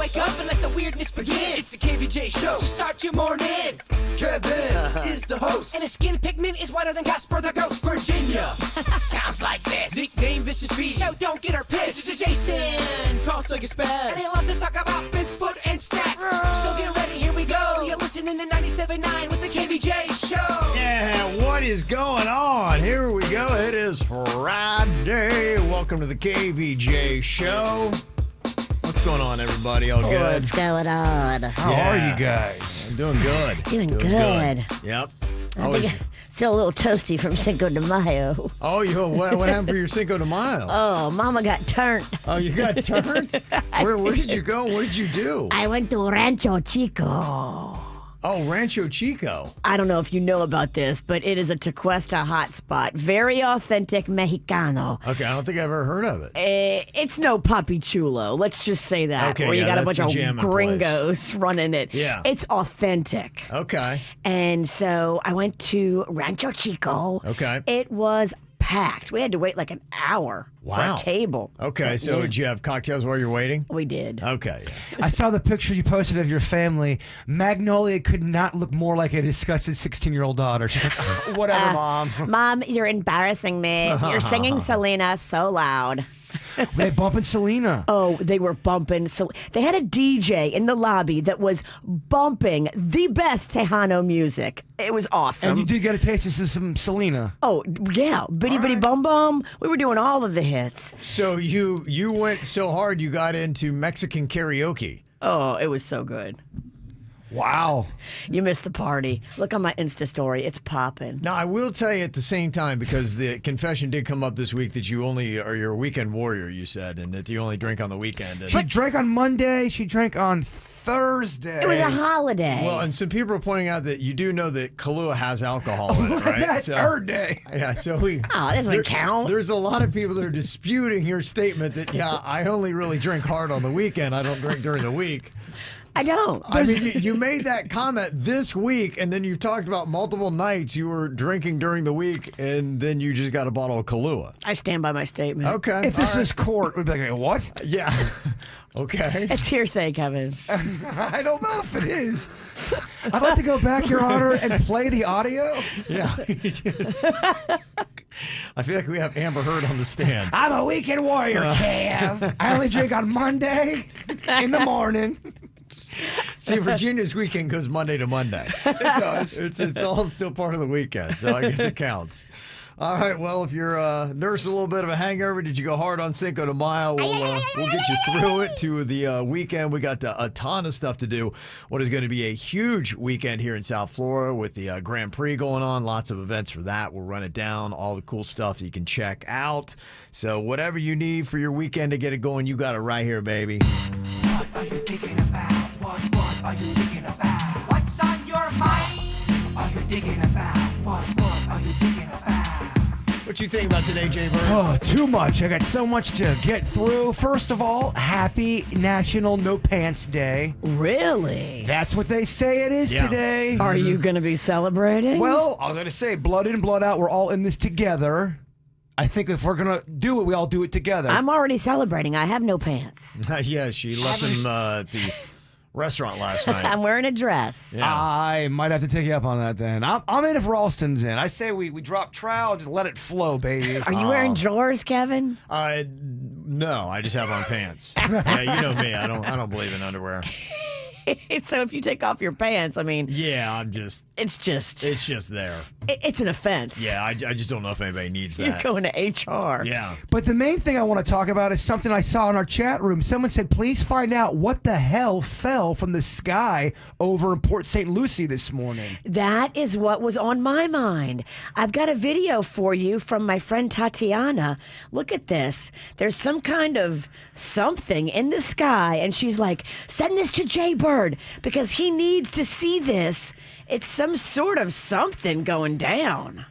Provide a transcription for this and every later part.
wake up and let the weirdness begin. It's the KVJ Show to start your morning. Kevin is the host, and his skin pigment is whiter than Casper the Ghost. Virginia sounds like this. Nickname Vicious V. So don't get her pissed. It's Jason. Call so you spaz. And they love to talk about Bigfoot and stats. So get ready, here we go. You're listening to 97.9 with the KVJ Show. Yeah, what is going on? Here we go. It is Friday. Welcome to the KVJ Show. What's going on, everybody? All good? What's going on? How are you guys? I'm doing good. Doing good. Yep. I think I'm still a little toasty from Cinco de Mayo. Oh, what happened for your Cinco de Mayo? Oh, Mama got turned. Oh, you got turned? Where did you go? What did you do? I went to Rancho Chico. Oh, Rancho Chico. I don't know if you know about this, but it is a Tequesta hotspot. Very authentic Mexicano. Okay, I don't think I've ever heard of it. It's no Papi Chulo. Let's just say that. Okay, where you yeah, got a bunch that's of the jamming gringos running it. Yeah. It's authentic. Okay. And so I went to Rancho Chico. Okay. It was packed. We had to wait like an hour for Wow. a table. Okay, so Yeah. did you have cocktails while you're waiting? We did. Okay. I saw the picture you posted of your family. Magnolia could not look more like a disgusted 16-year-old daughter. She's like, whatever, Mom. Mom, you're embarrassing me. You're singing Selena so loud. Were they bumping Selena? Oh, they were bumping. So they had a DJ in the lobby that was bumping the best Tejano music. It was awesome. And you did get a taste of some Selena. Oh, yeah. Bitty Bitty Bum Bum. We were doing all of the hits. So you went so hard you got into Mexican karaoke. Oh, it was so good. Wow. You missed the party. Look on my Insta story. It's popping. Now, I will tell you at the same time, because the confession did come up this week that you only are you're a weekend warrior, you said, and that you only drink on the weekend. And, She drank on Monday. She drank on Thursday. It was a holiday. well, and some people are pointing out that you do know that Kahlua has alcohol in it, right? That's her day. Yeah, so we... Oh, that doesn't count. There's a lot of people that are disputing your statement that, yeah, I only really drink hard on the weekend. I don't drink during the week. I don't. I mean, you made that comment this week, and then you've talked about multiple nights you were drinking during the week, and then you just got a bottle of Kahlua. I stand by my statement. Okay. If this is court, we'd be like, what? Yeah. Okay. It's hearsay, Kevin. I don't know if it is. I'd like to go back, Your Honor, and play the audio. Yeah. I feel like we have Amber Heard on the stand. I'm a weekend warrior, Cam. I only drink on Monday in the morning. See, Virginia's weekend goes Monday to Monday. It does. It's all still part of the weekend, so I guess it counts. All right, well, if you're nursing a little bit of a hangover, did you go hard on Cinco de Mayo? We'll get you through it to the weekend. We got a ton of stuff to do. What is going to be a huge weekend here in South Florida with the Grand Prix going on. Lots of events for that. We'll run it down, all the cool stuff that you can check out. So whatever you need for your weekend to get it going, you got it right here, baby. What are you thinking about? What are you thinking about? What's on your mind? Are you thinking about? What are you thinking about? What you think about today, Jbird? Oh, too much. I got so much to get through. First of all, happy National No Pants Day. Really? That's what they say it is Yeah. today. Are you going to be celebrating? Well, I was going to say, blood in, blood out. We're all in this together. I think if we're going to do it, we all do it together. I'm already celebrating. I have no pants. Yeah, she left him at the restaurant last night. I'm wearing a dress. Yeah. I might have to take you up on that then. I'm in if Ralston's in. I say we drop trowel, just let it flow, baby. Are you wearing drawers, Kevin? No, I just have on pants. Yeah, you know me. I don't believe in underwear. So if you take off your pants, I mean, Yeah, it's just there. it's an offense. Yeah, I just don't know if anybody needs You're that. going to HR. Yeah. But the main thing I want to talk about is something I saw in our chat room. Someone said, please find out what the hell fell from the sky over in Port St. Lucie this morning. That is what was on my mind. I've got a video for you from my friend Tatiana. Look at this. There's some kind of something in the sky, and she's like, send this to Jbird because he needs to see this. It's some sort of something going down.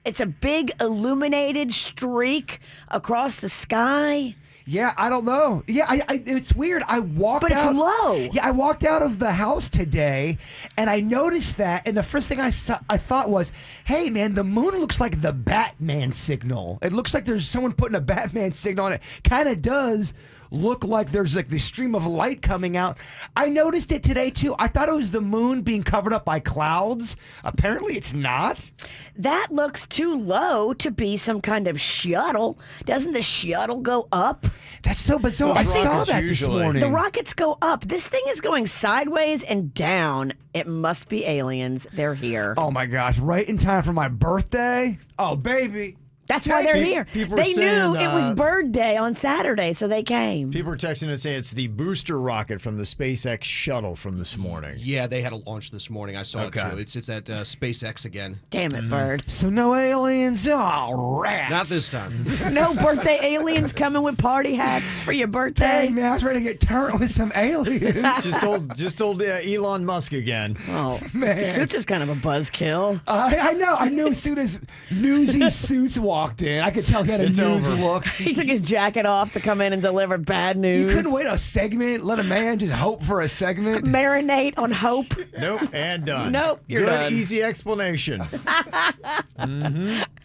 It's a big illuminated streak across the sky. Yeah, I don't know. Yeah, it's weird. I walked But it's out. low. Yeah, I walked out of the house today, and I noticed that. And the first thing I thought was, "Hey, man, the moon looks like the Batman signal. It looks like there's someone putting a Batman signal on it. Kind of does look like there's like this stream of light coming out. I noticed it today too. I thought it was the moon being covered up by clouds. Apparently it's not. That looks too low to be some kind of shuttle. Doesn't the shuttle go up? That's so bizarre. I Those saw rockets that usually. this morning. The rockets go up. This thing is going sideways and down. It must be aliens. They're here. Oh my gosh, right in time for my birthday? Oh, baby. That's why they're here. people are They saying, knew it was Bird Day on Saturday, so they came. People are texting and saying it's the booster rocket from the SpaceX shuttle from this morning. Yeah, they had a launch this morning. I saw Okay. it too. It's at SpaceX again. Damn it, Bird. So no aliens? Oh, rats. Not this time. No birthday aliens coming with party hats for your birthday. Dang, man, I was ready to get turned with some aliens. just told Elon Musk again. Oh, Man. Suits is kind of a buzzkill. I know. I knew as soon as Newsy Suits walked in, I could tell he had a It's news over. look. He took his jacket off to come in and deliver bad news. You couldn't wait a segment? Let a man just hope for a segment? Marinate on hope. Nope, and done. Nope, you're Good, done. easy explanation. All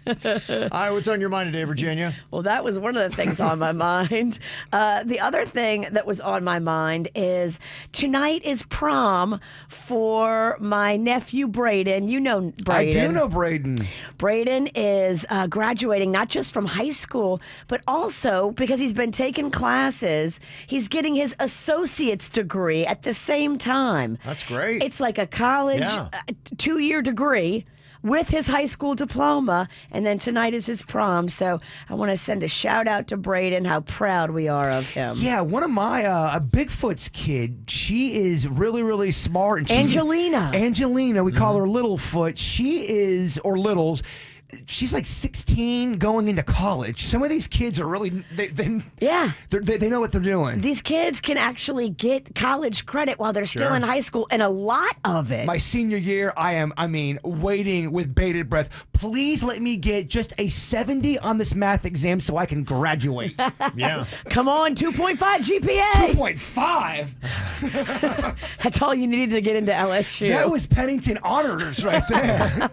right, what's on your mind today, Virginia? Well, that was one of the things on my mind. The other thing that was on my mind is tonight is prom for my nephew Braden. You know Braden. I do know Braden. Braden is graduating not just from high school, but also because he's been taking classes, he's getting his associate's degree at the same time. That's great. It's like a college Yeah. 2-year degree with his high school diploma, and then tonight is his prom. So I want to send a shout out to Braden, how proud we are of him. Yeah, one of my Bigfoot's kid. She is really, really smart. And she's- Angelina, we call her Littlefoot. She is, or Littles. She's like 16 going into college. Some of these kids are really, Yeah. they know what they're doing. These kids can actually get college credit while they're still Sure. in high school, and a lot of it. My senior year, waiting with bated breath. Please let me get just a 70 on this math exam so I can graduate. Yeah. Come on, 2.5 GPA. 2.5? That's all you needed to get into LSU. That was Pennington honors right there.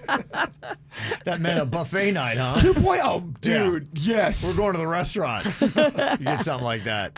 That meant a buffet night, huh? 2.0, dude, yes. We're going to the restaurant. You get something like that.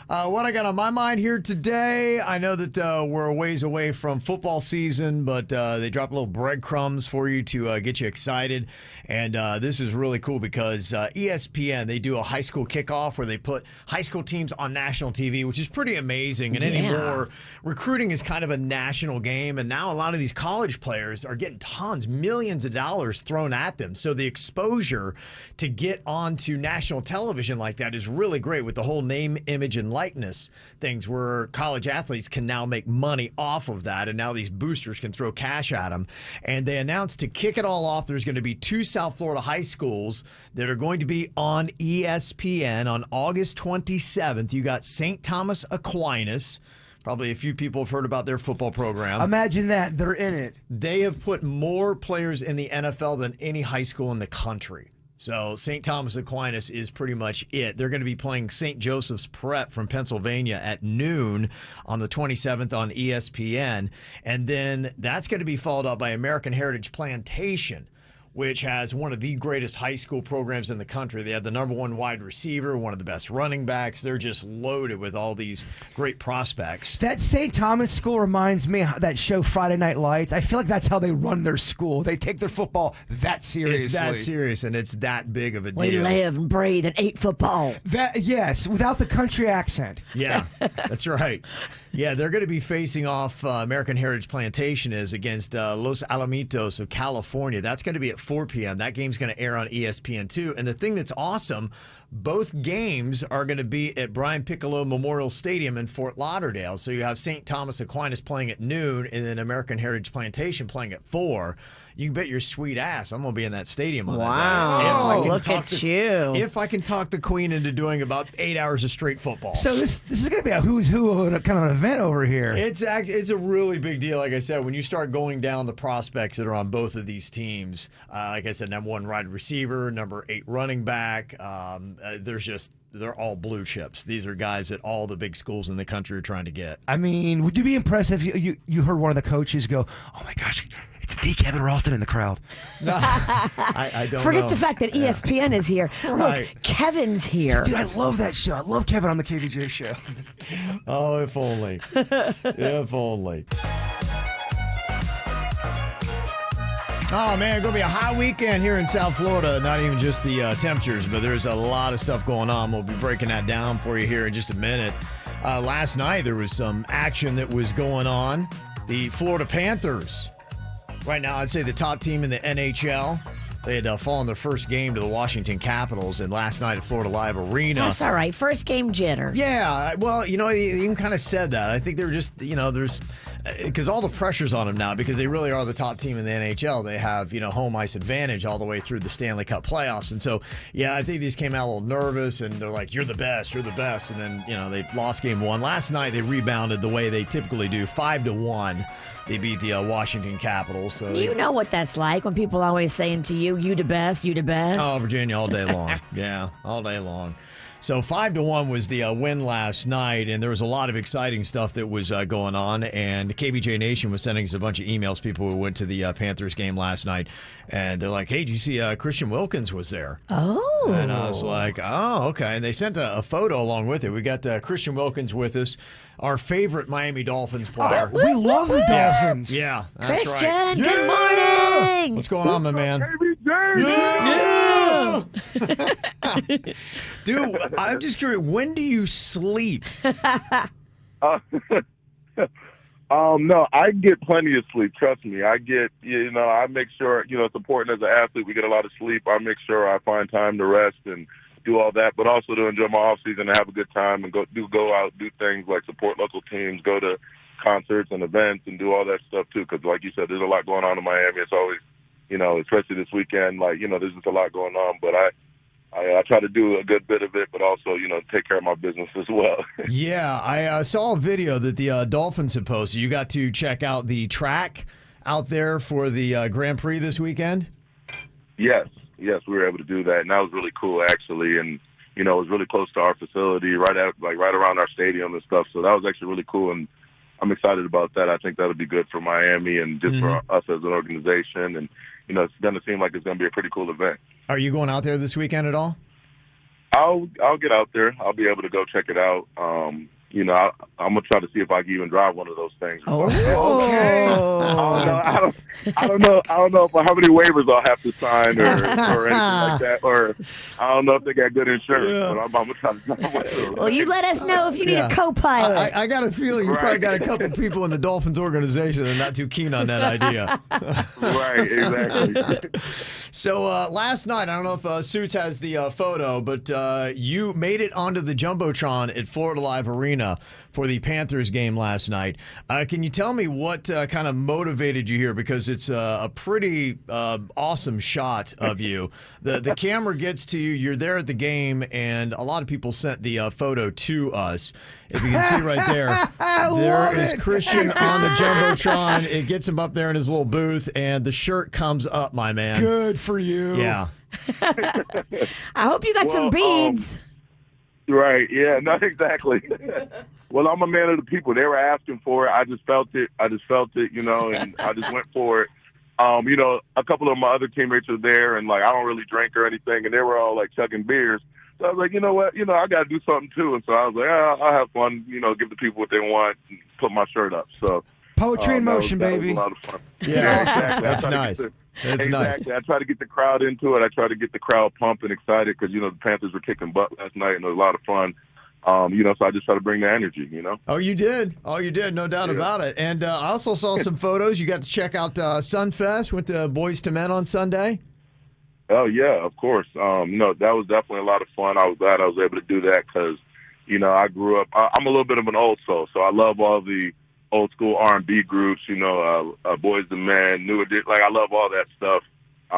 What I got on my mind here today, I know that we're a ways away from football season, but they drop little breadcrumbs for you to get you excited. And this is really cool because ESPN, they do a high school kickoff where they put high school teams on national TV, which is pretty amazing. And anymore, recruiting is kind of a national game. And now a lot of these college players are getting tons, millions of dollars thrown at them. So the exposure to get onto national television like that is really great with the whole name, image, and likeness things where college athletes can now make money off of that. And now these boosters can throw cash at them. And they announced to kick it all off, there's going to be 2 South Florida high schools that are going to be on ESPN on August 27th. You got St. Thomas Aquinas. Probably a few people have heard about their football program. Imagine that. They're in it. They have put more players in the NFL than any high school in the country. So St. Thomas Aquinas is pretty much it. They're going to be playing St. Joseph's Prep from Pennsylvania at noon on the 27th on ESPN. And then that's going to be followed up by American Heritage Plantation, which has one of the greatest high school programs in the country. They have the #1 wide receiver, one of the best running backs. They're just loaded with all these great prospects. That St. Thomas school reminds me of that show Friday Night Lights. I feel like that's how they run their school. They take their football that seriously. It's that serious, and it's that big of a We deal. live and breathe and ate football. Yes, without the country accent. Yeah, that's right. Yeah, they're going to be facing off American Heritage Plantation is against Los Alamitos of California. That's going to be at 4 p.m. That game's going to air on ESPN2. And the thing that's awesome, both games are going to be at Brian Piccolo Memorial Stadium in Fort Lauderdale. So you have St. Thomas Aquinas playing at noon and then American Heritage Plantation playing at 4. You bet your sweet ass I'm going to be in that stadium on that day. If I can Look talk at you. If I can talk the Queen into doing about 8 hours of straight football. So this is going to be a who's who of a kind of an event over here. It's a really big deal. Like I said, when you start going down the prospects that are on both of these teams, like I said, #1 wide receiver, #8 running back, they're all blue chips. These are guys that all the big schools in the country are trying to get. I mean, would you be impressed if you heard one of the coaches go, "Oh my gosh, it's the Kevin Ralston in the crowd"? No, I don't Forget know. the fact that ESPN is here. Right. Look, Kevin's here. Dude, I love that show. I love Kevin on the KVJ show. Oh, if only. If only. Oh, man, it's going to be a hot weekend here in South Florida. Not even just the temperatures, but there's a lot of stuff going on. We'll be breaking that down for you here in just a minute. Last night, there was some action that was going on. The Florida Panthers, right now, I'd say the top team in the NHL. They had fallen their first game to the Washington Capitals, and last night at Florida Live Arena. That's all right. First game jitters. Yeah, well, you even kind of said that. I think they were just, there's... Because all the pressure's on them now because they really are the top team in the NHL. They have, home ice advantage all the way through the Stanley Cup playoffs. And so, yeah, I think they just came out a little nervous and they're like, you're the best. And then, they lost game one. Last night they rebounded the way they typically do, 5-1. They beat the Washington Capitals. So You know what that's like when people always saying to you, you the best, you the best. Oh, Virginia all day long. Yeah, all day long. So 5-1 was the win last night, and there was a lot of exciting stuff that was going on. And KVJ Nation was sending us a bunch of emails. People who went to the Panthers game last night, and they're like, "Hey, did you see Christian Wilkins was there?" Oh, and I was like, "Oh, okay." And they sent a photo along with it. We got Christian Wilkins with us, our favorite Miami Dolphins player. We love the Dolphins. Yeah, that's Christian, right. good morning. What's going on, my man? Yeah. Dude, I'm just curious, when do you sleep? No, I get plenty of sleep. Trust me. I make sure, it's important as an athlete, we get a lot of sleep. I make sure I find time to rest and do all that, but also to enjoy my off season and have a good time and go out, do things like support local teams, go to concerts and events and do all that stuff too. Because like you said, there's a lot going on in Miami. It's always, especially this weekend, there's just a lot going on, but I try to do a good bit of it, but also, take care of my business as well. Yeah, I saw a video that the Dolphins had posted. You got to check out the track out there for the Grand Prix this weekend? Yes, we were able to do that, and that was really cool, actually. And, it was really close to our facility, right around our stadium and stuff. So that was actually really cool, and I'm excited about that. I think that'll be good for Miami and just for us as an organization. And, it's going to seem like it's going to be a pretty cool event. Are you going out there this weekend at all? I'll get out there. I'll be able to go check it out. I'm gonna try to see if I can even drive one of those things. Oh, okay. I don't know how many waivers I'll have to sign or anything like that, or I don't know if they got good insurance. Yeah. But I'm gonna try to drive one. well, you let us know if you need a co-pilot. I got a feeling you probably got a couple people in the Dolphins organization that are not too keen on that idea. Right, exactly. So last night, I don't know if Suits has the photo, but you made it onto the Jumbotron at Florida Live Arena for the Panthers game last night. Can you tell me what kind of motivated you here? Because it's a pretty awesome shot of you. The camera gets to you. You're there at the game, and a lot of people sent the photo to us. If you can see right there, there is Christian on the Jumbotron. It gets him up there in his little booth, and the shirt comes up, my man. Good for you. Yeah. I hope you got some beads. Right, yeah, not exactly. Well, I'm a man of the people. They were asking for it. I just felt it, and I just went for it. A couple of my other teammates were there, and, I don't really drink or anything, and they were all, chugging beers. So I was like, you know what, I got to do something, too. And so I was like, I'll have fun, give the people what they want, and put my shirt up. So Poetry in motion, baby. That was a lot of fun. Yeah, exactly. That's nice. That's exactly. nice. I try to get the crowd into it. I try to get the crowd pumped and excited because, the Panthers were kicking butt last night, and it was a lot of fun. So I just try to bring the energy, Oh, you did. No doubt about it. And I also saw some photos. You got to check out Sunfest. Went to Boys to Men on Sunday. Oh, yeah, of course. That was definitely a lot of fun. I was glad I was able to do that because, I grew up. I'm a little bit of an old soul, so I love all the old school R&B groups, Boys to Men, New Edition. I love all that stuff.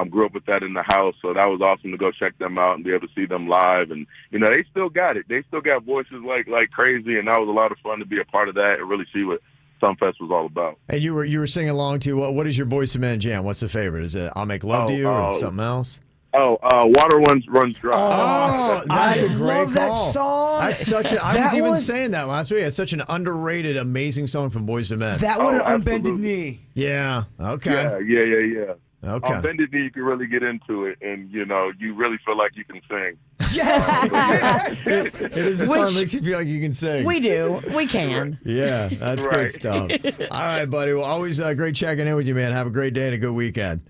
Grew up with that in the house, so that was awesome to go check them out and be able to see them live. And, they still got it. They still got voices like crazy, and that was a lot of fun to be a part of that and really see what Sunfest was all about. And you were singing along to, what is your Boys to Men jam? What's the favorite? Is it I'll Make Love to You or something else? Water runs dry. Oh, that's a I great love that call. song. That's such a. I was That even one- saying that last week. It's such an underrated, amazing song from Boyz II Men. That one, an unbended absolutely. knee. Yeah. Okay. Yeah. Okay. On Bended Knee, you can really get into it, and you really feel like you can sing. Yes. It is a song that makes you feel like you can sing. We do. We can. Yeah, that's good Right. stuff. All right, buddy. Well, always great checking in with you, man. Have a great day and a good weekend.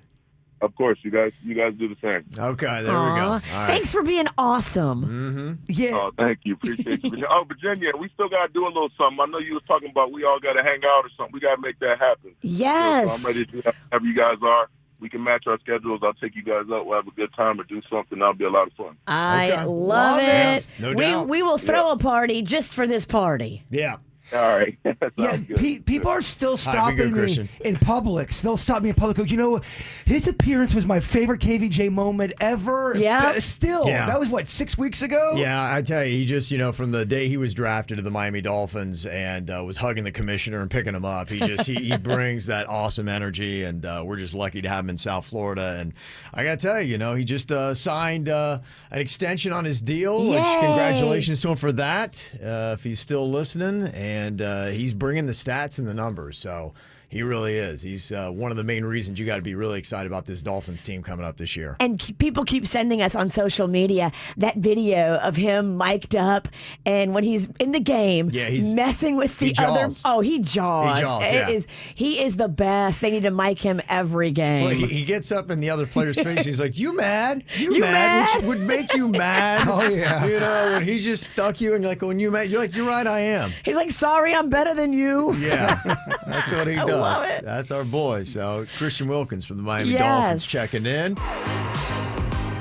Of course, you guys do the same. Okay, there we go. All Aw. right. Thanks for being awesome. Yeah. Oh, thank you. Appreciate you. Oh, Virginia, we still got to do a little something. I know you was talking about we all got to hang out or something. We got to make that happen. Yes. So I'm ready to do that whenever you guys are. We can match our schedules. I'll take you guys out. We'll have a good time or do something. That'll be a lot of fun. I Okay. love it. No doubt. We will throw a party just for this party. Yeah. All right. Yeah, Sounds good. people are still Hi, be stopping good, me Christian. in Publix. They'll stop me in public. Go, his appearance was my favorite KVJ moment ever. Yeah. Still, Yeah. that was 6 weeks ago. Yeah, I tell you, he just, from the day he was drafted to the Miami Dolphins and was hugging the commissioner and picking him up, he brings that awesome energy, and we're just lucky to have him in South Florida. And I got to tell you, he just signed an extension on his deal, which Yay. congratulations to him for that, if he's still listening. And he's bringing the stats and the numbers, so he really is. He's one of the main reasons you got to be really excited about this Dolphins team coming up this year. And people keep sending us on social media that video of him mic'd up, and when he's in the game, he's messing with the he other. jaws. Oh, he jaws. He jaws, yeah. He is the best. They need to mic him every game. Well, he gets up in the other player's face. He's like, "You mad? You mad?" Which would make you mad. Oh, yeah. When he's just stuck you and like, when you mad, you're like, "You're right, I am." He's like, "Sorry, I'm better than you." Yeah, that's what he does. love it. That's our boy. So Christian Wilkins from the Miami Yes. Dolphins checking in.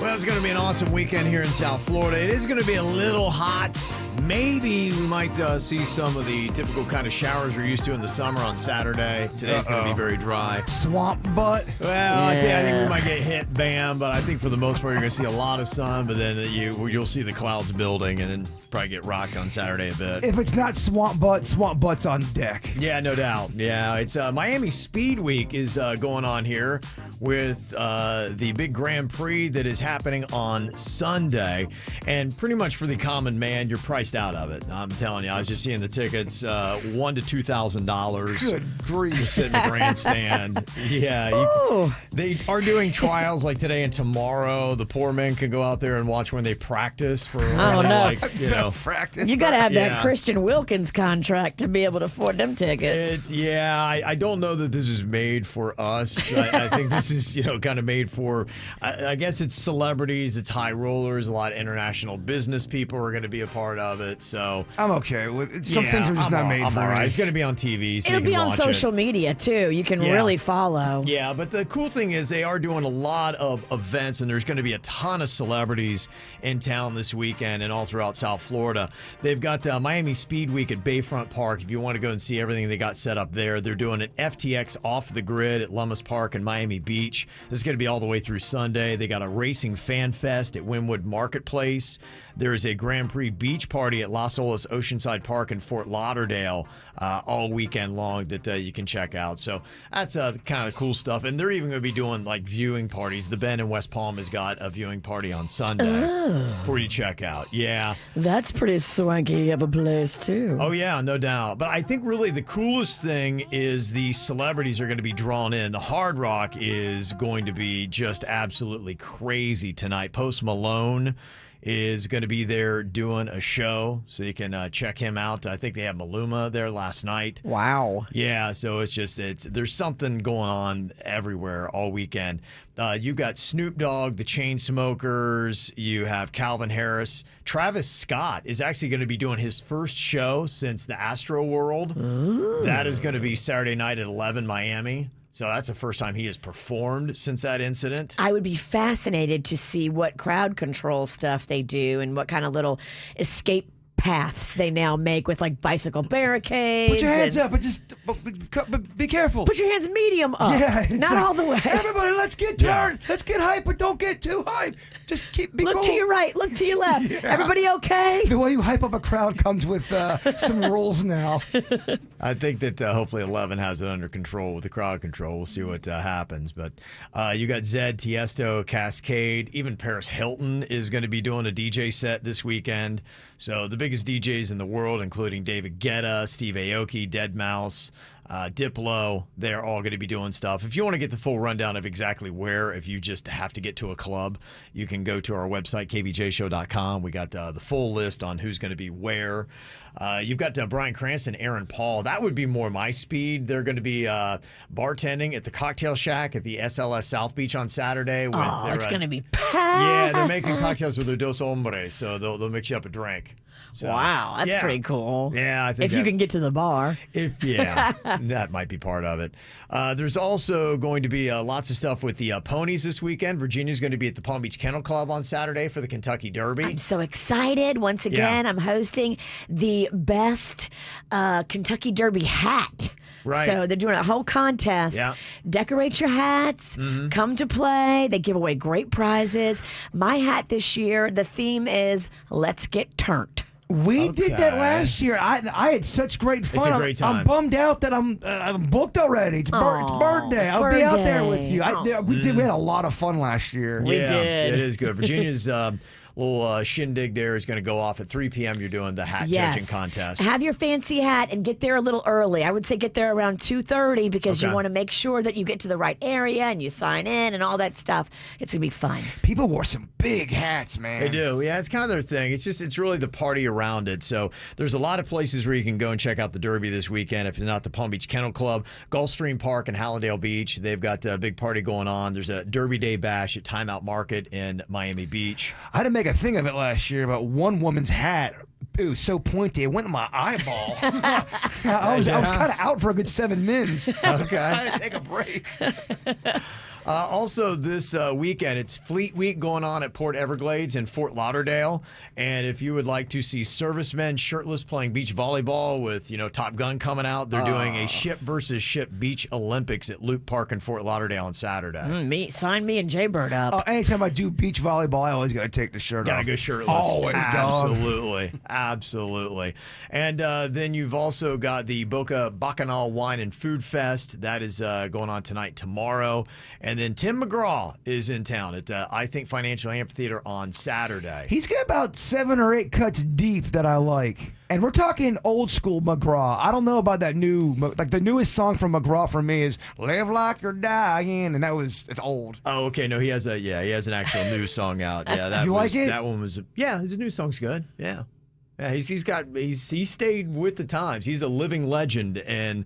Well, it's going to be an awesome weekend here in South Florida. It is going to be a little hot. Maybe we might see some of the typical kind of showers we're used to in the summer on Saturday. Today's going to be very dry. Swamp butt. Well, I think we might get hit, bam, but I think for the most part you're going to see a lot of sun, but then you'll see the clouds building and then probably get rocked on Saturday a bit. If it's not swamp butt's on deck. Yeah, no doubt. Yeah, it's Miami Speed Week is going on here with the big Grand Prix that is happening on Sunday. And pretty much for the common man, you're priced out of it. I'm telling you, I was just seeing the tickets, $1,000 to $2,000. Good grief. To sit in the grandstand. Yeah. They are doing trials like today and tomorrow. The poor men can go out there and watch when they practice for no. Practice. You got to have Yeah. that Christian Wilkins contract to be able to afford them tickets. I don't know that this is made for us. I think this is, kind of made for, I guess it's celebrities, it's high rollers, a lot of international business people are going to be a part of it. So I'm okay with it. Some things are just not made for all right. me. It's going to be on TV. So It'll you be can on watch social it. media too. You can Yeah. really follow. Yeah, but the cool thing is they are doing a lot of events, and there's going to be a ton of celebrities in town this weekend and all throughout South Florida. They've got Miami Speed Week at Bayfront Park. If you want to go and see everything they got set up there, they're doing an FTX off the grid at Lummis Park and Miami Beach. This is going to be all the way through Sunday. They got a racing fan fest at Wynwood Marketplace. There is a Grand Prix beach party at Las Olas Oceanside Park in Fort Lauderdale all weekend long that you can check out. So that's kind of cool stuff. And they're even going to be doing like viewing parties. The Ben in West Palm has got a viewing party on Sunday for you to check out. Yeah. That's pretty swanky of a place too. Oh, yeah, no doubt. But I think really the coolest thing is the celebrities are going to be drawn in. The Hard Rock is going to be just absolutely crazy tonight. Post Malone is going to be there doing a show, so you can check him out. I think they had Maluma there last night. Wow. Yeah, so there's something going on everywhere all weekend. You've got Snoop Dogg, the Chainsmokers, you have Calvin Harris. Travis Scott is actually going to be doing his first show since the Astro World. Ooh. That is going to be Saturday night at 11 Miami. So that's the first time he has performed since that incident. I would be fascinated to see what crowd control stuff they do and what kind of little escape paths they now make with like bicycle barricades. Put your hands up, but be careful. Put your hands medium up. Yeah, not like, all the way. Everybody, let's get turned. Let's get hype, but don't get too hype. Just be Look cool. to your right. Look to your left. Everybody okay? The way you hype up a crowd comes with some rules now. I think that hopefully 11 has it under control with the crowd control. We'll see what happens. But you got Zed, Tiesto, Cascade. Even Paris Hilton is going to be doing a DJ set this weekend. So the biggest DJs in the world, including David Guetta, Steve Aoki, Deadmau5, Diplo, they're all going to be doing stuff. If you want to get the full rundown of exactly where, if you just have to get to a club, you can go to our website, kvjshow.com. We got the full list on who's going to be where. You've got Bryan Cranston, Aaron Paul. That would be more my speed. They're going to be bartending at the Cocktail Shack at the SLS South Beach on Saturday. With It's going to be packed. Yeah, they're making cocktails with their Dos Hombres, so they'll mix you up a drink. So, wow, that's pretty cool. Yeah, I think if you can get to the bar. That might be part of it. There's also going to be lots of stuff with the ponies this weekend. Virginia's going to be at the Palm Beach Kennel Club on Saturday for the Kentucky Derby. I'm so excited. Once again, I'm hosting the best Kentucky Derby hat. Right. So they're doing a whole contest. Yeah. Decorate your hats. Come to play. They give away great prizes. My hat this year, the theme is Let's Get Turnt. We did that last year. I had such great fun. It's a great time. I'm bummed out that I'm booked already. It's birthday. I'll be out there with you. We had a lot of fun last year. We did. It is good. Virginia's little shindig there is going to go off at 3 p.m. You're doing the hat judging contest. Have your fancy hat and get there a little early. I would say get there around 2:30 because you want to make sure that you get to the right area and you sign in and all that stuff. It's going to be fun. People wore some big hats, man. They do. Yeah, it's kind of their thing. It's really the party around it. So there's a lot of places where you can go and check out the Derby this weekend. If it's not the Palm Beach Kennel Club, Gulfstream Park in Hallandale Beach, they've got a big party going on. There's a Derby Day Bash at Timeout Market in Miami Beach. I had to make a thing of it last year about one woman's hat. It was so pointy, it went in my eyeball. I was kind of out for a good 7 minutes. Okay. I had to take a break. Also, this weekend, it's Fleet Week going on at Port Everglades in Fort Lauderdale. And if you would like to see servicemen shirtless playing beach volleyball with, Top Gun coming out, they're doing a ship versus ship beach Olympics at Loop Park in Fort Lauderdale on Saturday. Sign me and Jbird up. Anytime I do beach volleyball, I always got to take the shirt off. Gotta go shirtless. Always, Absolutely. Absolutely. And then you've also got the Boca Bacchanal Wine and Food Fest. That is going on tonight, tomorrow. And then Tim McGraw is in town at I Think Financial Amphitheater on Saturday. He's got about 7 or 8 cuts deep that I like. And we're talking old school McGraw. I don't know about that new, like the newest song from McGraw for me is Live Like You're Dying, and it's old. Oh, okay. No, he has an actual new song out. Yeah, like it? That one was, his new song's good. Yeah. Yeah, he stayed with the times. He's a living legend, and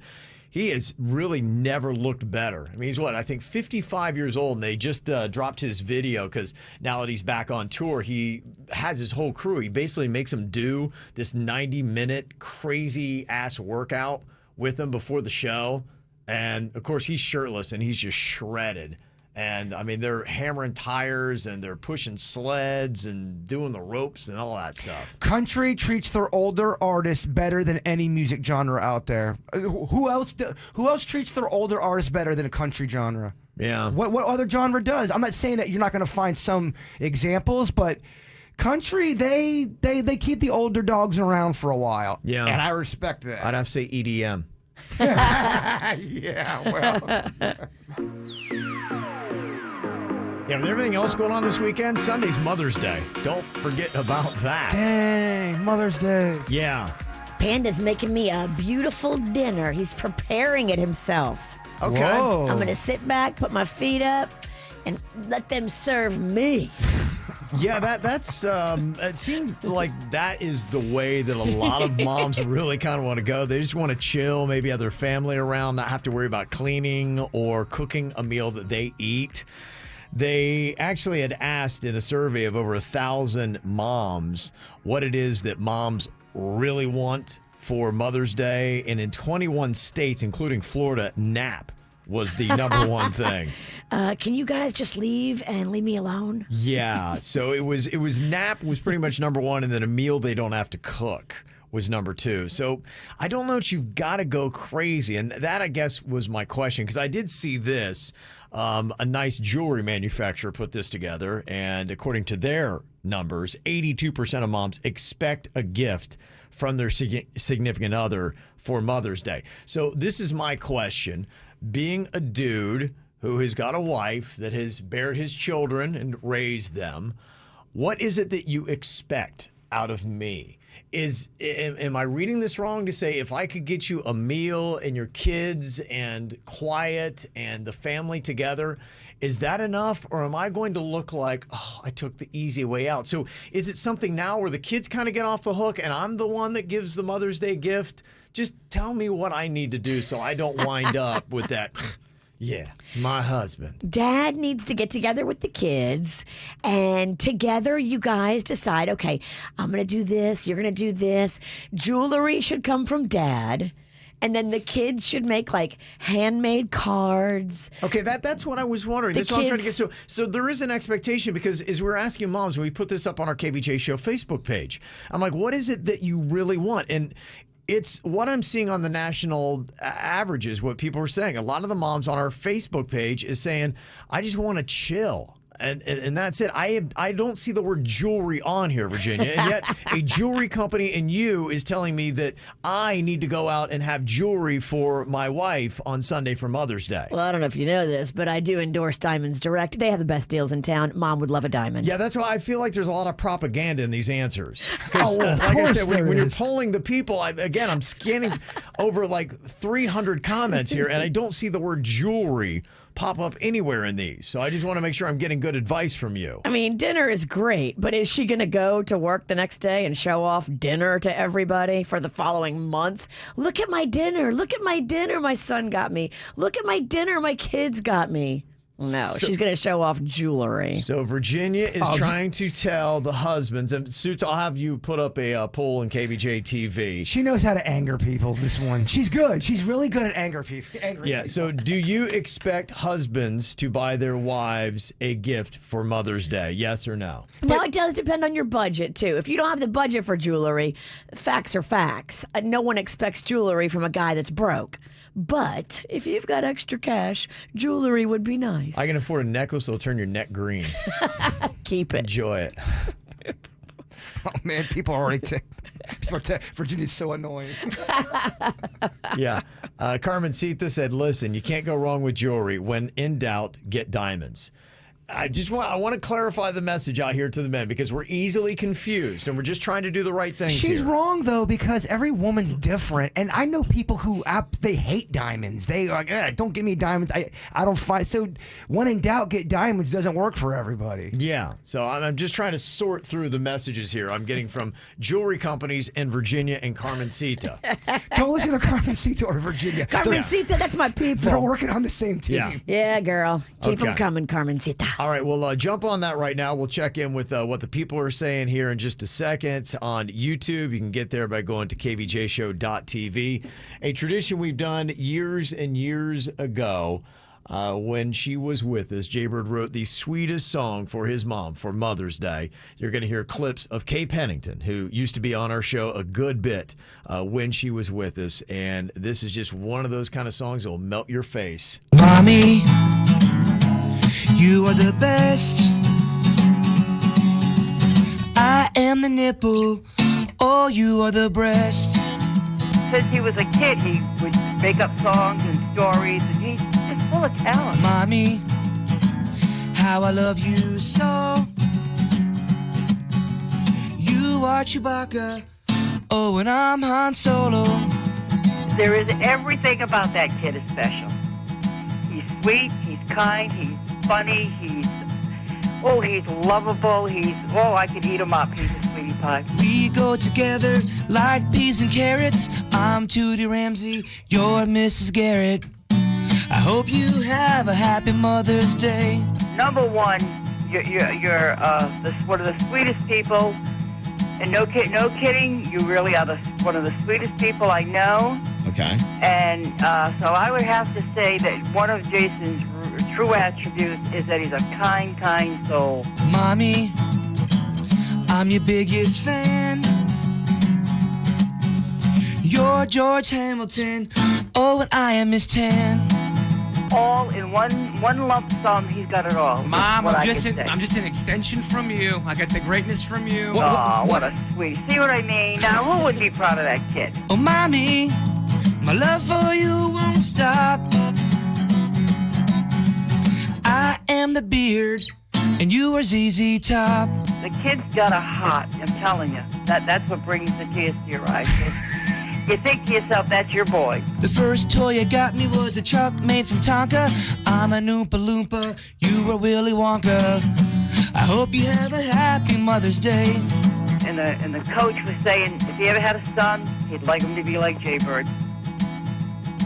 he has really never looked better. I mean, he's I think 55 years old, and they just dropped his video because now that he's back on tour, he has his whole crew. He basically makes them do this 90-minute crazy-ass workout with him before the show. And, of course, he's shirtless, and he's just shredded. And, I mean, they're hammering tires, and they're pushing sleds and doing the ropes and all that stuff. Country treats their older artists better than any music genre out there. Who else treats their older artists better than a country genre? Yeah. What other genre does? I'm not saying that you're not going to find some examples, but country, they keep the older dogs around for a while. Yeah. And I respect that. I'd have to say EDM. Yeah, well... Yeah, with everything else going on this weekend, Sunday's Mother's Day. Don't forget about that. Dang, Mother's Day. Yeah. Panda's making me a beautiful dinner. He's preparing it himself. Okay. Whoa. I'm going to sit back, put my feet up, and let them serve me. Yeah, that's it seems like that is the way that a lot of moms really kind of want to go. They just want to chill, maybe have their family around, not have to worry about cleaning or cooking a meal that they eat. They actually had asked in a survey of over 1,000 moms what it is that moms really want for Mother's Day. And in 21 states, including Florida, nap was the number one thing. Can you guys just leave and leave me alone? Yeah. So it was nap was pretty much number one, and then a meal they don't have to cook was number two. So I don't know if you've got to go crazy. And that, I guess, was my question, because I did see this. A nice jewelry manufacturer put this together, and according to their numbers, 82% of moms expect a gift from their significant other for Mother's Day. So this is my question. Being a dude who has got a wife that has bared his children and raised them, what is it that you expect out of me? Am I reading this wrong to say if I could get you a meal and your kids and quiet and the family together, is that enough? Or am I going to look like, oh, I took the easy way out? So is it something now where the kids kind of get off the hook and I'm the one that gives the Mother's Day gift? Just tell me what I need to do so I don't wind up with that. Yeah, my husband. Dad needs to get together with the kids, and together you guys decide, okay, I'm going to do this, you're going to do this. Jewelry should come from Dad, and then the kids should make like handmade cards. Okay, that's what I was wondering. That's what I'm trying to get. So there is an expectation, because as we're asking moms, when we put this up on our KVJ Show Facebook page, I'm like, what is it that you really want? And it's what I'm seeing on the national averages, what people are saying. A lot of the moms on our Facebook page is saying, I just want to chill. And that's it. I don't see the word jewelry on here, Virginia. And yet a jewelry company in you is telling me that I need to go out and have jewelry for my wife on Sunday for Mother's Day. Well, I don't know if you know this, but I do endorse Diamonds Direct. They have the best deals in town. Mom would love a diamond. Yeah, that's why I feel like there's a lot of propaganda in these answers. Oh, Like of course I said, when there you're is. polling the people, I'm scanning over like 300 comments here, and I don't see the word jewelry pop up anywhere in these. So I just want to make sure I'm getting good advice from you. I mean, dinner is great, but is she going to go to work the next day and show off dinner to everybody for the following month? Look at my dinner. Look at my dinner my son got me. Look at my dinner my kids got me. No, she's going to show off jewelry. So Virginia is trying to tell the husbands, and Suits, I'll have you put up a poll in KVJ TV. She knows how to anger people, this one. She's good. She's really good at anger people. Yeah, so do you expect husbands to buy their wives a gift for Mother's Day? Yes or no? Now, it does depend on your budget, too. If you don't have the budget for jewelry, facts are facts. No one expects jewelry from a guy that's broke. But if you've got extra cash, jewelry would be nice. I can afford a necklace that'll turn your neck green. Keep it. Enjoy it. Oh, man, people are already Virginia's so annoying. Yeah. Carmencita said, listen, you can't go wrong with jewelry. When in doubt, get diamonds. I want to clarify the message out here to the men, because we're easily confused and we're just trying to do the right thing. She's wrong, though, because every woman's different. And I know people who they hate diamonds. They are like, don't give me diamonds. I don't fight. So when in doubt, get diamonds doesn't work for everybody. Yeah. So I'm just trying to sort through the messages here I'm getting from jewelry companies and Virginia and Carmencita. Don't listen to Carmencita or Virginia. Carmencita, that's my people. They're working on the same team. Yeah. Yeah, girl. Keep them Okay. coming, Carmencita. All right, well, jump on that right now. We'll check in with what the people are saying here in just a second on YouTube. You can get there by going to kvjshow.tv. A tradition we've done years and years ago when she was with us. Jbird wrote the sweetest song for his mom for Mother's Day. You're going to hear clips of Kay Pennington, who used to be on our show a good bit when she was with us. And this is just one of those kind of songs that will melt your face. Mommy, you are the best. I am the nipple. Oh, you are the breast. Since he was a kid, he would make up songs and stories, and he's just full of talent. Mommy, how I love you so. You are Chewbacca. Oh, and I'm Han Solo. There is everything about that kid is special. He's sweet, he's kind, he's funny, he's lovable, I could eat him up. He's a sweetie pie. We go together like peas and carrots. I'm Tootie Ramsey, you're Mrs. Garrett. I hope you have a happy Mother's Day. Number one, you're one of the sweetest people, and no kidding, you really are one of the sweetest people I know. Okay. And so I would have to say that one of Jason's true attributes is that he's a kind soul. Mommy, I'm your biggest fan. You're George Hamilton. Oh, and I am Miss Tan. All in one lump sum, he's got it all. Mom, I'm just an extension from you. I got the greatness from you. Oh, what a sweetie. See what I mean? Now, who would be proud of that kid? Oh, Mommy, my love for you won't stop. I am the beard, and you are ZZ Top. The kid's got a heart, I'm telling you. That's what brings the tears to your eyes. You think to yourself, that's your boy. The first toy you got me was a truck made from Tonka. I'm an Oompa Loompa, you are Willy Wonka. I hope you have a happy Mother's Day. And the coach was saying, if he ever had a son, he'd like him to be like Jbird.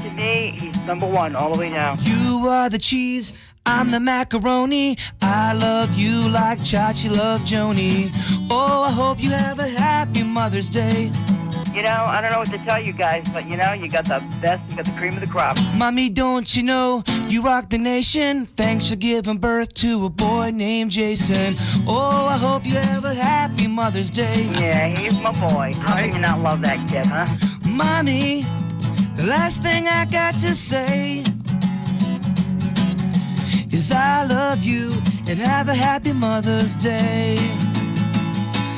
To me, he's number one all the way down. You are the cheese, I'm the macaroni. I love you like Chachi loved Joni. Oh, I hope you have a happy Mother's Day. You know, I don't know what to tell you guys, but you know, you got the best, you got the cream of the crop. Mommy, don't you know you rock the nation? Thanks for giving birth to a boy named Jason. Oh, I hope you have a happy Mother's Day. Yeah, he's my boy. How can you not love that kid, huh? Mommy, the last thing I got to say is I love you and have a happy Mother's Day.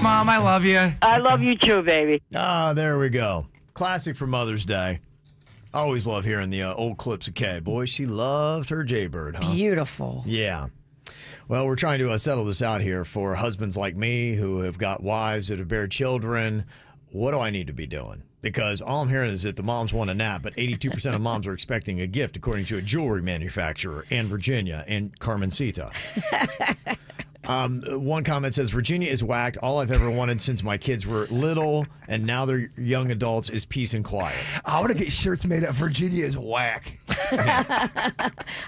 Mom, I love you. I love you too, baby. Ah, there we go. Classic for Mother's Day. I always love hearing the old clips of Kay. Boy, she loved her Jbird, huh? Beautiful. Yeah. Well, we're trying to settle this out here for husbands like me who have got wives that have bear children. What do I need to be doing? Because all I'm hearing is that the moms want a nap, but 82% of moms are expecting a gift, according to a jewelry manufacturer, and Virginia and Carmencita. One comment says, Virginia is whacked. All I've ever wanted since my kids were little, and now they're young adults, is peace and quiet. I want to get shirts made up. Virginia is whack.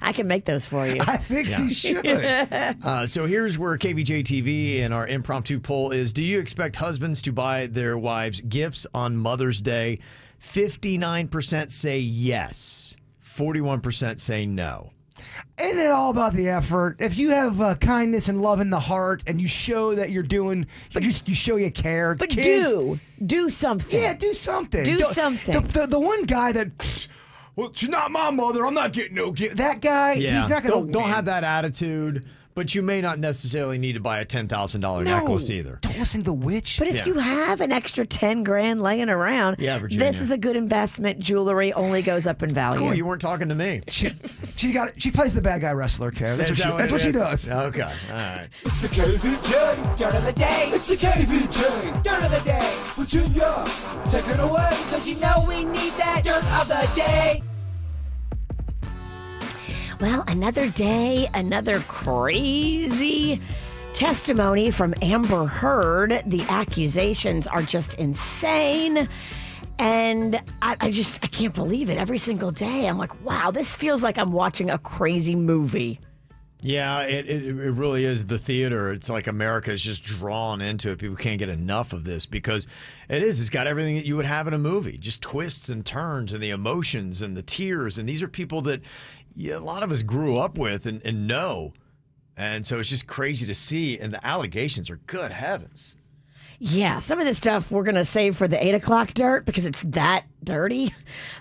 I can make those for you. I think you should. So here's where KVJ TV and our impromptu poll is. Do you expect husbands to buy their wives gifts on Mother's Day? 59% say yes. 41% say no. Isn't it all about the effort? If you have kindness and love in the heart, and you show that you're doing, you show you care. But kids, do something. Yeah, do something. Do something. The one guy that, well, she's not my mother. I'm not getting no gift. That guy, he's not going to. Don't have that attitude. But you may not necessarily need to buy a $10,000 necklace either. Don't listen to the witch. But if you have an extra 10 grand laying around, Virginia, this is a good investment. Jewelry only goes up in value. Cool, you weren't talking to me. She plays the bad guy wrestler, Kev. That's what she does. Okay, all right. It's the KVJ Dirt of the Day. It's the KVJ Dirt of the Day. Virginia, take it away, because you know we need that Dirt of the Day. Well, another day, another crazy testimony from Amber Heard. The accusations are just insane. And I can't believe it. Every single day, I'm like, wow, this feels like I'm watching a crazy movie. Yeah, it really is the theater. It's like America is just drawn into it. People can't get enough of this because it's got everything that you would have in a movie. Just twists and turns and the emotions and the tears. And these are people that a lot of us grew up with and know. And so it's just crazy to see. And the allegations are good heavens. Yeah, some of this stuff we're going to save for the 8 o'clock dirt because it's that dirty.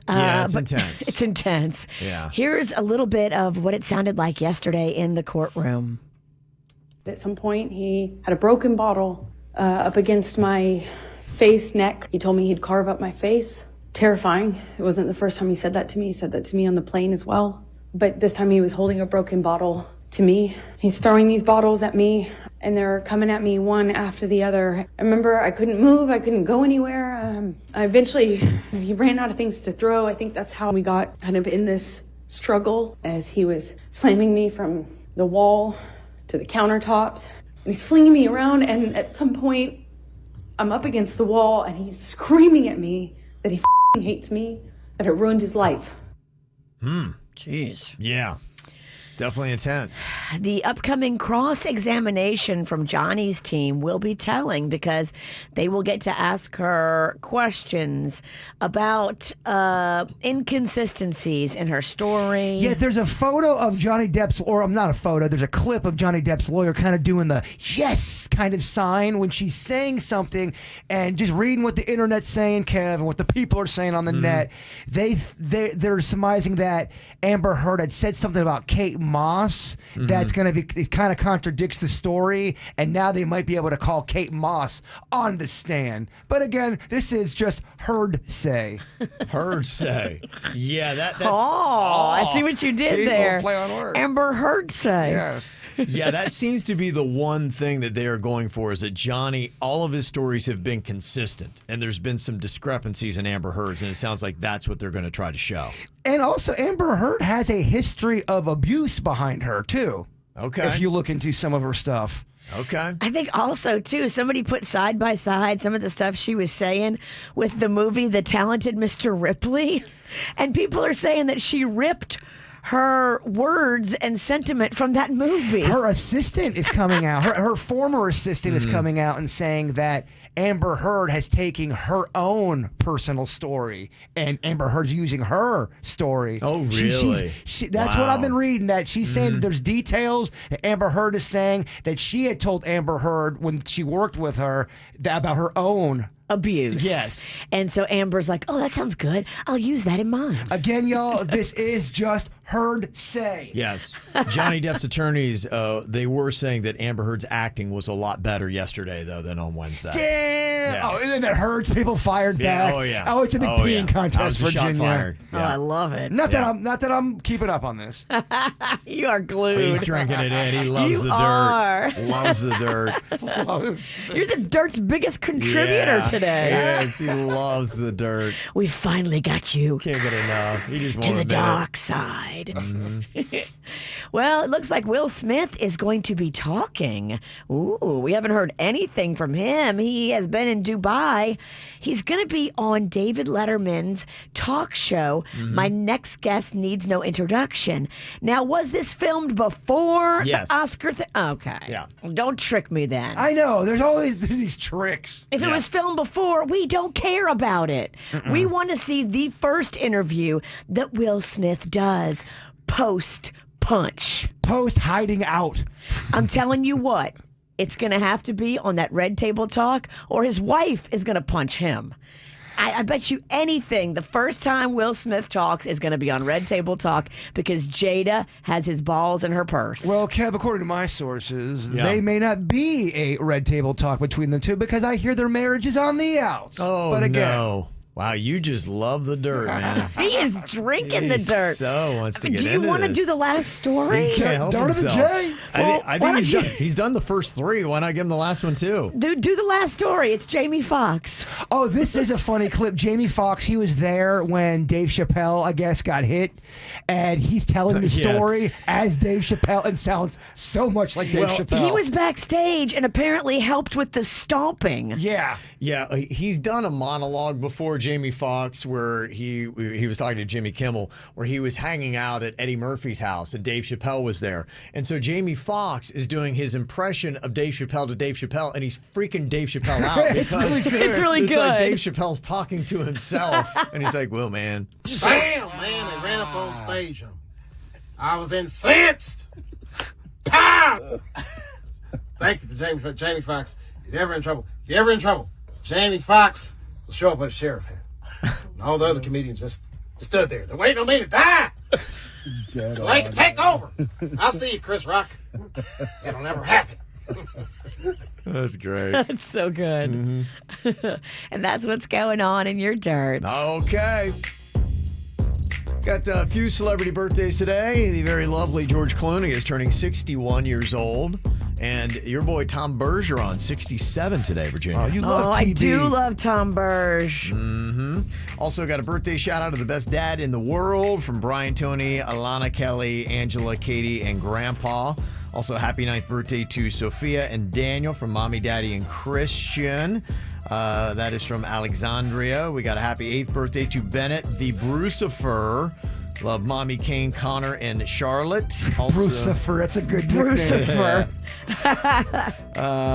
Yeah, it's intense. It's intense. Yeah. Here's a little bit of what it sounded like yesterday in the courtroom. At some point, he had a broken bottle up against my face, neck. He told me he'd carve up my face. Terrifying. It wasn't the first time he said that to me. He said that to me on the plane as well. But this time he was holding a broken bottle to me. He's throwing these bottles at me, and they're coming at me one after the other. I remember I couldn't move. I couldn't go anywhere. He ran out of things to throw. I think that's how we got kind of in this struggle as he was slamming me from the wall to the countertops. And he's flinging me around, and at some point, I'm up against the wall, and he's screaming at me that he hates me, that it ruined his life. Jeez. Yeah. It's definitely intense. The upcoming cross-examination from Johnny's team will be telling because they will get to ask her questions about inconsistencies in her story. Yeah, there's a photo of Johnny Depp's, or not a photo, there's a clip of Johnny Depp's lawyer kind of doing the yes kind of sign when she's saying something, and just reading what the internet's saying, Kev, and what the people are saying on the net. They're surmising that Amber Heard had said something about Kate Moss that's going to be, it kind of contradicts the story, and now they might be able to call Kate Moss on the stand. But again, this is just Heard say. Heard say. Yeah, that's... I see what you did there. Play on words. Amber Heard say. Yes. Yeah, that seems to be the one thing that they are going for, is that Johnny, all of his stories have been consistent, and there's been some discrepancies in Amber Heard's, and it sounds like that's what they're going to try to show. And also, Amber Heard has a history of abuse behind her, too. Okay. If you look into some of her stuff. Okay. I think also, too, somebody put side by side some of the stuff she was saying with the movie The Talented Mr. Ripley, and people are saying that she ripped her words and sentiment from that movie. Her assistant is coming out. Her former assistant is coming out and saying that Amber Heard has taken her own personal story, and Amber Heard's using her story. Oh, really? That's what I've been reading, that she's saying that there's details that Amber Heard is saying that she had told Amber Heard when she worked with her about her own abuse. Yes. And so Amber's like, oh, that sounds good. I'll use that in mine. Again, y'all, this is just Heard say. Yes. Johnny Depp's attorneys, they were saying that Amber Heard's acting was a lot better yesterday, though, than on Wednesday. Damn. Yeah. Oh, and then that hurts people fired back. Oh, yeah. Oh, it's a big peeing contest, I was Virginia. shot fired. Oh, Yeah. I love it. Not that I'm keeping up on this. You are glued. He's drinking it in. He loves You the dirt. are. Loves the dirt. You're the dirt's biggest contributor today. Yes, he loves the dirt. We finally got you Can't get enough. He just to won't the admit dark side. Well, it looks like Will Smith is going to be talking. Ooh, we haven't heard anything from him. He has been in Dubai. He's going to be on David Letterman's talk show. My next guest needs no introduction. Now, was this filmed before Yes. the Oscar thing? Okay. Yeah. Don't trick me then. I know. There's these tricks. If it Yeah. was filmed before, we don't care about it. We want to see the first interview that Will Smith does post punch. Post hiding out. I'm telling you what, it's going to have to be on that Red Table Talk, or his wife is going to punch him. I bet you anything the first time Will Smith talks is going to be on Red Table Talk, because Jada has his balls in her purse. Well, Kev, according to my sources, Yeah. they may not be a red table talk between the two, because I hear their marriage is on the outs. Oh, but again, no. Wow, you just love the dirt, man. he is drinking the He dirt. so wants to get Do you into want to this. do the last story? He can't help Dart of the himself. J? I Why think don't he's done the first three. Why not give him the last one, too? Do the last story. It's Jamie Foxx. Oh, this is a funny clip. Jamie Foxx, he was there when Dave Chappelle, I guess, got hit, and he's telling the Yes. story as Dave Chappelle, and sounds so much like Dave Chappelle. He was backstage and apparently helped with the stomping. Yeah. Yeah, he's done a monologue before, Jamie Foxx, where he was talking to Jimmy Kimmel, where he was hanging out at Eddie Murphy's house and Dave Chappelle was there. And so Jamie Foxx is doing his impression of Dave Chappelle to Dave Chappelle, and he's freaking Dave Chappelle out. It's really good. It's really It's good. like Dave Chappelle's talking to himself, and he's like, well, man. Bam, man, they ran up on stage. I was incensed. Pow! Thank you for Jamie Foxx. If you're ever in trouble, Jamie Foxx will show up with a sheriff hat. And all the other comedians just stood there. They're waiting on me to die. So they can take over. I'll see you, Chris Rock. It'll never happen. That's great. That's so good. And that's what's going on in your dirt. Okay. Got a few celebrity birthdays today. The very lovely George Clooney is turning 61 years old. And your boy Tom Bergeron, 67 today, Virginia. Oh, you love TB. I do love Tom Berge. Also got a birthday shout out to the best dad in the world from Brian Tony, Alana Kelly, Angela, Katie, and Grandpa. Also, happy 9th birthday to Sophia and Daniel from Mommy, Daddy, and Christian. That is from Alexandria. We got a happy 8th birthday to Bennett the Brucifer Love Mommy, Kane, Connor, and Charlotte. Also, Brucifer, that's a good nickname. Brucifer.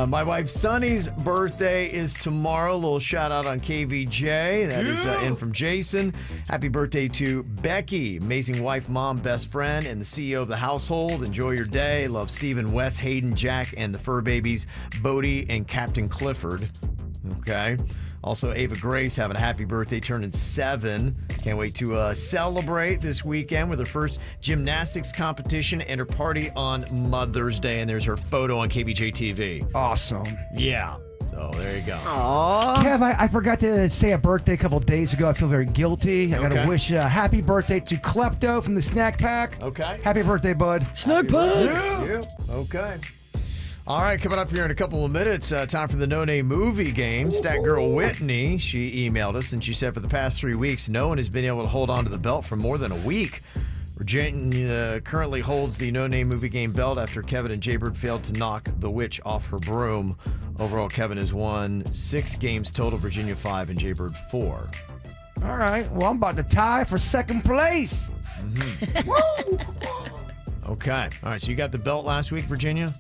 My wife Sunny's birthday is tomorrow. A little shout out on KVJ. That is in from Jason. Happy birthday to Becky, amazing wife, mom, best friend, and the CEO of the household. Enjoy your day. Love Stephen, Wes, Hayden, Jack, and the fur babies, Bodie and Captain Clifford. Okay. Also, Ava Grace having a happy birthday, turning 7. Can't wait to celebrate this weekend with her first gymnastics competition and her party on Mother's Day. And there's her photo on KVJ TV. Awesome. Yeah. So there you go. Aww. Kev, I forgot to say a birthday a couple days ago. I feel very guilty. I got to wish a happy birthday to Klepto from the Snack Pack. Okay. Happy birthday, bud. Snack Pack. Yeah. Okay. All right, coming up here in a couple of minutes, time for the No Name movie game. Stat Girl Whitney, she emailed us and she said for the past 3 weeks, no one has been able to hold on to the belt for more than a week. Virginia currently holds the No Name movie game belt after Kevin and Jbird failed to knock the witch off her broom. Overall, Kevin has won 6 games total, Virginia 5 and Jbird 4. All right, well, I'm about to tie for second place. Okay, all right, so you got the belt last week, Virginia?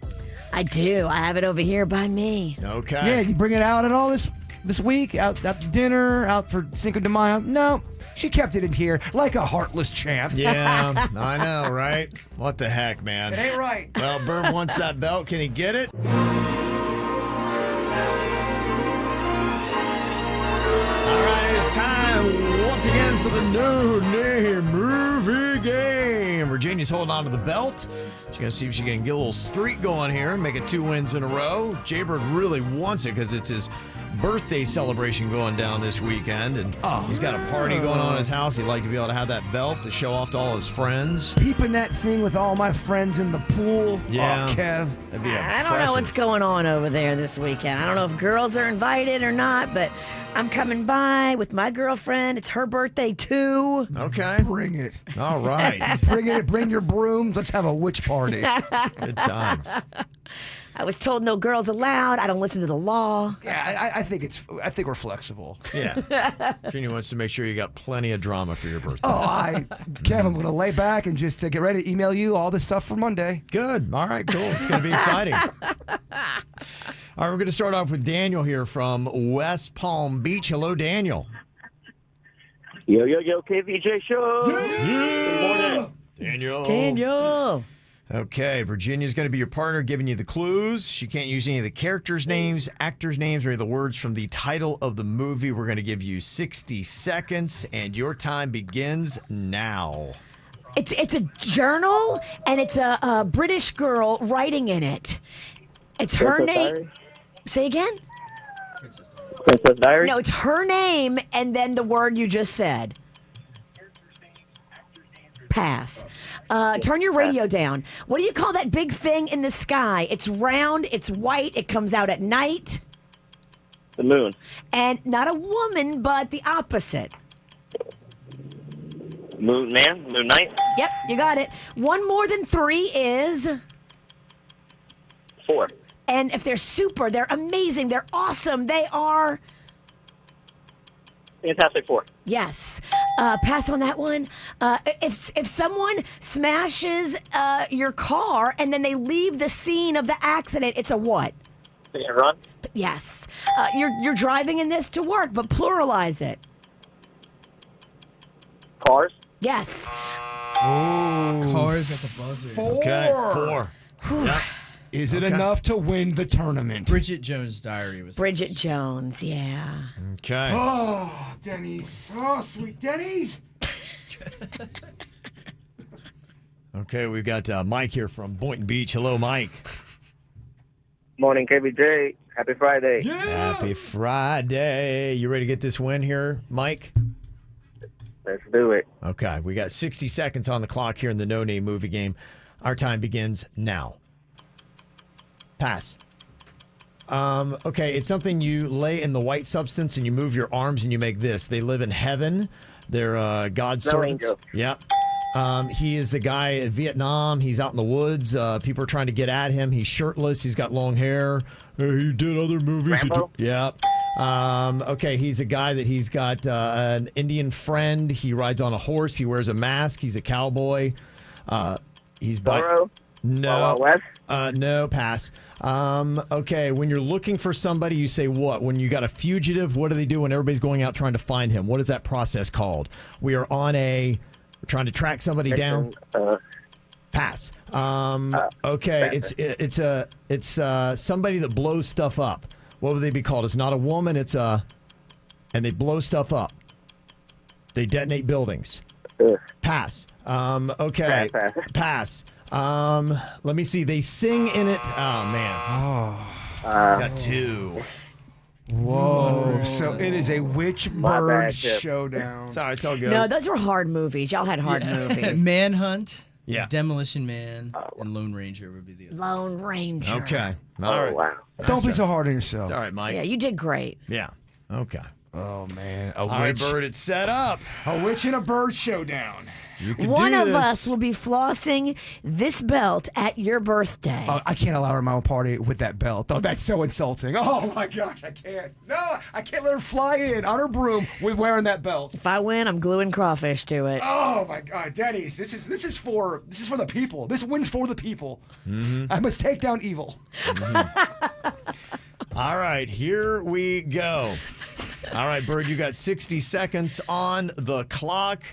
I do. I have it over here by me. Okay. Yeah, you bring it out at all this week? Out to dinner? Out for Cinco de Mayo? No, she kept it in here like a heartless champ. Yeah, I know, right? What the heck, man? It ain't right. Well, Bird wants that belt. Can he get it? All right, it's time once again for the No Name movie game. Virginia's holding on to the belt. She's going to see if she can get a little streak going here, make it 2 wins in a row. Jbird really wants it because it's his birthday celebration going down this weekend, and he's got a party going on in his house. He'd like to be able to have that belt to show off to all his friends. Peeping that thing with all my friends in the pool. Yeah. Oh, Kev. That'd be I don't know what's going on over there this weekend. I don't know if girls are invited or not, but I'm coming by with my girlfriend. It's her birthday, too. Okay. Bring it. All right. Bring it. Bring your brooms. Let's have a witch party. Good times. I was told no girls allowed. I don't listen to the law. Yeah, I think we're flexible. Yeah. Virginia wants to make sure you got plenty of drama for your birthday. Kev, I'm going to lay back and just get ready to email you all this stuff for Monday. Good. All right, cool. It's going to be exciting. All right, we're going to start off with Daniel here from West Palm Beach. Hello, Daniel. Yo, KVJ Show. Good morning. Daniel. Okay, Virginia's going to be your partner, giving you the clues. She can't use any of the characters' names, actors' names, or any of the words from the title of the movie. We're going to give you 60 seconds, and your time begins now. It's a journal, and it's a British girl writing in it. It's her Princess name. Diary? Say again? Princess Diary? No, it's her name, and then the word you just said. Pass. Turn your radio down. What do you call that big thing in the sky? It's round, it's white, it comes out at night. The moon. And not a woman, but the opposite. Moon man? Moon night? Yep, you got it. 1 more than 3 is... 4. And if they're super, they're amazing, they're awesome, they are... Fantastic 4. Yes. Pass on that one. If someone smashes your car and then they leave the scene of the accident, it's a what? Run? Yes. You're driving in this to work, but pluralize it. Cars? Yes. Cars at the buzzer. 4. Okay, 4. Yep. Is it enough to win the tournament? Bridget Jones' Diary was. Bridget Jones, yeah. Okay. Oh, Dennys. Oh, sweet Dennys. Okay, we've got Mike here from Boynton Beach. Hello, Mike. Morning, KVJ. Happy Friday. Happy Friday. You ready to get this win here, Mike? Let's do it. Okay, we got 60 seconds on the clock here in the No Name movie game. Our time begins now. Pass. Okay, it's something you lay in the white substance and you move your arms and you make this. They live in heaven. They're God's servants. Angel. Yep. He is the guy in Vietnam. He's out in the woods. People are trying to get at him. He's shirtless. He's got long hair. He did other movies. Rambo? Yep. Okay, he's a guy that he's got an Indian friend. He rides on a horse. He wears a mask. He's a cowboy. He's Zorro? No. Wild Wild West? No, pass. Okay, when you're looking for somebody, you say what? When you got a fugitive, what do they do when everybody's going out trying to find him? What is that process called? We're trying to track somebody down. Pass. Okay, it's somebody that blows stuff up. What would they be called? It's not a woman. And they blow stuff up. They detonate buildings. Pass. Okay. Pass. Let me see. They sing in it. Oh man. Got 2. Whoa. So it is a Witch-Bird showdown. Sorry, it's all good. No, those were hard movies. Y'all had hard movies. Manhunt. Yeah. Demolition Man and Lone Ranger would be the other. Lone Ranger. Okay. All right. Wow. Don't be so hard on yourself. It's all right, Mike. Yeah, you did great. Yeah. Okay. Oh, man. All right, Bird, it's set up. A witch and a bird showdown. You can One do of this. us will be flossing this belt at your birthday. I can't allow her at my own party with that belt. Oh, that's so insulting. Oh, my gosh, I can't. No, I can't let her fly in on her broom with wearing that belt. If I win, I'm gluing crawfish to it. Oh, my God. Dennys, this is for the people. This wins for the people. Mm-hmm. I must take down evil. Mm-hmm. All right, here we go. All right, Bird, you got 60 seconds on the clock.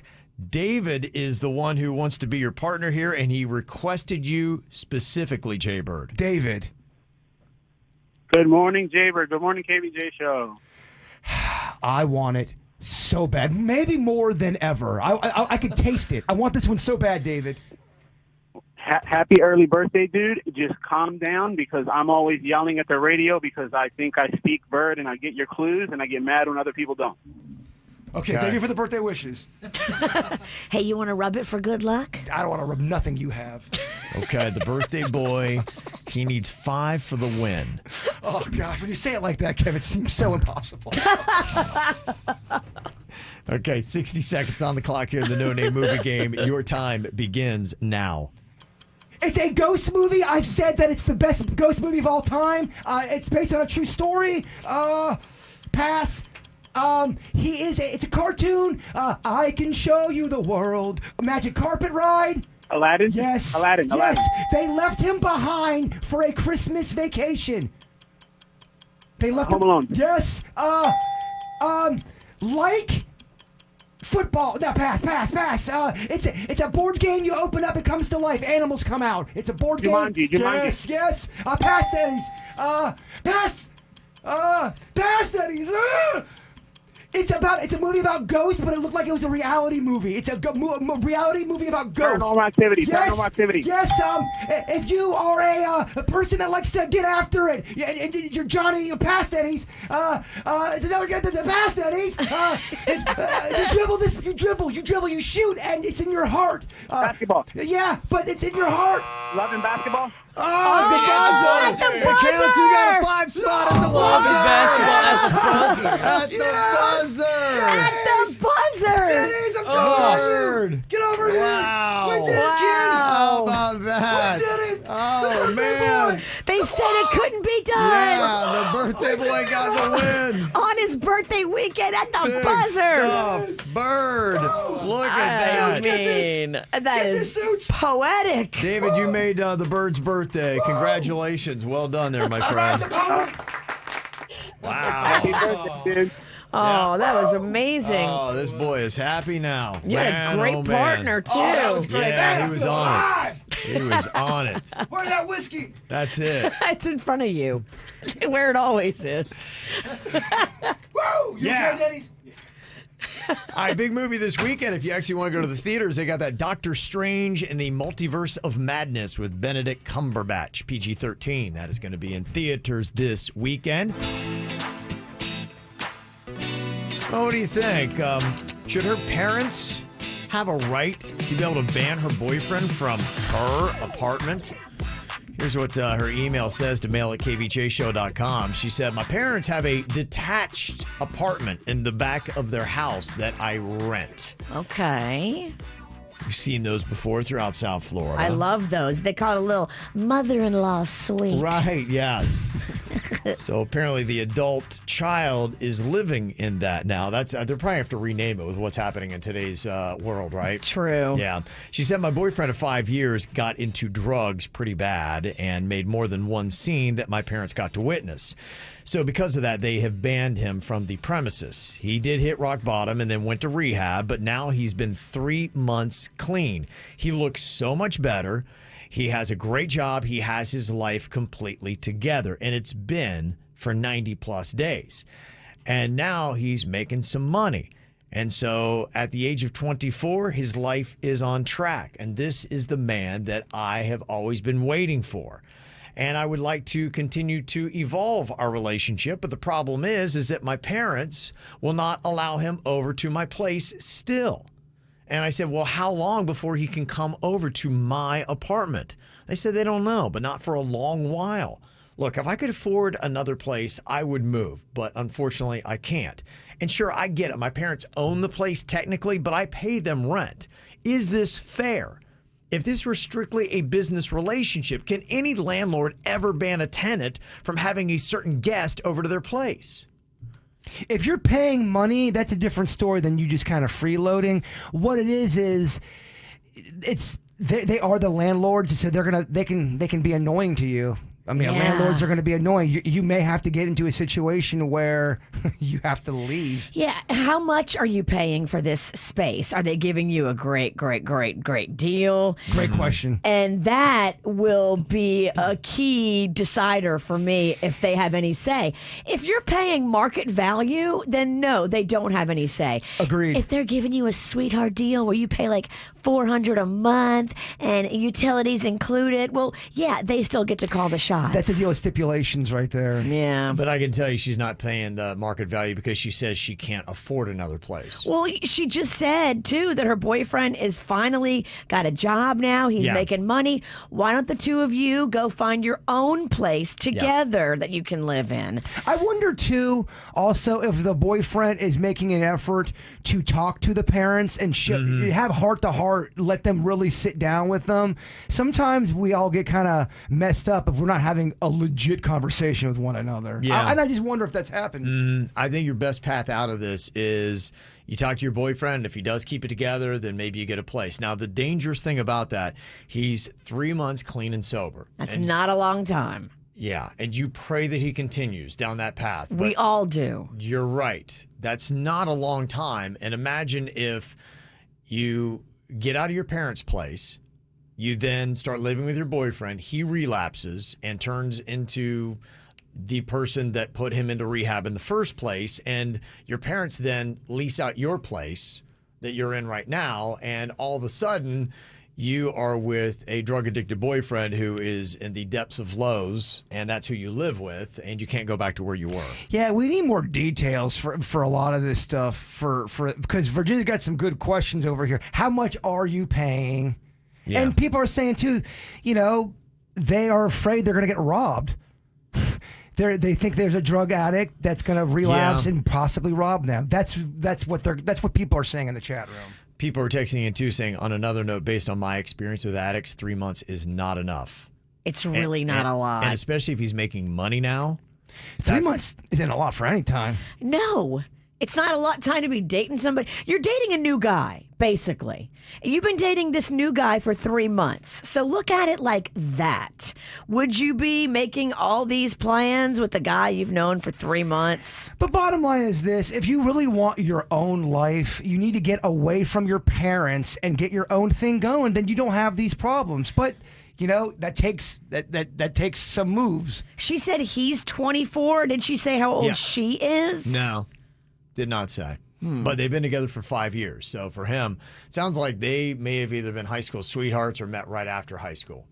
David is the one who wants to be your partner here, and he requested you specifically, Jbird. David. Good morning, Jbird. Good morning, KVJ Show. I want it so bad. Maybe more than ever. I can taste it. I want this one so bad, David. Happy early birthday, dude. Just calm down because I'm always yelling at the radio because I think I speak bird and I get your clues and I get mad when other people don't. Okay, thank you for the birthday wishes. Hey, you want to rub it for good luck? I don't want to rub nothing you have. Okay, the birthday boy, he needs 5 for the win. Oh, gosh, when you say it like that, Kev, it seems so impossible. Okay, 60 seconds on the clock here in the No Name Movie Game. Your time begins now. It's a ghost movie. I've said that it's the best ghost movie of all time. It's based on a true story. Pass. It's a cartoon. I can show you the world. A magic carpet ride. Aladdin? Yes. Aladdin. Yes. They left him behind for a Christmas vacation. They left Home Alone. Yes. Like football. No, pass. It's a board game. You open up, it comes to life. Animals come out. It's a board game. Jumanji. Yes. Pass, Dennys. Pass, Dennys. It's a movie about ghosts, but it looked like it was a reality movie. It's a reality movie about ghosts. Paranormal Activity. Yes, Paranormal Activity. Yes. If you are a person that likes to get after it, and you're Johnny Past Dennys. It's another guy. The Past Dennys. You dribble. You shoot, and it's in your heart. Basketball. Yeah, but it's in your heart. Love and basketball. Oh, the buzzer! It counts. You got a 5 spot at the Love buzzer. and basketball at the buzzer. At the buzzer. At the buzzer! Dennys, I'm trying to get over here. Wow. We did it, kid. How about that? We did it. Oh, The birthday man. boy. They said it couldn't be done. Yeah, the birthday boy got the win. On his birthday weekend at the Big buzzer. stuff. Bird. Look at I that. mean, that Get is this suits. poetic. David, you made the bird's birthday. Congratulations. Well done there, my friend. Wow. Happy birthday, dude. Oh, that was amazing. Oh, this boy is happy now. You had a Man, great oh, man. partner, too. Oh, that was great. Yeah, That he was feel on alive. it. He was on it. Where's that whiskey? That's it. It's in front of you, where it always is. Woo! You Yeah. okay, Dennys? All right, big movie this weekend. If you actually want to go to the theaters, they got that Doctor Strange in the Multiverse of Madness with Benedict Cumberbatch, PG-13. That is going to be in theaters this weekend. Oh, what do you think? Should her parents have a right to be able to ban her boyfriend from her apartment? Here's what her email says to mail@kvjshow.com. She said, my parents have a detached apartment in the back of their house that I rent. Okay. You've seen those before throughout South Florida. I love those. They call it a little mother-in-law suite. Right, yes. So apparently the adult child is living in that now. They're probably have to rename it with what's happening in today's world, right? True. Yeah. She said my boyfriend of 5 years got into drugs pretty bad and made more than one scene that my parents got to witness. So because of that, they have banned him from the premises. He did hit rock bottom and then went to rehab, but now he's been 3 months clean. He looks so much better. He has a great job. He has his life completely together, and it's been for 90 plus days. And now he's making some money. And so at the age of 24, his life is on track. And this is the man that I have always been waiting for. And I would like to continue to evolve our relationship. But the problem is that my parents will not allow him over to my place still. And I said, well, how long before he can come over to my apartment? They said they don't know, but not for a long while. Look, if I could afford another place, I would move. But unfortunately, I can't. And sure, I get it. My parents own the place technically, but I pay them rent. Is this fair? If this were strictly a business relationship, can any landlord ever ban a tenant from having a certain guest over to their place? If you're paying money, that's a different story than you just kind of freeloading. What it is it's they are the landlords, so they can be annoying to you. I mean, landlords are going to be annoying. You may have to get into a situation where you have to leave. Yeah. How much are you paying for this space? Are they giving you a great deal? Great question. And that will be a key decider for me if they have any say. If you're paying market value, then no, they don't have any say. Agreed. If they're giving you a sweetheart deal where you pay like $400 a month and utilities included, well, yeah, they still get to call the shots. That's a deal with stipulations right there. Yeah. But I can tell you she's not paying the market value because she says she can't afford another place. Well, she just said, too, that her boyfriend is finally got a job now. He's making money. Why don't the two of you go find your own place together that you can live in? I wonder, too, also if the boyfriend is making an effort to talk to the parents and have heart-to-heart, let them really sit down with them. Sometimes we all get kind of messed up if we're not having a legit conversation with one another. Yeah. And I just wonder if that's happened. I think your best path out of this is you talk to your boyfriend. If he does keep it together, then maybe you get a place. Now, the dangerous thing about that, he's 3 months clean and sober. That's not a long time. Yeah, and you pray that he continues down that path. We all do. You're right. That's not a long time. And imagine if you get out of your parents' place, you then start living with your boyfriend, he relapses and turns into the person that put him into rehab in the first place, and your parents then lease out your place that you're in right now, and all of a sudden you are with a drug-addicted boyfriend who is in the depths of lows, and that's who you live with, and you can't go back to where you were. Yeah, we need more details for a lot of this stuff because Virginia's got some good questions over here. How much are you paying? Yeah. And people are saying, too, they are afraid they're going to get robbed. They think there's a drug addict that's going to relapse and possibly rob them. That's what people are saying in the chat room. People are texting in, too, saying, on another note, based on my experience with addicts, 3 months is not enough. It's really not a lot. And especially if he's making money now. 3 months isn't a lot for any time. No. It's not a lot of time to be dating somebody. You're dating a new guy, basically. You've been dating this new guy for 3 months. So look at it like that. Would you be making all these plans with the guy you've known for 3 months? But bottom line is this. If you really want your own life, you need to get away from your parents and get your own thing going. Then you don't have these problems. But that takes some moves. She said he's 24. Did she say how old she is? No. Did not say. But they've been together for 5 years. So for him, it sounds like they may have either been high school sweethearts or met right after high school.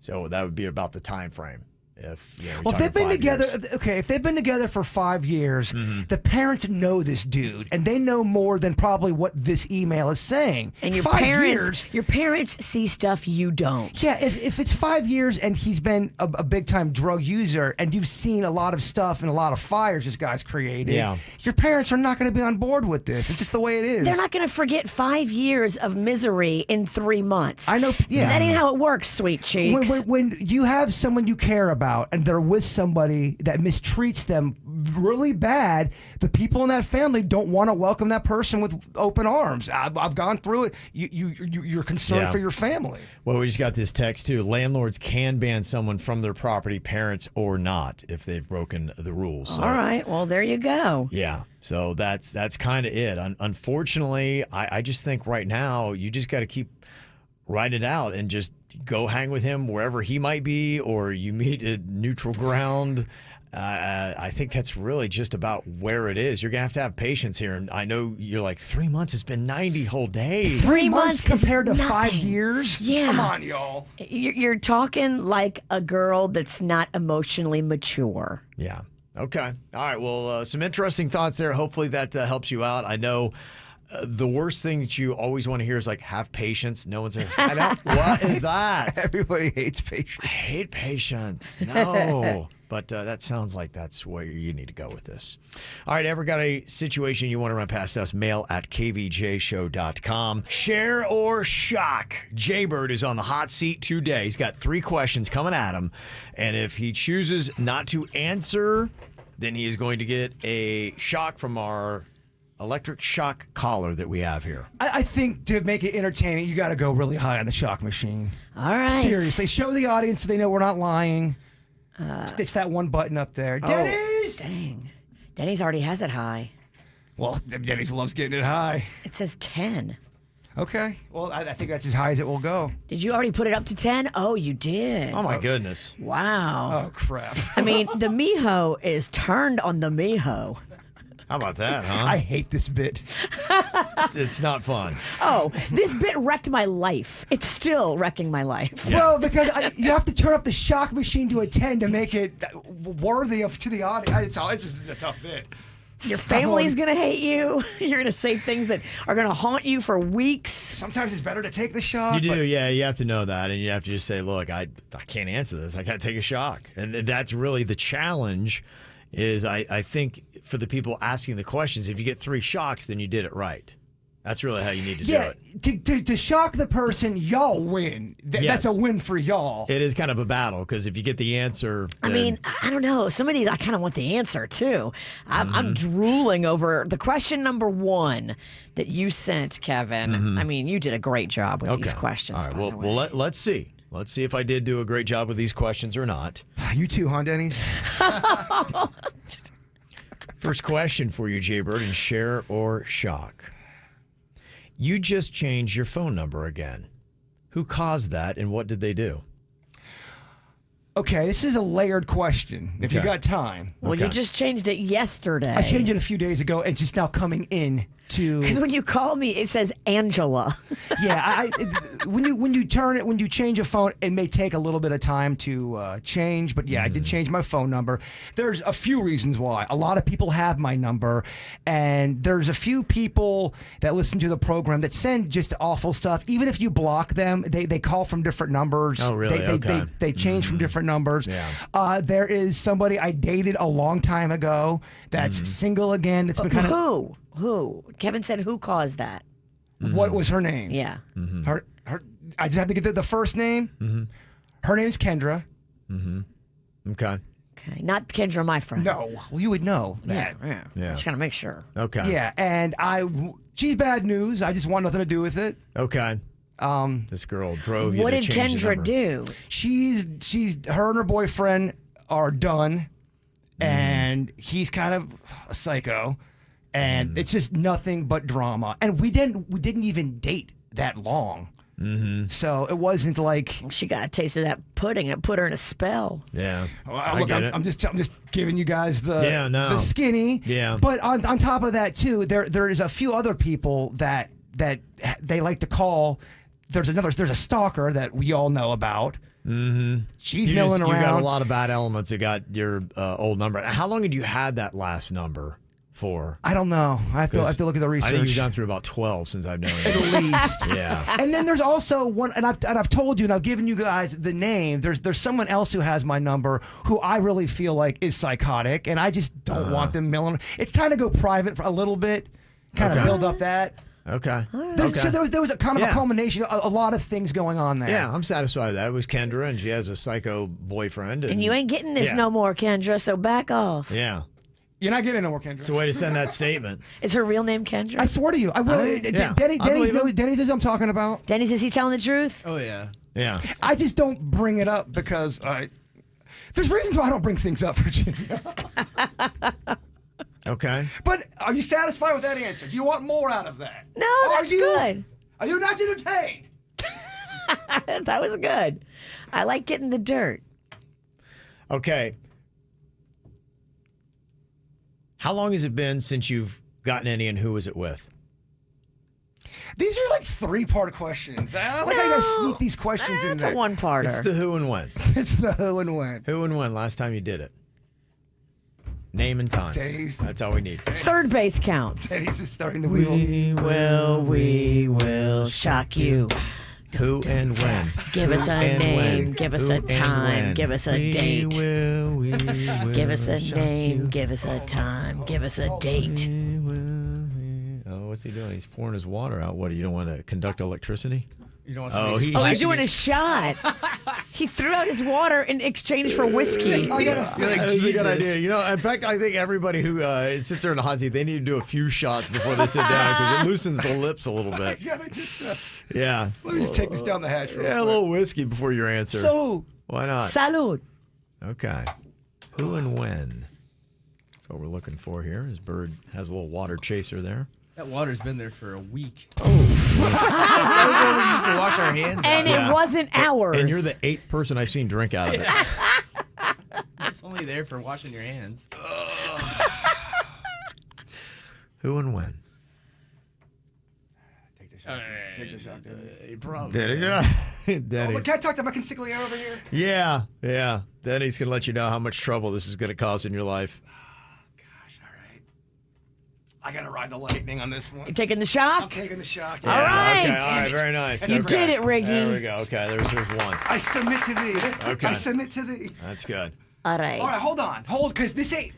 So that would be about the time frame. If you're Well, if they've talking been 5 together, years. okay, if they've been together for 5 years, the parents know this dude, and they know more than probably what this email is saying. And your 5 parents, years, your parents see stuff you don't. yeah, if it's 5 years and he's been a big time drug user, and you've seen a lot of stuff and a lot of fires this guy's created, your parents are not going to be on board with this. It's just the way it is. They're not going to forget 5 years of misery in 3 months. I know. Yeah, that ain't how it works, sweet cheeks. When you have someone you care about and they're with somebody that mistreats them really bad, the people in that family don't want to welcome that person with open arms. I've gone through it. You're concerned for your family. Well, we just got this text too. Landlords can ban someone from their property, parents or not, if they've broken the rules. So, all right. Well, there you go. yeah. So that's kind of it. Unfortunately, I just think right now you just got to keep writing it out and just go hang with him wherever he might be, or you meet at neutral ground. I think that's really just about where it is. You're going to have patience here. And I know you're like, 3 months, it's been 90 whole days. 3 months compared to is 5 nothing. years? Yeah. Come on, y'all. You're talking like a girl that's not emotionally mature. Yeah. Okay. All right. Well, some interesting thoughts there. Hopefully that helps you out. I know the worst thing that you always want to hear is like, have patience. No one's what is that? Everybody hates patience. I hate patience. No. But that sounds like that's where you need to go with this. All right, ever got a situation you want to run past us? Mail at kvjshow.com. Share or shock. Jbird is on the hot seat today. He's got 3 questions coming at him. And if he chooses not to answer, then he is going to get a shock from our electric shock collar that we have here. I think to make it entertaining, you got to go really high on the shock machine. All right. Seriously, show the audience so they know we're not lying. It's that one button up there. Dennys! Dang. Dennys already has it high. Well, Dennys loves getting it high. It says 10. Okay. Well, I think that's as high as it will go. Did you already put it up to 10? Oh, you did. Oh, my goodness. Wow. Oh, crap. I mean, the Miho is turned on the Miho. How about that, huh? I hate this bit. It's not fun. Oh, this bit wrecked my life. It's still wrecking my life. Yeah. Well, because you have to turn up the shock machine to a 10 to make it worthy to the audience. It's just a tough bit. Your family's going to hate you. You're going to say things that are going to haunt you for weeks. Sometimes it's better to take the shock. You do, yeah. You have to know that, and you have to just say, look, I can't answer this. I got to take a shock. And that's really the challenge is I think for the people asking the questions, if you get 3 shocks, then you did it right. That's really how you need to do it. To shock the person, y'all win. Yes. That's a win for y'all. It is kind of a battle because if you get the answer, I mean, I don't know. Some of these, I kind of want the answer too. I'm drooling over the question number 1 that you sent, Kevin. I mean, you did a great job with these questions. All right, by the way. well, let's see. Let's see if I did do a great job with these questions or not. You too, huh, Dennys? First question for you, Jbird, and share or shock. You just changed your phone number again. Who caused that, and what did they do? Okay, this is a layered question. If you got time. Well, you just changed it yesterday. I changed it a few days ago, and it's just now coming in to. Because when you call me, it says Angela. Yeah, when you change a phone, it may take a little bit of time to change. But yeah, I did change my phone number. There's a few reasons why. A lot of people have my number, and there's a few people that listen to the program that send just awful stuff. Even if you block them, they call from different numbers. Oh, really? They change from different numbers. Yeah. There is somebody I dated a long time ago that's single again. That's been kind of Who? Kevin said who caused that? What was her name? Yeah. Her. I just have to get the first name. Her name's Kendra. Okay. Okay. Not Kendra, my friend. No. Well, you would know that. Yeah. Just gotta make sure. Okay. Yeah, and she's bad news. I just want nothing to do with it. Okay. This girl drove you What to did change the Kendra number. do? She's her and her boyfriend are done, and he's kind of a psycho, and it's just nothing but drama. And we didn't even date that long. So it wasn't like she got a taste of that pudding. It put her in a spell. Yeah. Well, look, I'm just giving you guys the skinny. Yeah. But on top of that too, there is a few other people that they like to call. There's a stalker that we all know about. Mm-hmm. She's milling You got around. a lot of bad elements that got your old number. How long had you had that last number for? I don't know. I have to look at the research. I think you've gone through about 12 since I've known you. At least. Yeah. And then there's also one, and I've told you, and I've given you guys the name. There's someone else who has my number who I really feel like is psychotic, and I just don't want them milling. It's time to go private for a little bit, kind of build up that. Okay. So there was a kind of a culmination, a lot of things going on there. Yeah, I'm satisfied with that. It was Kendra, and she has a psycho boyfriend. And you ain't getting this no more, Kendra, so back off. Yeah. You're not getting no more, Kendra. It's a way to send that statement. Is her real name Kendra? I swear to you. I will. Denny's knows what I'm talking about. Denny's, is he telling the truth? Oh, yeah. Yeah. I just don't bring it up because there's reasons why I don't bring things up, Virginia. Okay. But are you satisfied with that answer? Do you want more out of that? No, that's good. Are you not entertained? That was good. I like getting the dirt. Okay. How long has it been since you've gotten any, and who was it with? These are like 3-part questions. I like how you guys sneak these questions in there. It's a one-parter. It's the who and when. It's the who and when. Who and when last time you did it? Name and time. Days. That's all we need. Third base counts. Denny's is starting the wheel. We will shock you. Who and when? Give us a name. Give us a time. Give us a date. We will Give us a shock name. you. Give us a time. Give us a date. Oh, what's he doing? He's pouring his water out. What, you don't want to conduct electricity? You don't want He's doing a shot. He threw out his water in exchange for whiskey. You're like, that's a good idea. You know, in fact, I think everybody who sits there in the hot seat, they need to do a few shots before they sit down because it loosens the lips a little bit. Yeah. Let me just take this down the hatch real quick. A little whiskey before your answer. Salud. Why not? Salud. Okay. Who and when? That's what we're looking for here. His bird has a little water chaser there. That water's been there for a week. Oh. That was where we used to wash our hands. And it wasn't ours. And you're the 8th person I've seen drink out of it. It's only there for washing your hands. Who and when? Take the shot. Take the shot. Denny. Can I talk to my consigliere over here? Yeah. Denny's going to let you know how much trouble this is going to cause in your life. I gotta ride the lightning on this one. You taking the shock? I'm taking the shock. All right. Okay, all right, very nice. You did it, Riggy. There we go. Okay, there's one. I submit to thee. Okay. I submit to thee. That's good. All right. All right, hold, because this ain't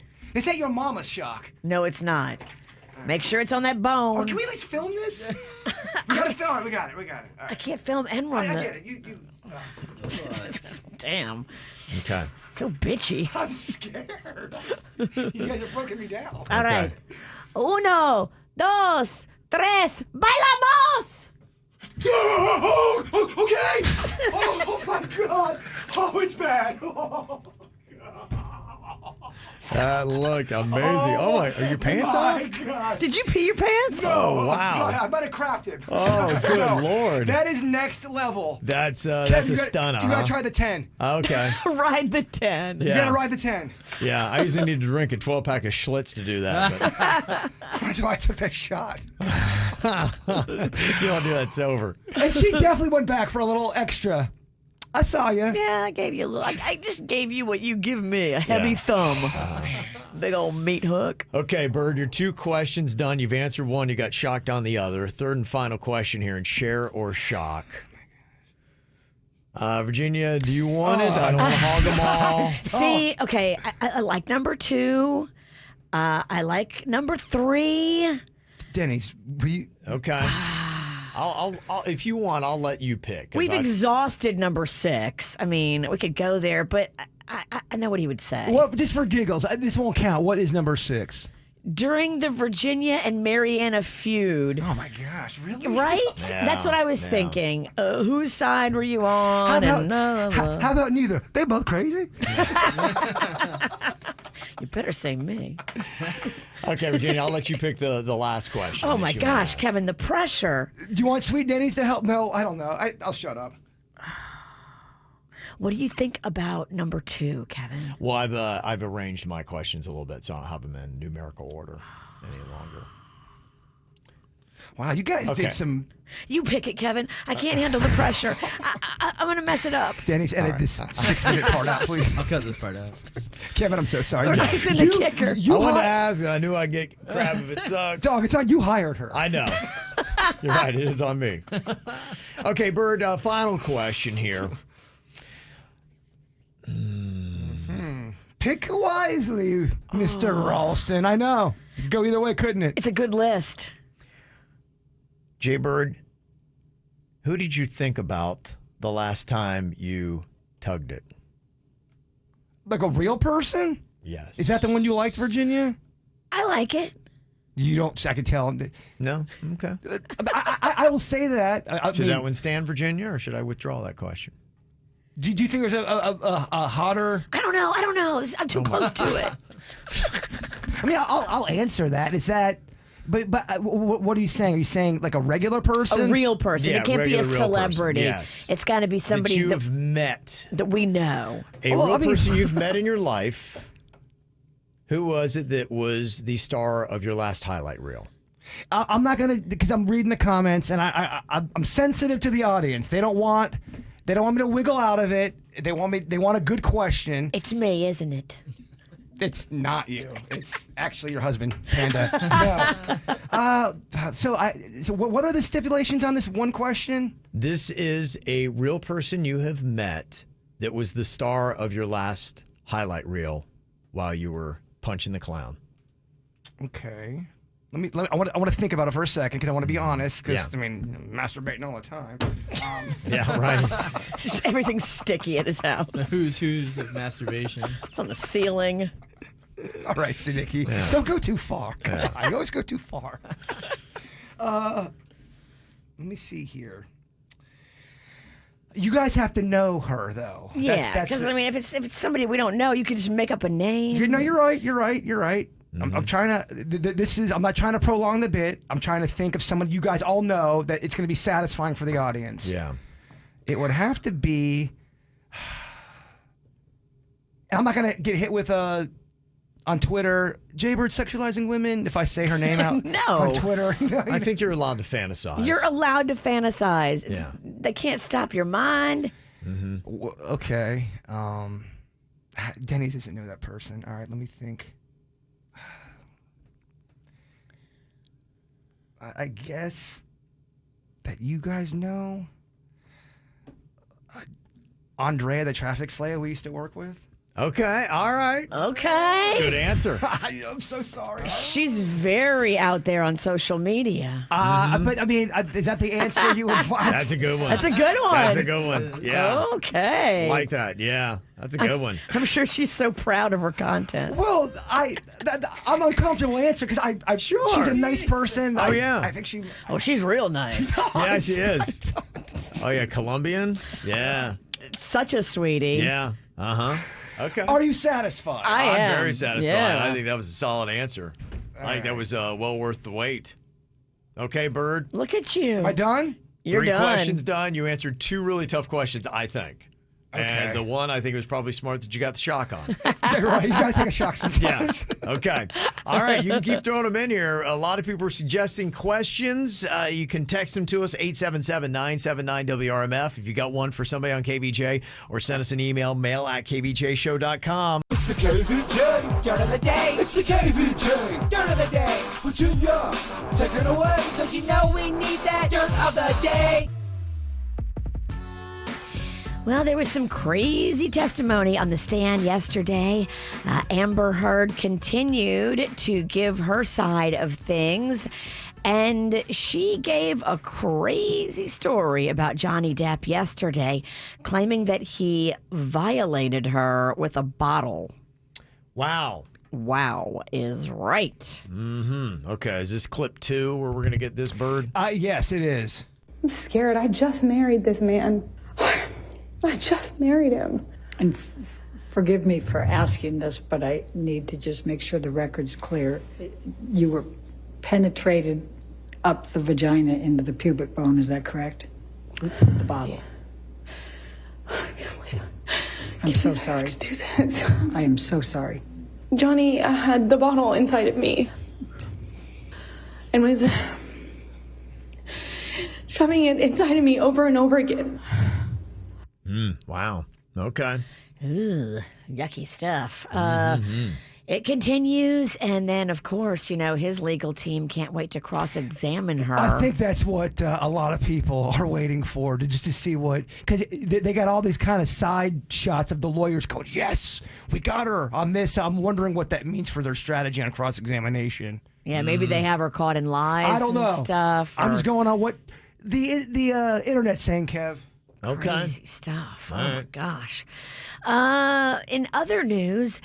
your mama's shock. No, it's not. Make sure it's on that bone. Oh, can we at least film this? We gotta film. All right, we got it. All right. I can't film and run I the... get it. You. Damn. Okay. So bitchy. I'm scared. You guys are broken me down. All right. 1, 2, 3, bailamos! Okay. Oh my God. Oh, it's bad. Oh. That looked amazing. Oh my, are your pants my off? God. Did you pee your pants? No, Oh, wow. I might have crapped him. Oh, good Lord. That is next level. That's a Kevin, stunner. You gotta try the 10. Okay. Ride the 10. Yeah. You gotta ride the 10. Yeah, I usually need to drink a 12-pack of Schlitz to do that. But That's why I took that shot. you don't do that sober. And she definitely went back for a little extra. I saw you. Yeah, I gave you a little. I just gave you what you give me, a heavy thumb. Big old meat hook. Okay, Bird, your 2 questions done. You've answered one. You got shocked on the other. Third and final question here in share or shock. Virginia, do you want it? I don't want to hog them all. See, okay, I like number 2. I like number 3. Denny's. Okay. I'll if you want, I'll let you pick. We've exhausted number 6. I mean, we could go there, but I know what he would say. What? Just for giggles, this won't count. What is number 6? During the Virginia and Mariana feud. Oh my gosh, really? Right? Yeah, That's what I was thinking. Whose side were you on? How about neither? They both crazy? You better say me. Okay, Virginia, I'll let you pick the last question. Oh my gosh, Kevin, the pressure. Do you want Sweet Denny's to help? No, I don't know. I'll shut up. What do you think about number 2, Kevin? Well, I've arranged my questions a little bit, so I don't have them in numerical order any longer. Wow, you guys Okay. did some. You pick it, Kevin. I can't handle the pressure. I'm going to mess it up. Dennys, edit this 6-minute part out, please. I'll cut this part out. Kevin, I'm so sorry. Rice in the kicker. I wanted to ask. I knew I'd get crap if it sucks. Dog, it's on you hired her. I know. You're right. It is on me. Okay, Bird, final question here. Pick wisely, Mr. Ralston. I know. It could go either way, couldn't it? It's a good list. Jbird, who did you think about the last time you tugged it? Like a real person? Yes. Is that the one you liked, Virginia? I like it. You don't. I can tell. No? Okay. I will say that. Should that one stand, Virginia, or should I withdraw that question? Do you think there's a hotter? I don't know. I'm too close to it. I mean, I'll answer that. Is that? But what are you saying? Are you saying like a regular person? A real person. Yeah, it can't be a regular real person. celebrity. Yes. It's got to be somebody that you've met. that we know. A real person you've met in your life. Who was it that was the star of your last highlight reel? I'm not gonna, because I'm reading the comments and I'm sensitive to the audience. They don't want me to wiggle out of it. They want a good question. It's me, isn't it? It's not you. It's actually your husband, Panda. No. So what are the stipulations on this one question? This is a real person you have met that was the star of your last highlight reel while you were punching the clown. Okay. I want to think about it for a second because I want to be honest. Because I mean, masturbating all the time. Yeah, right. Just everything's sticky at his house. The who's of masturbation. It's on the ceiling. All right, Siddiqui. Yeah. Don't go too far. I always go too far. Let me see here. You guys have to know her, though. Yeah, because I mean, if it's somebody we don't know, you can just make up a name. No, you're right. Mm-hmm. I'm trying to. I'm not trying to prolong the bit. I'm trying to think of someone you guys all know that it's going to be satisfying for the audience. Yeah. It would have to be. I'm not going to get hit with on Twitter, Jbird sexualizing women if I say her name out No. on Twitter. I think you're allowed to fantasize. You're allowed to fantasize. Yeah. They can't stop your mind. Mm-hmm. Okay. Dennys doesn't know that person. All right, let me think. I guess that you guys know Andrea, the traffic slayer we used to work with. Okay, all right. Okay. That's a good answer. I'm so sorry. She's very out there on social media. But I mean, is that the answer you would want? That's a good one. That's a good one. That's a good one. Yeah. Okay. Like that. Yeah. That's a good one. I'm sure she's so proud of her content. Well, I'm uncomfortable answer because I Sure. she's a nice person. Oh, yeah. I think she. Oh, she's real nice. Yeah, she is. Oh, yeah. Colombian? Yeah. Such a sweetie. Yeah. Uh-huh. Okay. Are you satisfied? I am. I'm very satisfied. Yeah. I think that was a solid answer. I think that was well worth the wait. Okay, Bird. Look at you. Am I done? You're 3 done. questions done. You answered 2 really tough questions, I think. Okay. And the one I think was probably smart that you got the shock on. Right, you gotta take a shock sometimes. Yeah. Okay. All right. You can keep throwing them in here. A lot of people are suggesting questions. You can text them to us, 877-979-WRMF. If you got one for somebody on KVJ, or send us an email, mail@kvjshow.com. It's the KVJ dirt of the day. It's the KVJ dirt of the day. Virginia, take it away. Cause you know we need that dirt of the day. Well, there was some crazy testimony on the stand yesterday. Amber Heard continued to give her side of things, and she gave a crazy story about Johnny Depp yesterday, claiming that he violated her with a bottle. Wow. Wow is right. Mm-hmm. Okay. Is this clip 2 where we're going to get this, Bird? Yes, it is. I'm scared. I just married this man. I just married him. And forgive me for asking this, but I need to just make sure the record's clear. You were penetrated up the vagina into the pubic bone, is that correct? With the bottle. I can't believe I'm so sorry. do this. I am so sorry. Johnny had the bottle inside of me and was shoving it inside of me over and over again. Wow. Okay. Ooh, yucky stuff. Mm-hmm. It continues, and then, of course, his legal team can't wait to cross-examine her. I think that's what a lot of people are waiting for, just to see what, because they got all these kind of side shots of the lawyers going, yes, we got her on this. I'm wondering what that means for their strategy on cross-examination. Yeah, maybe they have her caught in lies. I don't know. And stuff. I'm just going on what the internet's saying, Kev. Okay. Crazy stuff. All Oh, my right. gosh. In other news,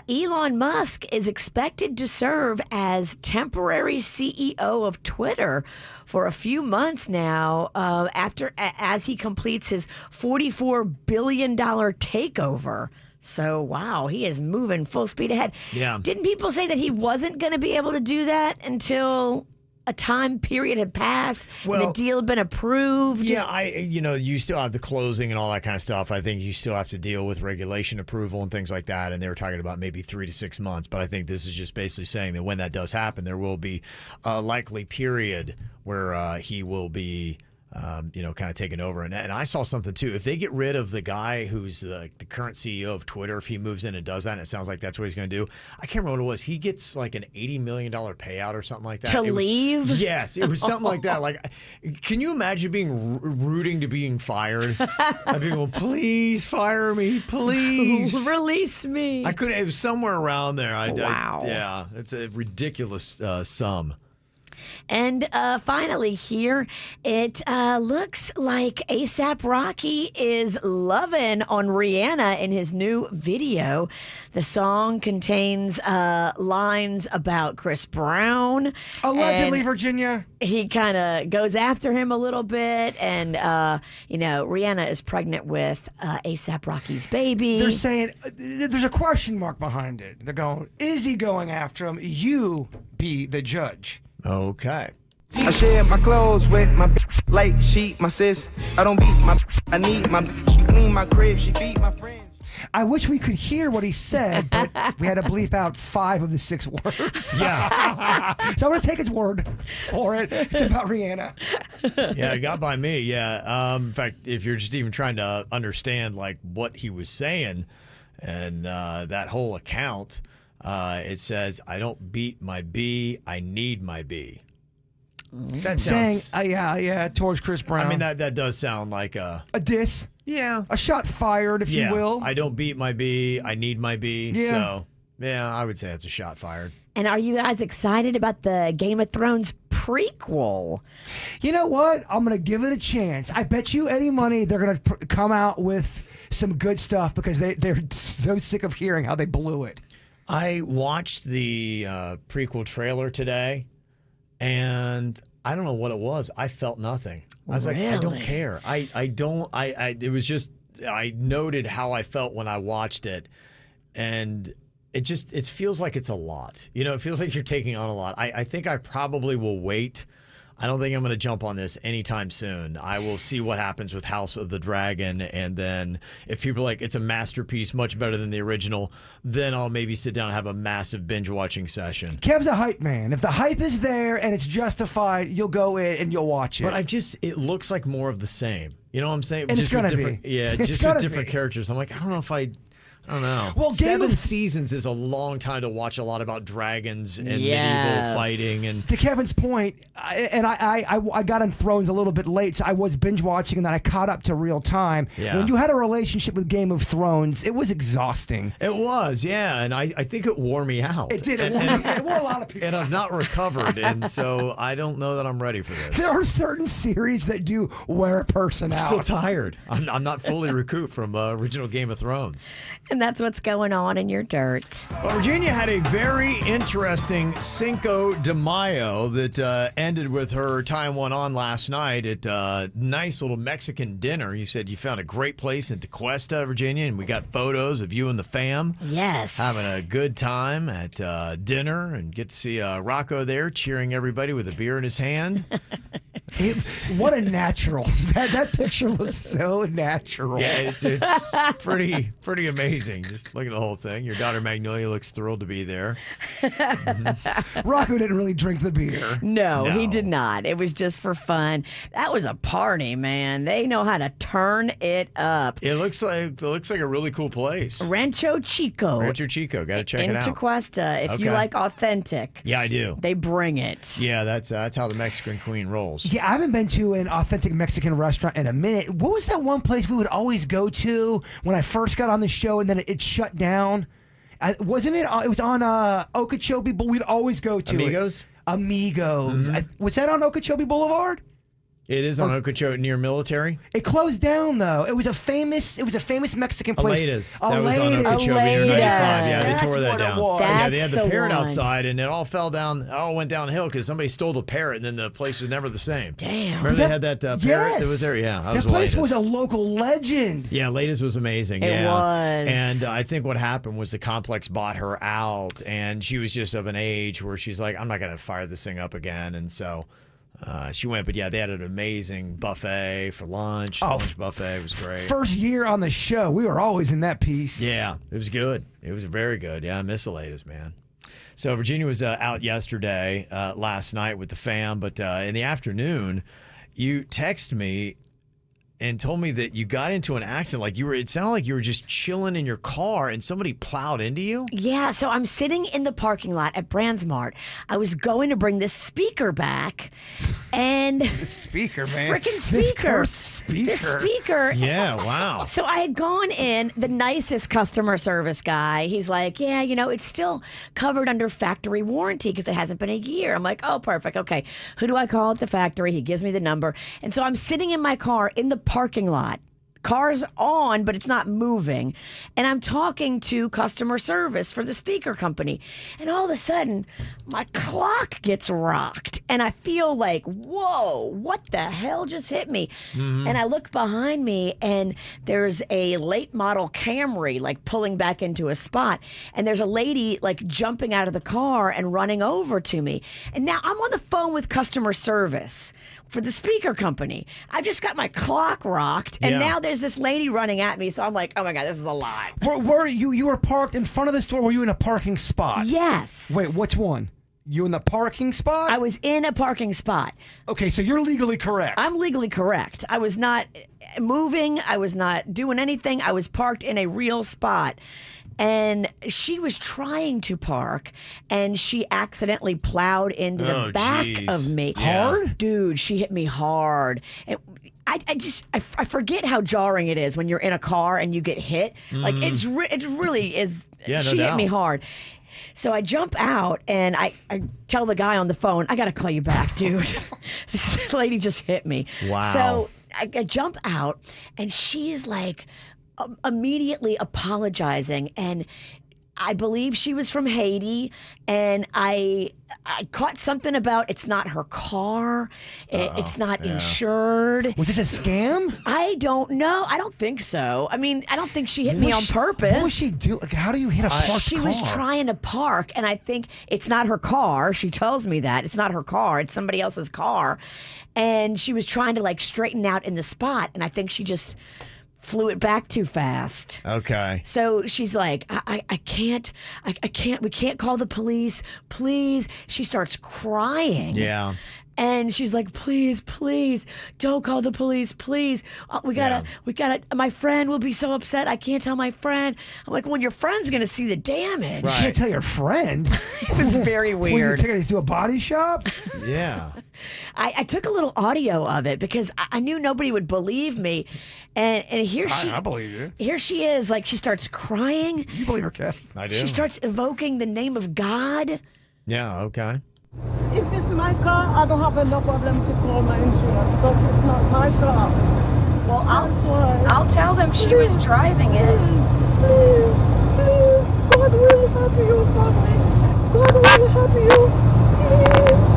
Elon Musk is expected to serve as temporary CEO of Twitter for a few months now as he completes his $44 billion takeover. So, wow, he is moving full speed ahead. Yeah. Didn't people say that he wasn't going to be able to do that until a time period had passed and the deal had been approved? Yeah, you still have the closing and all that kind of stuff. I think you still have to deal with regulation approval and things like that. And they were talking about maybe 3 to 6 months. But I think this is just basically saying that when that does happen, there will be a likely period where he will be kind of taken over. And I saw something too. If they get rid of the guy who's the current CEO of Twitter, if he moves in and does that, and it sounds like that's what he's going to do. I can't remember what it was. He gets like an $80 million payout or something like that. To leave? Yes, it was something like that. Like, can you imagine being rooting to being fired? I'd be going, please fire me, please. Release me. I couldn't. It was somewhere around there. Wow. Yeah, it's a ridiculous sum. And finally here, it looks like A$AP Rocky is loving on Rihanna in his new video. The song contains lines about Chris Brown. Allegedly, and Virginia. He kind of goes after him a little bit. And, Rihanna is pregnant with A$AP Rocky's baby. They're saying there's a question mark behind it. They're going, is he going after him? You be the judge. Okay. I share my clothes with my like she my sis. I don't beat my I need my she clean my crib, she beat my friends. I wish we could hear what he said, but we had to bleep out 5 of the 6 words. Yeah. So I'm going to take his word for it. It's about Rihanna. Yeah, it got by me. Yeah. In fact, if you're just even trying to understand like what he was saying and that whole account, it says, I don't beat my B, I need my B. That sounds... Saying, towards Chris Brown. I mean, that does sound like a diss. Yeah. A shot fired, if you will. I don't beat my B, I need my B. Yeah. So, yeah, I would say it's a shot fired. And are you guys excited about the Game of Thrones prequel? You know what? I'm going to give it a chance. I bet you any money they're going to come out with some good stuff because they're so sick of hearing how they blew it. I watched the prequel trailer today, and I don't know what it was. I felt nothing. I was like, I don't care. It was just, I noted how I felt when I watched it, and it feels like it's a lot. It feels like you're taking on a lot. I think I probably will wait. I don't think I'm going to jump on this anytime soon. I will see what happens with House of the Dragon, and then if people are like, it's a masterpiece, much better than the original, then I'll maybe sit down and have a massive binge-watching session. Kev's a hype man. If the hype is there and it's justified, you'll go in and you'll watch it. But it looks like more of the same. You know what I'm saying? And just it's going to be. Yeah, just with different characters. I'm like, I don't know if I don't know. Well, 7 seasons is a long time to watch a lot about dragons and medieval fighting. And to Kevin's point, I got on Thrones a little bit late, so I was binge watching, and then I caught up to real time. Yeah. When you had a relationship with Game of Thrones, it was exhausting. It was, yeah, and I think it wore me out. It did. It wore a lot of people. And I've not recovered, and so I don't know that I'm ready for this. There are certain series that do wear a person I'm out. still tired. I'm not fully recouped from original Game of Thrones. And that's what's going on in your dirt. Well, Virginia had a very interesting Cinco de Mayo that ended with her tying one on last night at a nice little Mexican dinner. You said you found a great place in Tequesta, Virginia, and we got photos of you and the fam. Yes. Having a good time at dinner, and get to see Rocco there cheering everybody with a beer in his hand. What a natural. That picture looks so natural. Yeah, it's pretty amazing. Just look at the whole thing. Your daughter Magnolia looks thrilled to be there. Rocco didn't really drink the beer. No, he did not. It was just for fun. That was a party, man. They know how to turn it up. It looks like a really cool place. Rancho Chico. Rancho Chico. Got to check it out. In Tequesta. If you like authentic. Yeah, I do. They bring it. Yeah, that's how the Mexican queen rolls. Yeah, I haven't been to an authentic Mexican restaurant in a minute. What was that one place we would always go to when I first got on the show and then it shut down? Wasn't it? It was on Okeechobee, but we'd always go to Amigos? Amigos. Was that on Okeechobee Boulevard? It is on Okeechobee near Military. It closed down though. It was a famous Mexican place. Aleda's. That was on Okeechobee near 95. Yeah, they tore that down. That's yeah, they had the parrot one. outside, and it all fell down. It all went downhill because somebody stole the parrot, and then the place was never the same. Damn. Remember they had that parrot that was there? Yeah, that place was a local legend. Yeah, Aleda's was amazing. It was. And I think what happened was the complex bought her out, and she was just of an age where she's like, I'm not going to fire this thing up again, and so. She went, but yeah, they had an amazing buffet for lunch. Lunch buffet was great. First year on the show, we were always in that piece. Yeah, it was good. It was very good. Yeah, I miss Aleda's, man. So Virginia was out yesterday, last night with the fam, but in the afternoon, you texted me and told me that you got into an accident. Like it sounded like you were just chilling in your car and somebody plowed into you. Yeah, so I'm sitting in the parking lot at Brandsmart. I was going to bring this speaker back, and the speaker, man, freaking speaker, this cursed speaker, this speaker. Yeah, wow. So I had gone in, the nicest customer service guy. He's like, yeah, it's still covered under factory warranty because it hasn't been a year. I'm like, oh, perfect. Okay, who do I call at the factory? He gives me the number, and so I'm sitting in my car in the parking lot. Car's on, but it's not moving. And I'm talking to customer service for the speaker company. And all of a sudden, my clock gets rocked. And I feel like, whoa, what the hell just hit me? Mm-hmm. And I look behind me, and there's a late model Camry, like pulling back into a spot. And there's a lady, like jumping out of the car and running over to me. And now I'm on the phone with customer service for the speaker company. I just got my clock rocked, and now there's this lady running at me, so I'm like, oh my God, this is a lot. Were you were parked in front of the store, or were you in a parking spot? Yes. Wait, which one? You in the parking spot? I was in a parking spot. Okay, so you're legally correct. I'm legally correct. I was not moving. I was not doing anything. I was parked in a real spot. And she was trying to park, and she accidentally plowed into the back of me. Hard? Dude, she hit me hard. I forget how jarring it is when you're in a car and you get hit. Like, it really is. Yeah, she hit me hard. So I jump out, and I tell the guy on the phone, I got to call you back, dude. This lady just hit me. Wow. So I jump out, and she's like immediately apologizing, and I believe she was from Haiti, and I caught something about it's not her car, it's not insured. Was this a scam? I don't know. I don't think so. I mean, I don't think she hit me on purpose. What was she doing? Like, how do you hit a parked car? She was trying to park, and I think it's not her car. She tells me that. It's not her car. It's somebody else's car. And she was trying to, like, straighten out in the spot, and I think she just flew it back too fast. Okay. So she's like, I can't, we can't call the police, please. She starts crying. Yeah. And she's like, please, don't call the police, please. We gotta, my friend will be so upset. I can't tell my friend. I'm like, well, your friend's gonna see the damage. Right. You can't tell your friend. It was very weird. Well, you take her to a body shop? Yeah. I took a little audio of it because I knew nobody would believe me. And here I believe you. Here she is, like, she starts crying. You believe her, Kev? I do. She starts evoking the name of God. Yeah, okay. If it's my car, I don't have no problem to call my insurance, but it's not my car. Well, I'll tell them she was driving it. Please, God will help you, family. God will help you. Please.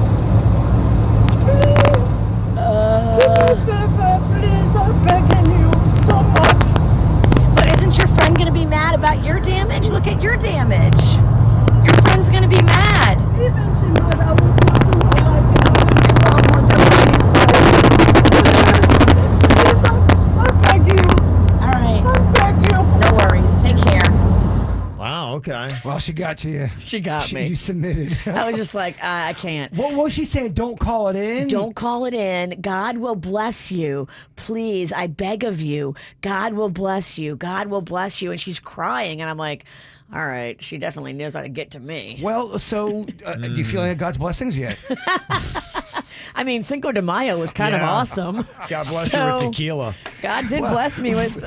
Do me a favor, please. I'm begging you so much. But isn't your friend going to be mad about your damage? Look at your damage. Your friend's going to be mad. Even she knows I will not do her life. I want the money for Okay. Well, she got to you. She got me. You submitted. I was just like, I can't. What was she saying? Don't call it in? Don't call it in. God will bless you. Please, I beg of you. God will bless you. God will bless you. And she's crying. And I'm like, all right, she definitely knows how to get to me. Well, so do you feel any of God's blessings yet? I mean, Cinco de Mayo was kind of awesome. God bless you with tequila. God did bless me with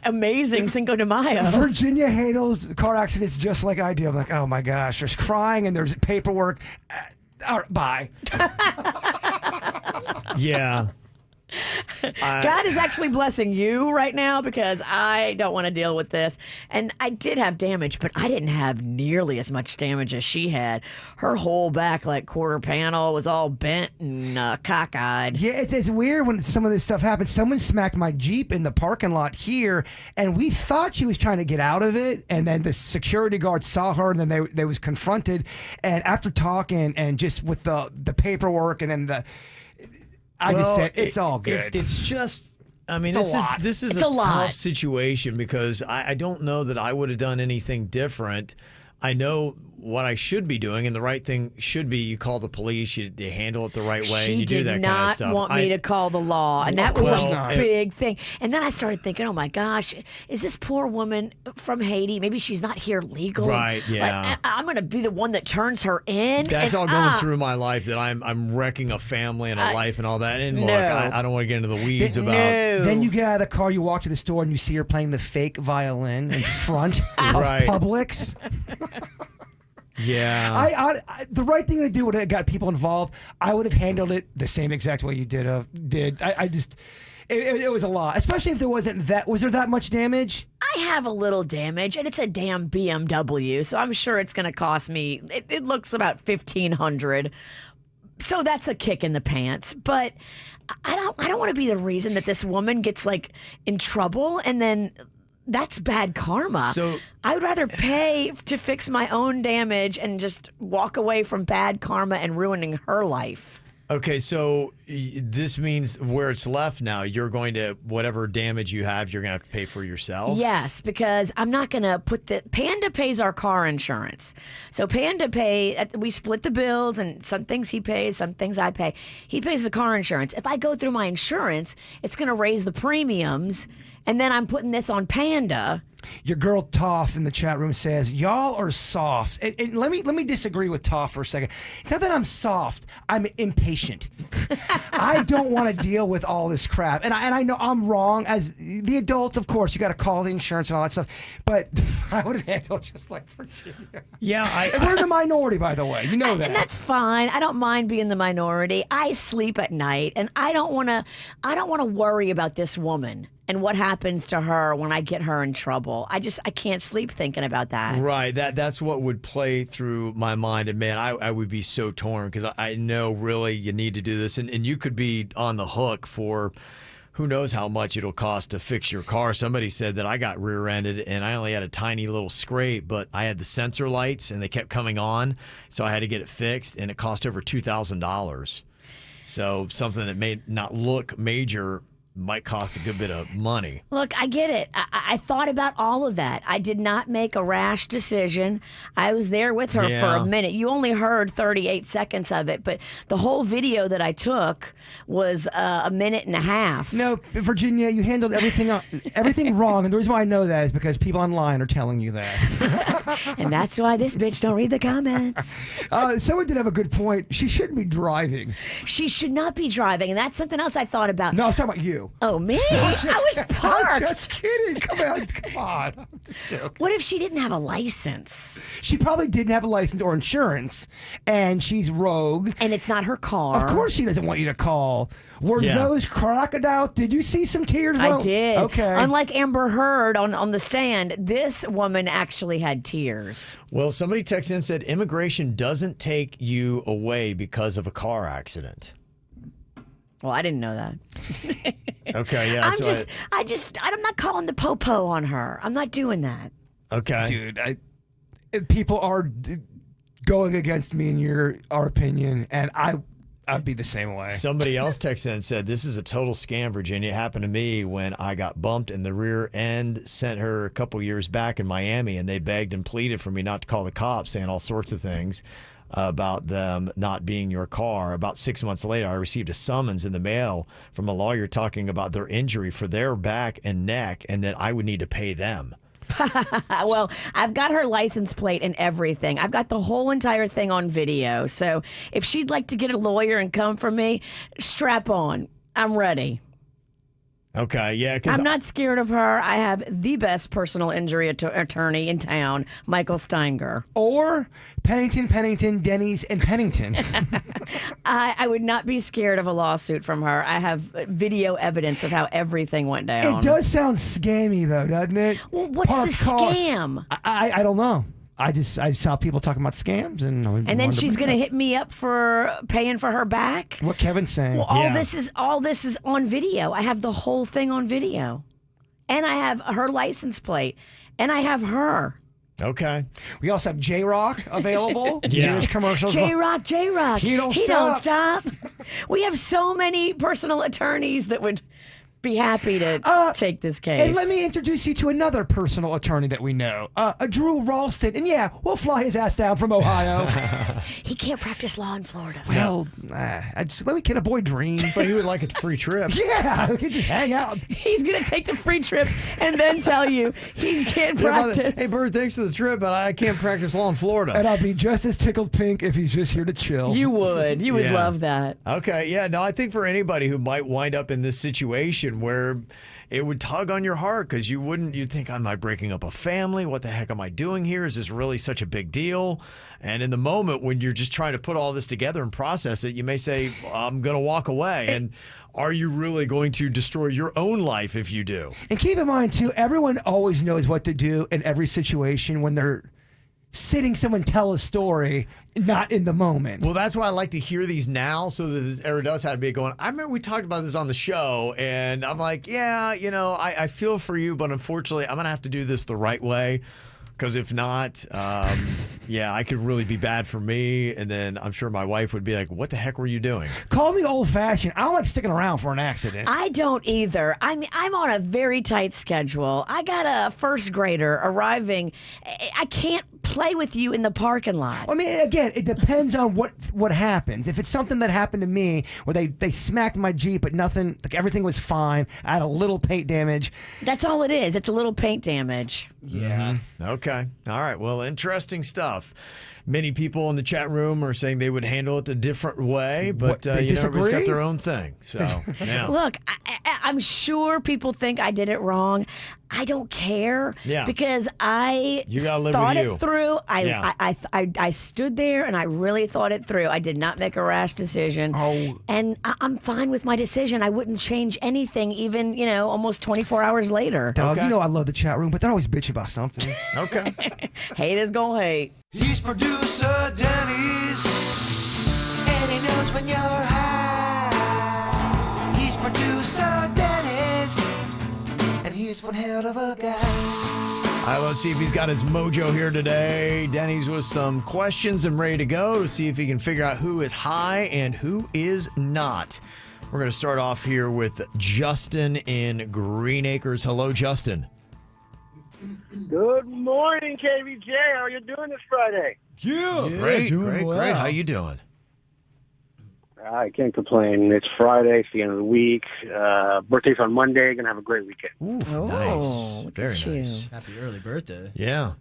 amazing Cinco de Mayo. Virginia handles car accidents just like I do. I'm like, oh my gosh, there's crying and there's paperwork. All right, bye. Yeah. God is actually blessing you right now because I don't want to deal with this. And I did have damage, but I didn't have nearly as much damage as she had. Her whole back, like quarter panel, was all bent and cockeyed. Yeah, it's weird when some of this stuff happens. Someone smacked my Jeep in the parking lot here, and we thought she was trying to get out of it. And then the security guard saw her, and then they was confronted. And after talking and just with the paperwork and then I just said, it's all good. It's just, I mean, It's this is It's a a lot. tough situation because I don't know that I would have done anything different. I know what I should be doing, and the right thing should be you call the police, you handle it the right way, and you do that kind of stuff. She did not want me to call the law, and that was a big thing. And then I started thinking, oh my gosh, is this poor woman from Haiti? Maybe she's not here legally. Right, yeah. Like, I'm going to be the one that turns her in. That's all going through my life, that I'm wrecking a family and a life and all that. And look, I don't want to get into the weeds about. Then you get out of the car, you walk to the store, and you see her playing the fake violin in front of Publix. Yeah. I the right thing to do would have got people involved. I would have handled it the same exact way you did. I just, it was a lot, especially if there wasn't that. Was there that much damage? I have a little damage, and it's a damn BMW, so I'm sure it's going to cost me. It looks about $1,500, so that's a kick in the pants. But I don't want to be the reason that this woman gets like in trouble, and then. That's bad karma. So I would rather pay to fix my own damage and just walk away from bad karma and ruining her life. Okay, so this means where it's left now, you're going to, whatever damage you have, you're going to have to pay for yourself? Yes, because I'm not going to put Panda pays our car insurance. So Panda we split the bills, and some things he pays, some things I pay. He pays the car insurance. If I go through my insurance, it's going to raise the premiums, and then I'm putting this on Panda. Your girl Toph in the chat room says, y'all are soft. And let me disagree with Toph for a second. It's not that I'm soft. I'm impatient. I don't want to deal with all this crap. And I know I'm wrong. As the adults, of course, you got to call the insurance and all that stuff. But I would have handled just like Virginia. Yeah. And we're the minority, by the way. You know that. And that's fine. I don't mind being the minority. I sleep at night, and I don't want to worry about this woman and what happens to her when I get her in trouble. I can't sleep thinking about that. Right. That's what would play through my mind. And man, I would be so torn because I know really you need to do this. And you could be on the hook for who knows how much it'll cost to fix your car. Somebody said that I got rear-ended and I only had a tiny little scrape, but I had the sensor lights and they kept coming on. So I had to get it fixed, and it cost over $2,000. So something that may not look major might cost a good bit of money. Look, I get it. I thought about all of that. I did not make a rash decision. I was there with her for a minute. You only heard 38 seconds of it, but the whole video that I took was a minute and a half. No, Virginia, you handled everything wrong, and the reason why I know that is because people online are telling you that. And that's why this bitch don't read the comments. Someone did have a good point. She shouldn't be driving. She should not be driving, and that's something else I thought about. No, I'm talking about you. Oh, me? I was parked. I'm just kidding. Come on. I'm just joking. What if she didn't have a license? She probably didn't have a license or insurance, and she's rogue. And it's not her car. Of course she doesn't want you to call. Were those crocodile? Did you see some tears? I did. Okay. Unlike Amber Heard on the stand, this woman actually had tears. Well, somebody texted in and said immigration doesn't take you away because of a car accident. Well, I didn't know that. Okay, yeah. I'm not calling the po-po on her. I'm not doing that. Okay. Dude, people are going against me in our opinion, and I'd be the same way. Somebody else texted in and said, this is a total scam, Virginia. It happened to me when I got bumped in the rear end, sent her a couple years back in Miami, and they begged and pleaded for me not to call the cops, saying all sorts of things about them not being your car. About 6 months later, I received a summons in the mail from a lawyer talking about their injury for their back and neck and that I would need to pay them. Well, I've got her license plate and everything. I've got the whole entire thing on video. So if she'd like to get a lawyer and come for me, strap on. I'm ready. Okay, yeah. I'm not scared of her. I have the best personal injury attorney in town, Michael Steinger. Or Pennington, Dennys, and Pennington. I would not be scared of a lawsuit from her. I have video evidence of how everything went down. It does sound scammy, though, doesn't it? Well, what's the scam? I don't know. I saw people talking about scams, and then she's going to hit me up for paying for her back. What Kevin's saying. Well, all this is on video. I have the whole thing on video, and I have her license plate, and I have her. Okay. We also have J-Rock available. Yeah. Here's commercials. J-Rock. He don't stop. We have so many personal attorneys that would be happy to take this case. And let me introduce you to another personal attorney that we know, Drew Ralston. And yeah, we'll fly his ass down from Ohio. He can't practice law in Florida. Well, can a boy dream? But he would like a free trip. Yeah, he could just hang out. He's going to take the free trip and then tell you he can't practice. Hey, Bird, thanks for the trip, but I can't practice law in Florida. And I'll be just as tickled pink if he's just here to chill. You would. You would love that. Okay, yeah. No, I think for anybody who might wind up in this situation where it would tug on your heart because you'd think, am I breaking up a family? What the heck am I doing here? Is this really such a big deal? And in the moment when you're just trying to put all this together and process it, you may say, I'm going to walk away. And are you really going to destroy your own life if you do? And keep in mind, too, everyone always knows what to do in every situation when they're sitting someone tell a story, not in the moment. Well, that's why I like to hear these now so that this era does have to be going. I remember we talked about this on the show, and I'm like, yeah, I feel for you, but unfortunately, I'm going to have to do this the right way. Because if not, I could really be bad for me. And then I'm sure my wife would be like, what the heck were you doing? Call me old-fashioned. I don't like sticking around for an accident. I don't either. I'm on a very tight schedule. I got a first grader arriving. I can't play with you in the parking lot. I mean, again, it depends on what happens. If it's something that happened to me where they smacked my Jeep, but nothing, like everything was fine. I had a little paint damage. That's all it is. It's a little paint damage. Yeah. Okay. All right. Well, interesting stuff. Many people in the chat room are saying they would handle it a different way, but everybody's got their own thing. So, yeah. Look, I'm sure people think I did it wrong. I don't care because I thought it through. I stood there and I really thought it through. I did not make a rash decision. And I'm fine with my decision. I wouldn't change anything, even, almost 24 hours later. Dog, I love the chat room, but they're always bitching about something. Okay. Haters gonna hate. He's producer Dennys, and he knows when you're high. He's producer Dennys, and he's one hell of a guy. All right, let's see if he's got his mojo here today. Dennys with some questions and ready to go to see if he can figure out who is high and who is not. We're going to start off here with Justin in Green Acres. Hello, Justin. Good morning, KVJ. How are you doing this Friday? Yeah, great. How you doing? I can't complain. It's Friday. It's the end of the week. Birthday's on Monday. Gonna have a great weekend. Nice. Very nice. Happy early birthday. Yeah.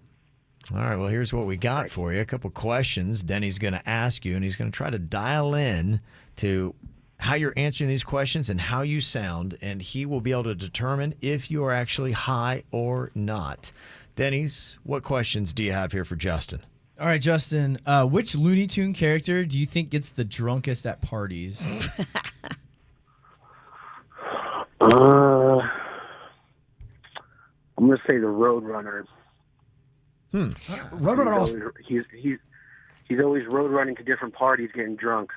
All right, well, here's what we got for you. A couple questions Denny's going to ask you, and he's going to try to dial in to how you're answering these questions and how you sound, and he will be able to determine if you are actually high or not. Dennys, what questions do you have here for Justin? All right, Justin, which Looney Tune character do you think gets the drunkest at parties? I'm going to say the Roadrunner. Roadrunner also... He's always road running to different parties getting drunk.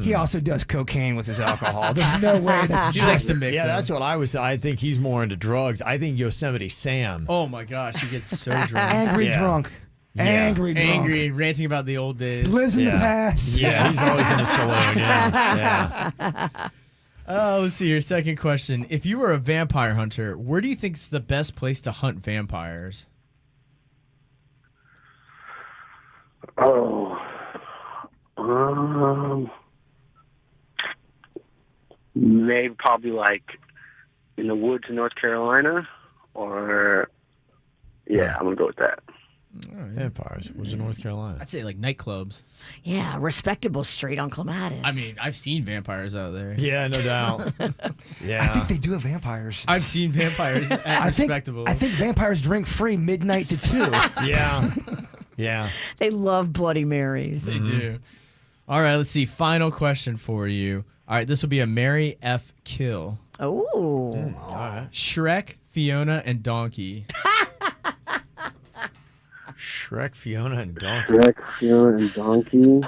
He also does cocaine with his alcohol. There's no way that's He likes to mix them. That's what I was. I think he's more into drugs. I think Yosemite Sam. Oh my gosh, he gets so drunk. Angry drunk. Angry drunk. Angry, ranting about the old days. Lives in the past. Yeah, he's always in a saloon. Yeah. Let's see your second question. If you were a vampire hunter, where do you think is the best place to hunt vampires? Oh, maybe probably like in the woods in North Carolina, or I'm gonna go with that. Vampires. Was in North Carolina. I'd say like nightclubs. Yeah, respectable street on Clematis. I mean, I've seen vampires out there. Yeah, no doubt. I think they do have vampires. I've seen vampires at respectable. I think vampires drink free midnight to 2. Yeah. Yeah. They love Bloody Marys. They do. All right, let's see. Final question for you. All right, this will be a Mary F. Kill. Oh. All right. Shrek, Fiona, and Donkey. Shrek, Fiona, and Donkey. Shrek, Fiona, and Donkey.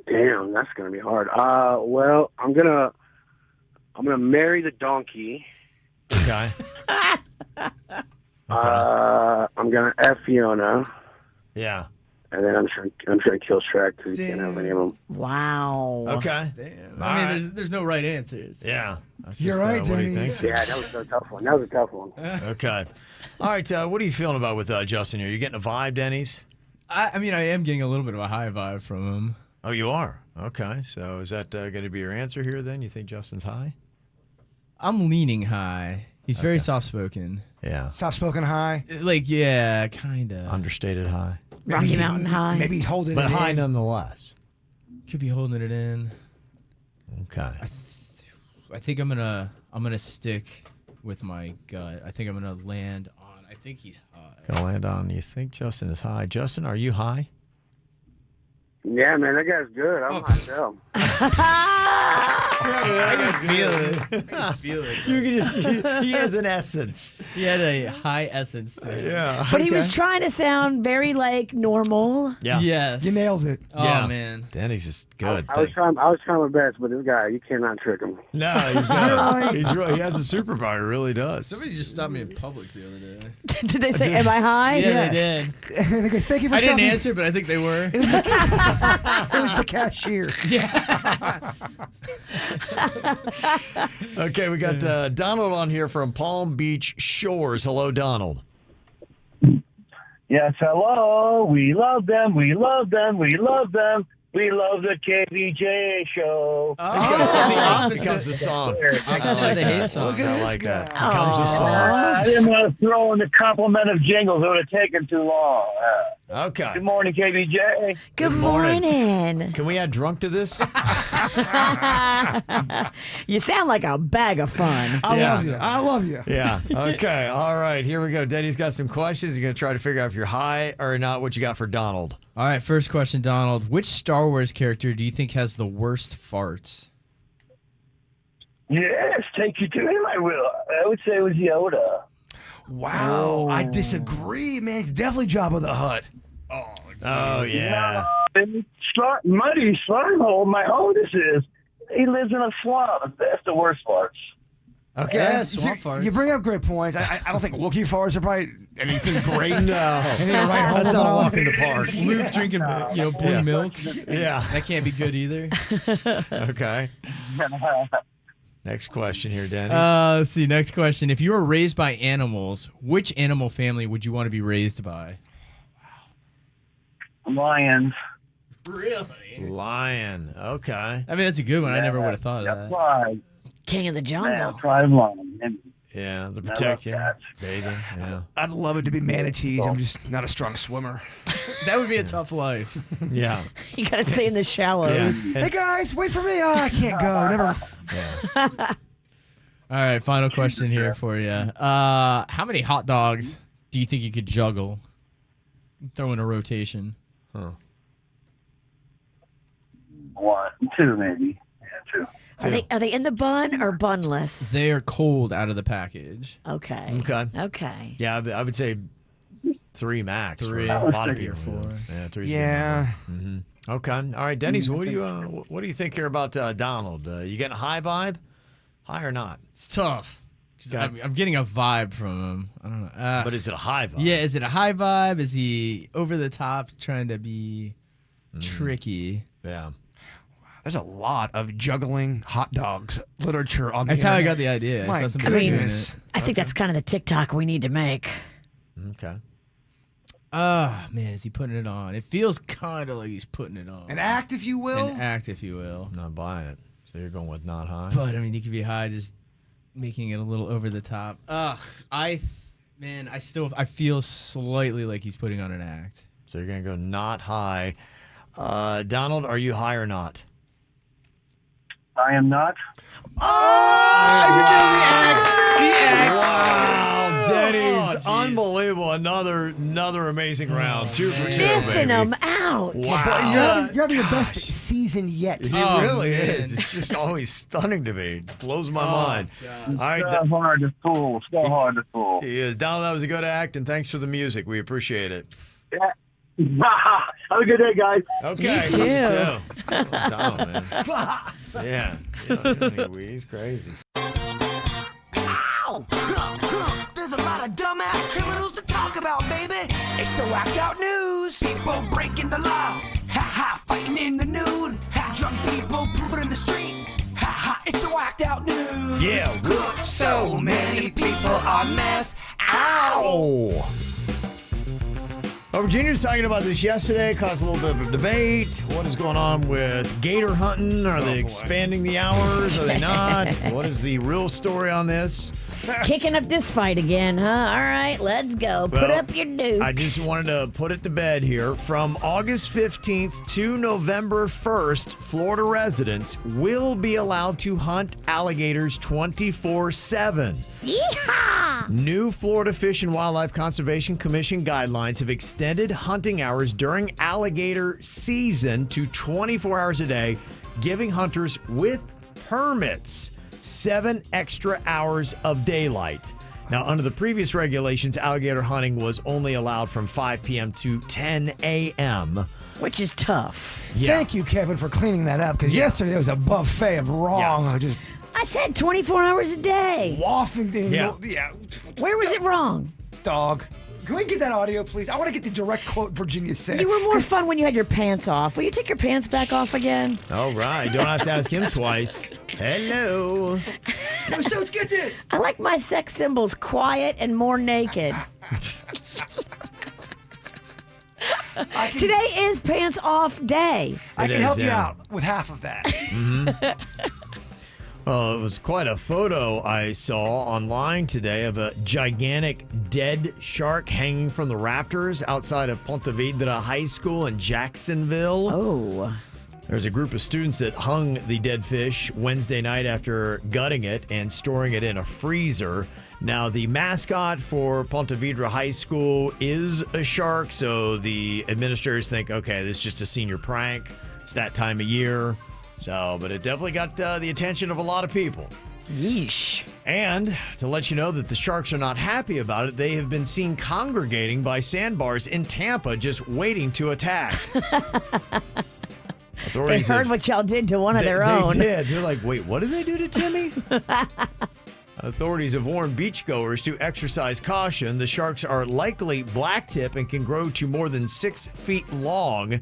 Damn, that's gonna be hard. Well, I'm gonna marry the donkey. Okay. I'm gonna F Fiona. Yeah. And then I'm trying to kill Shrek because he can't have any of them. Wow. Okay. Damn. I mean, there's no right answers. Yeah. You're right, What do you Dennys. think? Yeah, that was a tough one. That was a tough one. Okay. All right. What are you feeling about with Justin here? You getting a vibe, Dennys? I mean, I am getting a little bit of a high vibe from him. Oh, you are? Okay. So is that going to be your answer here then? You think Justin's high? I'm leaning high. He's very soft-spoken. Yeah. Soft-spoken high. Like, yeah, kind of. Understated high. Rocky Mountain High. Maybe he's holding But it high in. nonetheless. Could be holding it in. Okay. I think I'm gonna stick with my gut. I think I'm gonna land on. I think he's high. Gonna land on. You think Justin is high? Justin, are you high? Yeah, man, that guy's good. I'm myself. I can feel it. I can feel it. You can just. He has an essence. He had a high essence to him. Yeah. But he was trying to sound very like normal. Yeah. Yes. You nailed it. Oh Yeah. man. Danny's just good. I was trying my best, but this guy, you cannot trick him. No, he's good. He's really. He has a superpower. Really does. Somebody just stopped me in Publix the other day. Did they say, "Am I high"? Yeah, they did. They go, thank you for I didn't shopping." answer, but I think they were. It was the cashier. Okay, we got Donald on here from Palm Beach Shores. Hello, Donald. Yes, hello. We love them. We love them. We love them. We love the KVJ show. Oh, it becomes a song. Opposite of the hate song. I like that. Becomes a song. I didn't want to throw in the compliment of jingles. It would have taken too long. Okay. Good morning, KVJ. Good morning. Can we add drunk to this? You sound like a bag of fun. I love you. I love you. Yeah. Okay. All right. Here we go. Denny's got some questions. You're going to try to figure out if you're high or not. What you got for Donald? All right, first question, Donald. Which Star Wars character do you think has the worst farts? Yes, take you to him, I will. I would say it was Yoda. Wow. I disagree, man. It's definitely Jabba the Hutt. Oh, yeah. Muddy Slime my oldest is. He lives in a swamp. That's the worst farts. Okay. Yeah, swamp farts. You bring up great points. I don't think Wookiee farts are probably anything great. No. Anything to write home That's not a about. walk in the park. Luke drinking, blue milk. Yeah. That can't be good either. Okay. Next question here, Denny. Let's see. Next question. If you were raised by animals, which animal family would you want to be raised by? Lions. Really? Lion. Okay. I mean, that's a good one. I never would have thought of that. Pride. King of the jungle. Pride lion. Yeah, the protection, bathing. Yeah. I'd love it to be manatees. I'm just not a strong swimmer. That would be a tough life. Yeah. You gotta stay in the shallows. Hey guys, wait for me. Oh, I can't go. Never. All right, final question here for you. How many hot dogs do you think you could juggle? Throw in a rotation. Huh. 1, 2, maybe. Yeah, 2. Are they in the bun or bunless? They are cold out of the package. Okay. Okay. Okay. Yeah, I would say 3 max. 3. For a lot of people. 4. Yeah, 3. Yeah. Mm-hmm. Okay. All right, Denny's. What do you think here about Donald? You getting a high vibe? High or not? It's tough. 'Cause I'm getting a vibe from him. I don't know. But is it a high vibe? Yeah, is it a high vibe? Is he over the top trying to be tricky? Yeah. There's a lot of juggling hot dogs literature on the That's how I internet. got the idea. My I saw somebody doing goodness. it. I think that's kind of the TikTok we need to make. Okay. Man, is he putting it on? It feels kind of like he's putting it on. An act, if you will. An act, if you will. I'm not buying it. So you're going with not high? But, I mean, you could be high just making it a little over the top. I feel slightly like he's putting on an act. So you're going to go not high. Donald, are you high or not? I am not. Wow, Dennys, unbelievable. Another amazing round. 2 for 2, Sniffing baby. them out. Wow. You're having your best season yet. He really is. It's just always stunning to me. It blows my mind. All right, So hard to fool. So hard to fool. he is. Donald, that was a good act, and thanks for the music. We appreciate it. Yeah. Have a good day, guys. Okay. You too. Oh, Donald, man. Yeah. He's crazy. Ow! There's a lot of dumbass criminals to talk about, baby. It's the whacked out news. People breaking the law. Ha ha, fighting in the nude. Ha, drunk people pooping in the street. Ha ha, it's the whacked out news. Yeah. So many people on meth. Ow! Well, Virginia was talking about this yesterday, caused a little bit of a debate. What is going on with gator hunting? Are they expanding the hours? Are they not? What is the real story on this? Kicking up this fight again, huh? All right, let's go. Put Well, up your dukes. I just wanted to put it to bed here. From August 15th to November 1st, Florida residents will be allowed to hunt alligators 24/7. Yeehaw! New Florida Fish and Wildlife Conservation Commission guidelines have extended hunting hours during alligator season to 24 hours a day, giving hunters with permits 7 extra hours of daylight. Now, under the previous regulations, alligator hunting was only allowed from 5 p.m. to 10 a.m. Which is tough. Thank you, Kevin, for cleaning that up, because yesterday there was a buffet of wrong. Yes. I said 24 hours a day. Waffing thing. Yeah. Where was it wrong? Dog. Can we get that audio, please? I want to get the direct quote Virginia said. You were more fun when you had your pants off. Will you take your pants back off again? All right. Don't have to ask him twice. Hello. No, so let's get this. I like my sex symbols quiet and more naked. Today is pants off day. I It can is, help you yeah. out with half of that. Well, it was quite a photo I saw online today of a gigantic dead shark hanging from the rafters outside of Ponte Vedra High School in Jacksonville. Oh. There's a group of students that hung the dead fish Wednesday night after gutting it and storing it in a freezer. Now, the mascot for Ponte Vedra High School is a shark, so the administrators think, okay, this is just a senior prank. It's that time of year. So, but it definitely got the attention of a lot of people. Yeesh. And to let you know that the Sharks are not happy about it, they have been seen congregating by sandbars in Tampa just waiting to attack. They heard what y'all did to one of their own. They did. They're like, wait, what did they do to Timmy? Authorities have warned beachgoers to exercise caution. The sharks are likely blacktip and can grow to more than 6 feet long.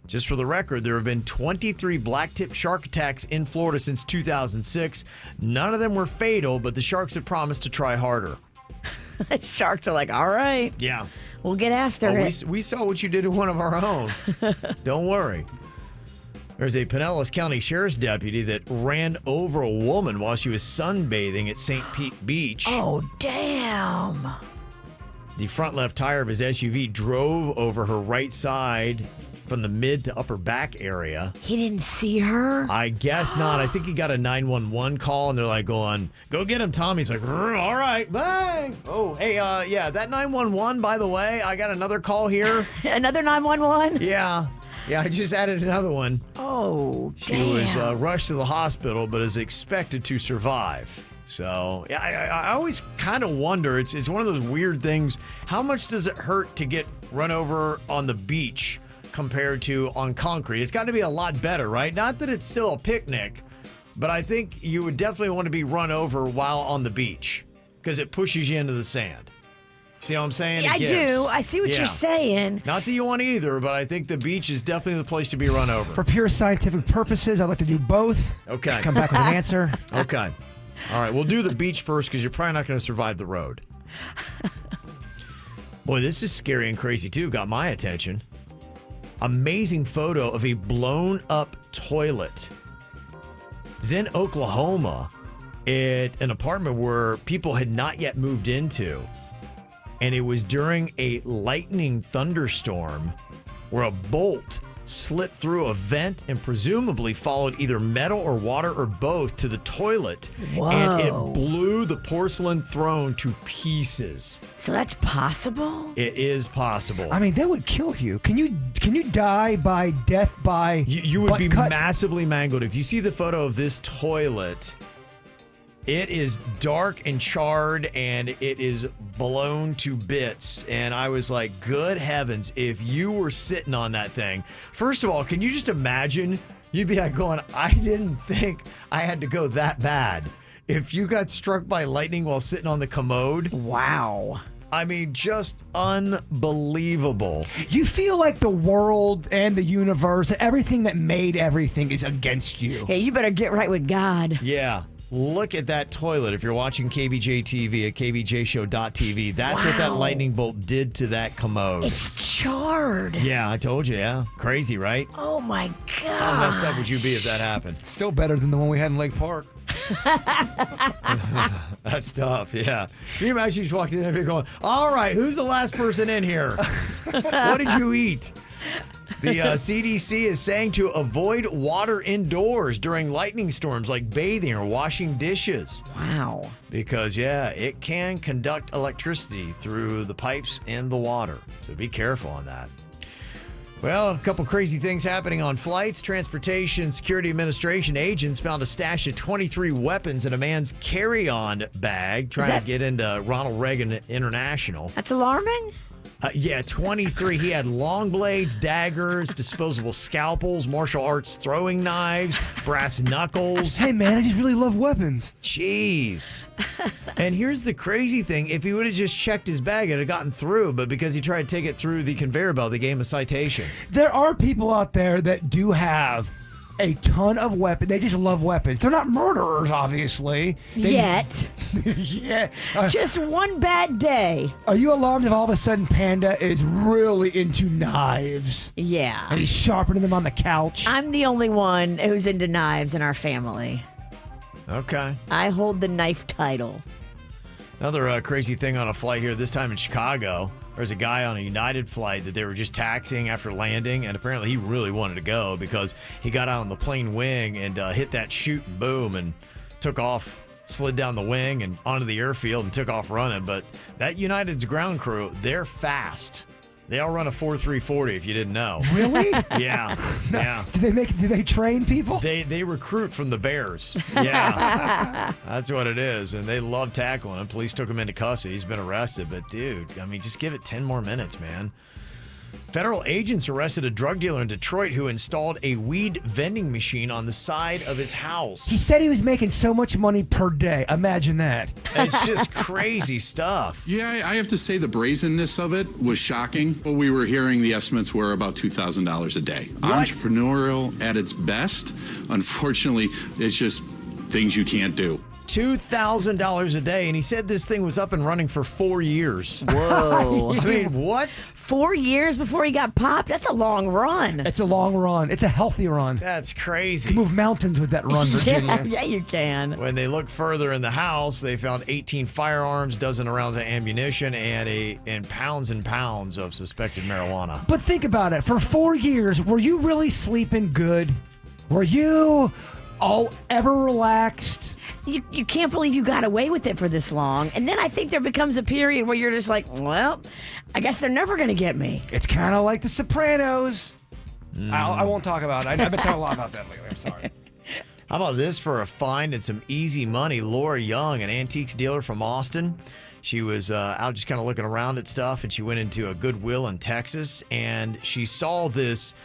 Just for the record, there have been 23 blacktip shark attacks in Florida since 2006. None of them were fatal, but the sharks have promised to try harder. Sharks are like, all right. Yeah. We'll get after it. We saw what you did to one of our own. Don't worry. There's a Pinellas County Sheriff's deputy that ran over a woman while she was sunbathing at St. Pete Beach. Oh, damn. The front left tire of his SUV drove over her right side from the mid to upper back area. He didn't see her? I guess not. I think he got a 911 call, and they're like going, go get him, Tom. He's like, all right, bye. Oh, hey, yeah, that 911, by the way, I got another call here. Another 911? Yeah. Yeah, I just added another one. Oh, She damn. was rushed to the hospital, but is expected to survive. So, yeah, I always kind of wonder. It's one of those weird things. How much does it hurt to get run over on the beach compared to on concrete? It's got to be a lot better, right? Not that it's still a picnic, but I think you would definitely want to be run over while on the beach. because it pushes you into the sand. See what I'm saying? Yeah, I do. I see what you're saying. Not that you want either, but I think the beach is definitely the place to be run over. For pure scientific purposes, I'd like to do both. Okay. Come back with an answer. Okay. All right, we'll do the beach first because you're probably not going to survive the road. Boy, this is scary and crazy too. Got my attention. Amazing photo of a blown up toilet. It's in Oklahoma at an apartment where people had not yet moved into. And it was during a lightning thunderstorm where a bolt slipped through a vent and presumably followed either metal or water or both to the toilet. Whoa. And it blew the porcelain throne to pieces. So that's possible? It is possible. I mean, that would kill you. Can you die by death by You would be cut? massively mangled. If you see the photo of this toilet, it is dark and charred and it is blown to bits. And I was like, good heavens, if you were sitting on that thing. First of all, can you just imagine? You'd be like going, I didn't think I had to go that bad. If you got struck by lightning while sitting on the commode. Wow. I mean, just unbelievable. You feel like the world and the universe, everything that made everything is against you. Yeah, you better get right with God. Yeah. Look at that toilet. If you're watching KVJ TV at kvjshow.tv, that's what that lightning bolt did to that commode. It's charred. Yeah, I told you, yeah. Crazy, right? Oh, my God. How messed up would you be if that happened? Still better than the one we had in Lake Park. That's tough, yeah. Can you imagine you just walked in there and going, all right, who's the last person in here? What did you eat? The CDC is saying to avoid water indoors during lightning storms like bathing or washing dishes. Wow. Because, yeah, it can conduct electricity through the pipes and the water. So be careful on that. Well, a couple crazy things happening on flights. Transportation Security Administration agents found a stash of 23 weapons in a man's carry-on bag trying to get into Ronald Reagan International. That's alarming? Yeah, 23. He had long blades, daggers, disposable scalpels, martial arts throwing knives, brass knuckles. Hey, man, I just really love weapons. Jeez. And here's the crazy thing. If he would have just checked his bag, it would have gotten through. But because he tried to take it through the conveyor belt, they gave him a citation. There are people out there that do have a ton of weapons. They just love weapons. They're not murderers, obviously. Yet. Yeah. Just one bad day. Are you alarmed if all of a sudden Panda is really into knives? Yeah. And he's sharpening them on the couch? I'm the only one who's into knives in our family. Okay. I hold the knife title. Another crazy thing on a flight here, this time in Chicago. There's a guy on a United flight that they were just taxiing after landing, and apparently he really wanted to go because he got out on the plane wing and hit that chute and boom and took off, slid down the wing and onto the airfield and took off running. But that United's ground crew, they're fast. They all run a 4.340 if you didn't know. Really? Yeah. Yeah. Do they train people? They recruit from the Bears. Yeah. That's what it is. And they love tackling him. Police took him into custody. He's been arrested. But, dude, I mean, just give it 10 more minutes, man. Federal agents arrested a drug dealer in Detroit who installed a weed vending machine on the side of his house. He said he was making so much money per day. Imagine that. It's just crazy stuff. Yeah, I have to say the brazenness of it was shocking. What we were hearing, the estimates were about $2,000 a day. What? Entrepreneurial at its best. Unfortunately, it's just things you can't do. $2,000 a day, and he said this thing was up and running for 4 years. Whoa. I mean, what? 4 years before he got popped? That's a long run. It's a long run. It's a healthy run. That's crazy. You can move mountains with that run, Virginia. Yeah, you can. When they looked further in the house, they found 18 firearms, dozen rounds of ammunition, and pounds of suspected marijuana. But think about it. For 4 years, were you really sleeping good? Were you all ever relaxed? You can't believe you got away with it for this long. And then I think there becomes a period where you're just like, well, I guess they're never going to get me. It's kind of like The Sopranos. I won't talk about it. I've been talking a lot about that lately. I'm sorry. How about this for a find and some easy money? Laura Young, an antiques dealer from Austin. She was out just kind of looking around at stuff, and she went into a Goodwill in Texas, and she saw this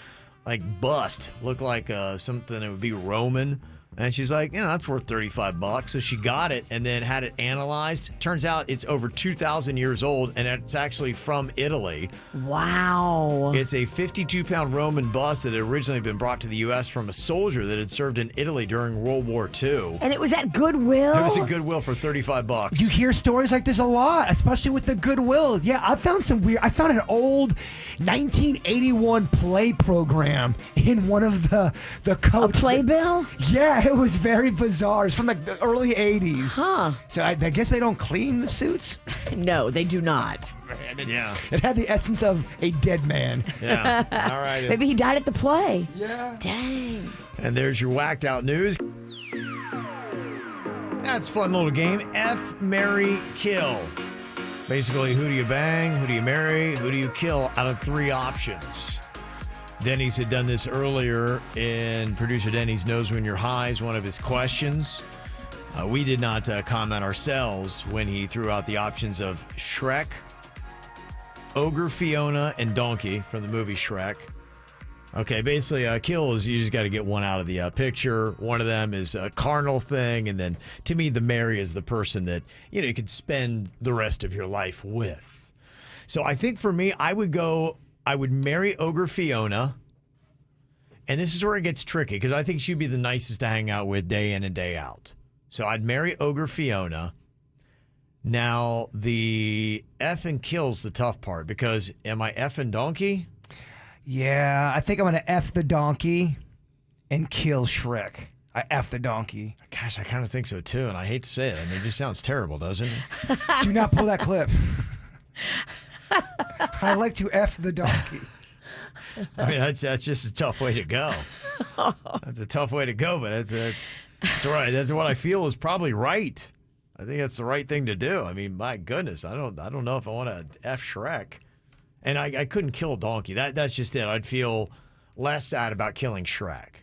like bust. Looked like something that would be Roman. And she's like, that's worth $35. So she got it and then had it analyzed. Turns out it's over 2,000 years old, and it's actually from Italy. Wow. It's a 52-pound Roman bust that had originally been brought to the U.S. from a soldier that had served in Italy during World War II. And it was at Goodwill? It was at Goodwill for $35. You hear stories like this a lot, especially with the Goodwill. Yeah, I found an old 1981 play program in one of the coats. A playbill? Yeah, it was very bizarre. It's from the early 80s. Huh. So I guess they don't clean the suits? No, they do not. Yeah. It had the essence of a dead man. Yeah. All right. Maybe he died at the play. Yeah. Dang. And there's your whacked out news. That's a fun little game. F, marry, kill. Basically, who do you bang? Who do you marry? Who do you kill out of 3 options? Dennys had done this earlier in Producer Dennys Knows When You're High is one of his questions. We did not comment ourselves when he threw out the options of Shrek, Ogre, Fiona, and Donkey from the movie Shrek. Okay, basically, kill is you just got to get one out of the picture. One of them is a carnal thing, and then to me, the marry is the person that you could spend the rest of your life with. So I think for me, I would marry Ogre Fiona, and this is where it gets tricky because I think she'd be the nicest to hang out with day in and day out. So I'd marry Ogre Fiona. Now, the F and kill's the tough part because am I F and Donkey? Yeah, I think I'm going to F the donkey and kill Shrek. I F the donkey. Gosh, I kind of think so too, and I hate to say it. I mean, it just sounds terrible, doesn't it? Do not pull that clip. I like to F the donkey. I mean, that's just a tough way to go. That's a tough way to go, but that's right. That's what I feel is probably right. I think that's the right thing to do. I mean, my goodness, I don't know if I want to F Shrek. And I couldn't kill a donkey. That's just it. I'd feel less sad about killing Shrek.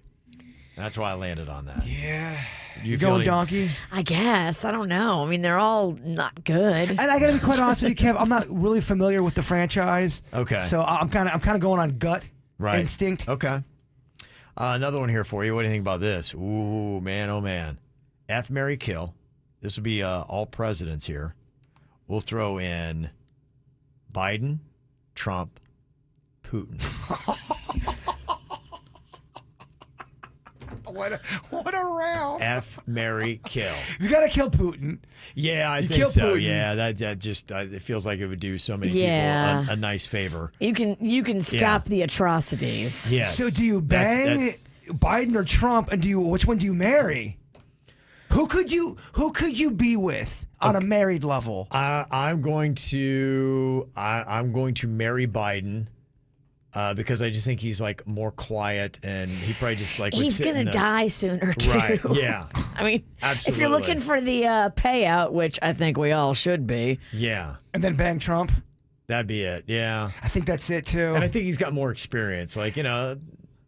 That's why I landed on that. Yeah. You going donkey? I guess. I don't know. I mean, they're all not good. And I got to be quite honest with you, Kev. I'm not really familiar with the franchise. Okay. So I'm kind of going on gut instinct. Okay. Another one here for you. What do you think about this? Ooh, man, oh man. F, marry, kill. This would be all presidents here. We'll throw in Biden, Trump, Putin. What a round. F, marry, kill. You got to kill Putin. Yeah, I You think kill so. Putin. Yeah, that just it feels like it would do so many Yeah. people a nice favor. You can stop the atrocities. Yes. So do you bang Biden or Trump, and which one do you marry? Who could you be with on a married level? I'm going to marry Biden. Because I just think he's like more quiet and he probably just like would he's sit gonna die sooner too. Right? Yeah. I mean, absolutely. if you're looking for the payout, which I think we all should be. Yeah. And then bang Trump. That'd be it. Yeah. I think that's it too. And I think he's got more experience. Like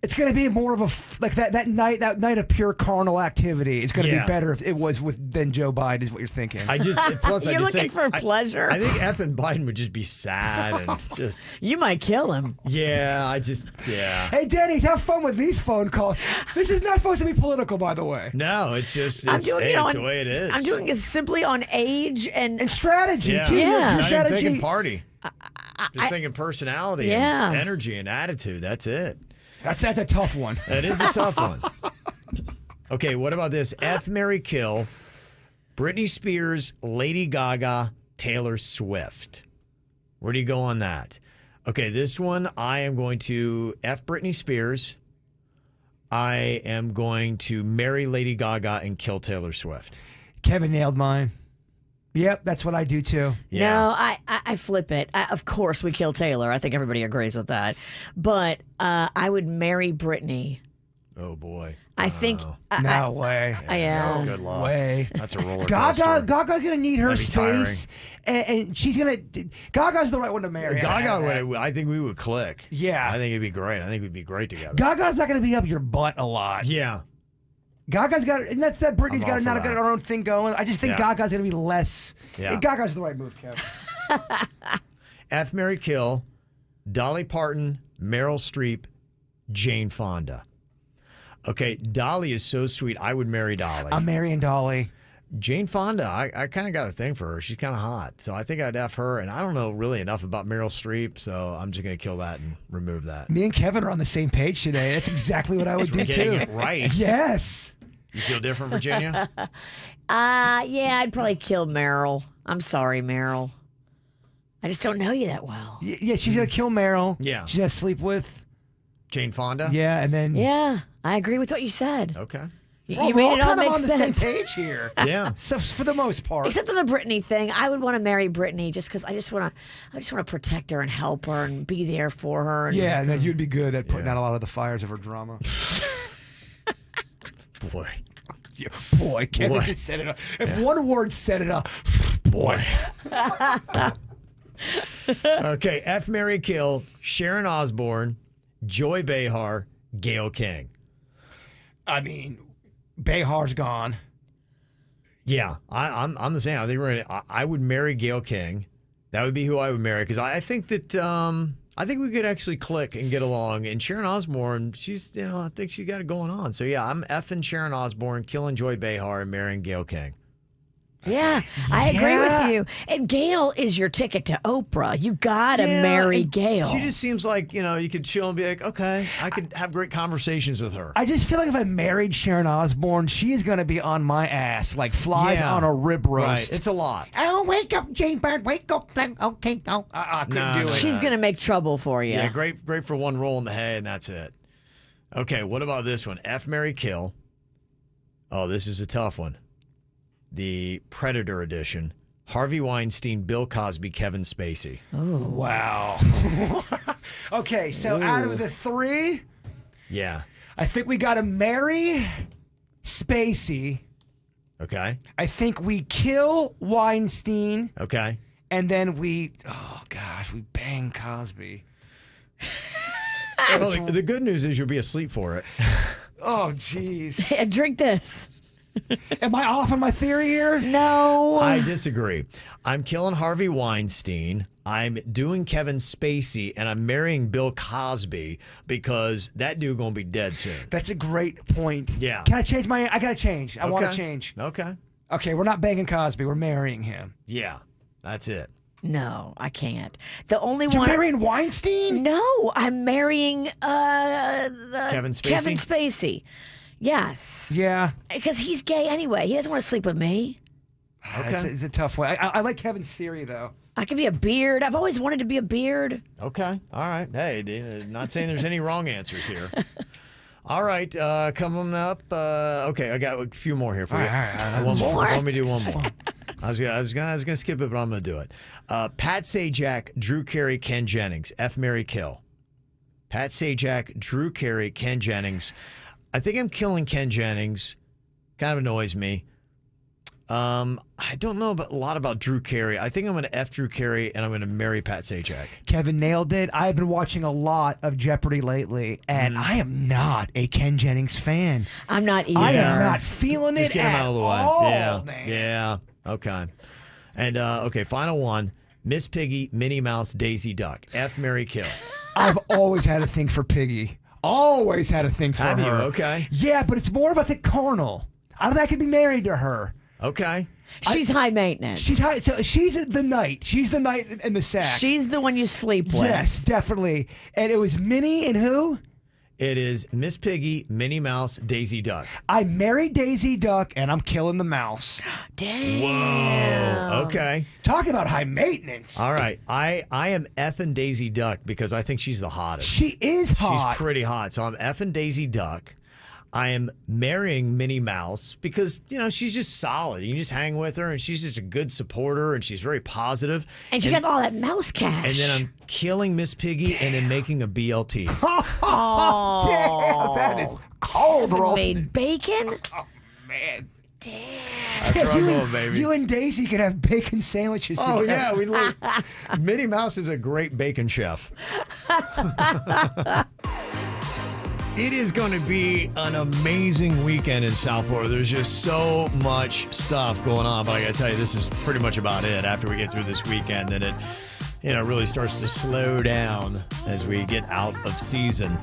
it's going to be more of that night of pure carnal activity. It's going to be better if it was than Joe Biden, is what you're thinking. You're looking for pleasure. I think effing Biden would just be sad and just. You might kill him. Yeah, yeah. Hey, Dennys, have fun with these phone calls. This is not supposed to be political, by the way. No, it's just I'm doing it's the way it is. I'm doing it simply on age and strategy too. Yeah. Your strategy. Not even thinking party. Just thinking personality, and energy, and attitude. That's it. That's a tough one. That is a tough one. Okay, what about this? F, marry, kill. Britney Spears, Lady Gaga, Taylor Swift. Where do you go on that? Okay, this one, I am going to F Britney Spears. I am going to marry Lady Gaga and kill Taylor Swift. Kevin nailed mine. Yep, that's what I do too. Yeah. No, I flip it. Of course, we kill Taylor. I think everybody agrees with that. But I would marry Britney. Oh boy. I think. No way. Yeah. No, good luck. Way. That's a roller coaster. Gaga's gonna need her space, and she's gonna. Gaga's the right one to marry. I think we would click. Yeah. I think it'd be great. I think we'd be great together. Gaga's not gonna be up your butt a lot. Yeah. Gaga's got, and that's that. Britney's got her own thing going. I just think Gaga's gonna be less. Yeah. Gaga's the right move, Kev. F, marry, kill. Dolly Parton, Meryl Streep, Jane Fonda. Okay, Dolly is so sweet. I would marry Dolly. I'm marrying Dolly. Jane Fonda, I kind of got a thing for her. She's kind of hot. So I think I'd F her. And I don't know really enough about Meryl Streep, so I'm just going to kill that and remove that. Me and Kevin are on the same page today. That's exactly what I would do, Getting too. it right. Yes. You feel different, Virginia? Yeah, I'd probably kill Meryl. I'm sorry, Meryl. I just don't know you that well. Yeah, she's going to kill Meryl. Yeah. She's going to sleep with Jane Fonda? Yeah, and then... Yeah, I agree with what you said. Okay. You We're made all it all kind of make on the sense. same page here. Yeah. So for the most part. Except on the Britney thing, I would want to marry Britney just because I just want to protect her and help her and be there for her. And, Yeah, and then you'd be good at putting out a lot of the fires of her drama. Boy. Yeah, boy, Kevin just set it up. If one word set it up, boy. Okay, F, marry, kill, Sharon Osbourne, Joy Behar, Gayle King. I mean, Behar's gone. Yeah, I'm the same. I think I would marry Gayle King. That would be who I would marry because I think that I think we could actually click and get along. And Sharon Osbourne, she's I think she got it going on. So yeah, I'm effing Sharon Osbourne, killing Joy Behar, and marrying Gayle King. Yeah, I agree with you. And Gayle is your ticket to Oprah. You gotta marry Gayle. She just seems like, you could chill and be like, okay, I could have great conversations with her. I just feel like if I married Sharon Osbourne, she is going to be on my ass like flies on a rib roast. Right. It's a lot. Oh, wake up, Jbird, wake up. Okay, no. I couldn't do it. She's gonna make trouble for you. Yeah, great for one roll in the head, and that's it. Okay, what about this one? F, marry, kill. Oh, this is a tough one. The Predator edition. Harvey Weinstein, Bill Cosby, Kevin Spacey. Oh, wow. Okay, so out of the three, yeah, I think we got to marry Spacey. Okay. I think we kill Weinstein. Okay. And then we bang Cosby. Well, the good news is you'll be asleep for it. Oh, jeez. Drink this. Am I off on my theory here? No. I disagree. I'm killing Harvey Weinstein. I'm doing Kevin Spacey, and I'm marrying Bill Cosby because that dude gonna be dead soon. That's a great point. Yeah. Can I change my? I gotta change. I want to change. Okay. Okay, we're not banging Cosby. We're marrying him. Yeah, that's it. No, I can't. The only You're one. marrying Weinstein? No, I'm marrying Kevin Spacey? Kevin Spacey. Yes. Yeah. Because he's gay anyway. He doesn't want to sleep with me. Okay. It's a tough one. I like Kevin's theory, though. I could be a beard. I've always wanted to be a beard. Okay. All right. Hey, not saying there's any wrong answers here. All right. Coming up. Okay, I got a few more here for you. All right. One more. More? Let me do one more. I was gonna skip it, but I'm gonna do it. Pat Sajak, Drew Carey, Ken Jennings. F, marry, kill. Pat Sajak, Drew Carey, Ken Jennings. I think I'm killing Ken Jennings. Kind of annoys me. I don't know a lot about Drew Carey. I think I'm going to F Drew Carey, and I'm going to marry Pat Sajak. Kevin nailed it. I've been watching a lot of Jeopardy lately, and I am not a Ken Jennings fan. I'm not either. I am not feeling Just it get him at out of the way. all, Yeah. man. Yeah. Okay. And, okay, final one. Miss Piggy, Minnie Mouse, Daisy Duck. F, marry, kill. I've always had a thing for Piggy. Always had a thing for Have her. you? Okay. Yeah, but it's more of, I think, carnal. I don't think I could be married to her. Okay. She's high maintenance. She's high. So she's the knight. She's the knight in the sack. She's the one you sleep with. Yes, definitely. And it was Minnie and who? It is Miss Piggy, Minnie Mouse, Daisy Duck. I married Daisy Duck, and I'm killing the mouse. Damn. Whoa. Okay. Talking about high maintenance. All right. I am effing Daisy Duck because I think she's the hottest. She is hot. She's pretty hot. So I'm effing Daisy Duck. I am marrying Minnie Mouse because, she's just solid. You just hang with her, and she's just a good supporter, and she's very positive. And she got all that mouse cash. And then I'm killing Miss Piggy and then making a BLT. Oh, damn, that is cold, Rolf. Made bacon? Oh, man. Damn. That's where I'm going, baby. You and Daisy could have bacon sandwiches Oh, together. yeah. Minnie Mouse is a great bacon chef. It is going to be an amazing weekend in South Florida. There's just so much stuff going on. But I got to tell you, this is pretty much about it. After we get through this weekend, then it really starts to slow down as we get out of season.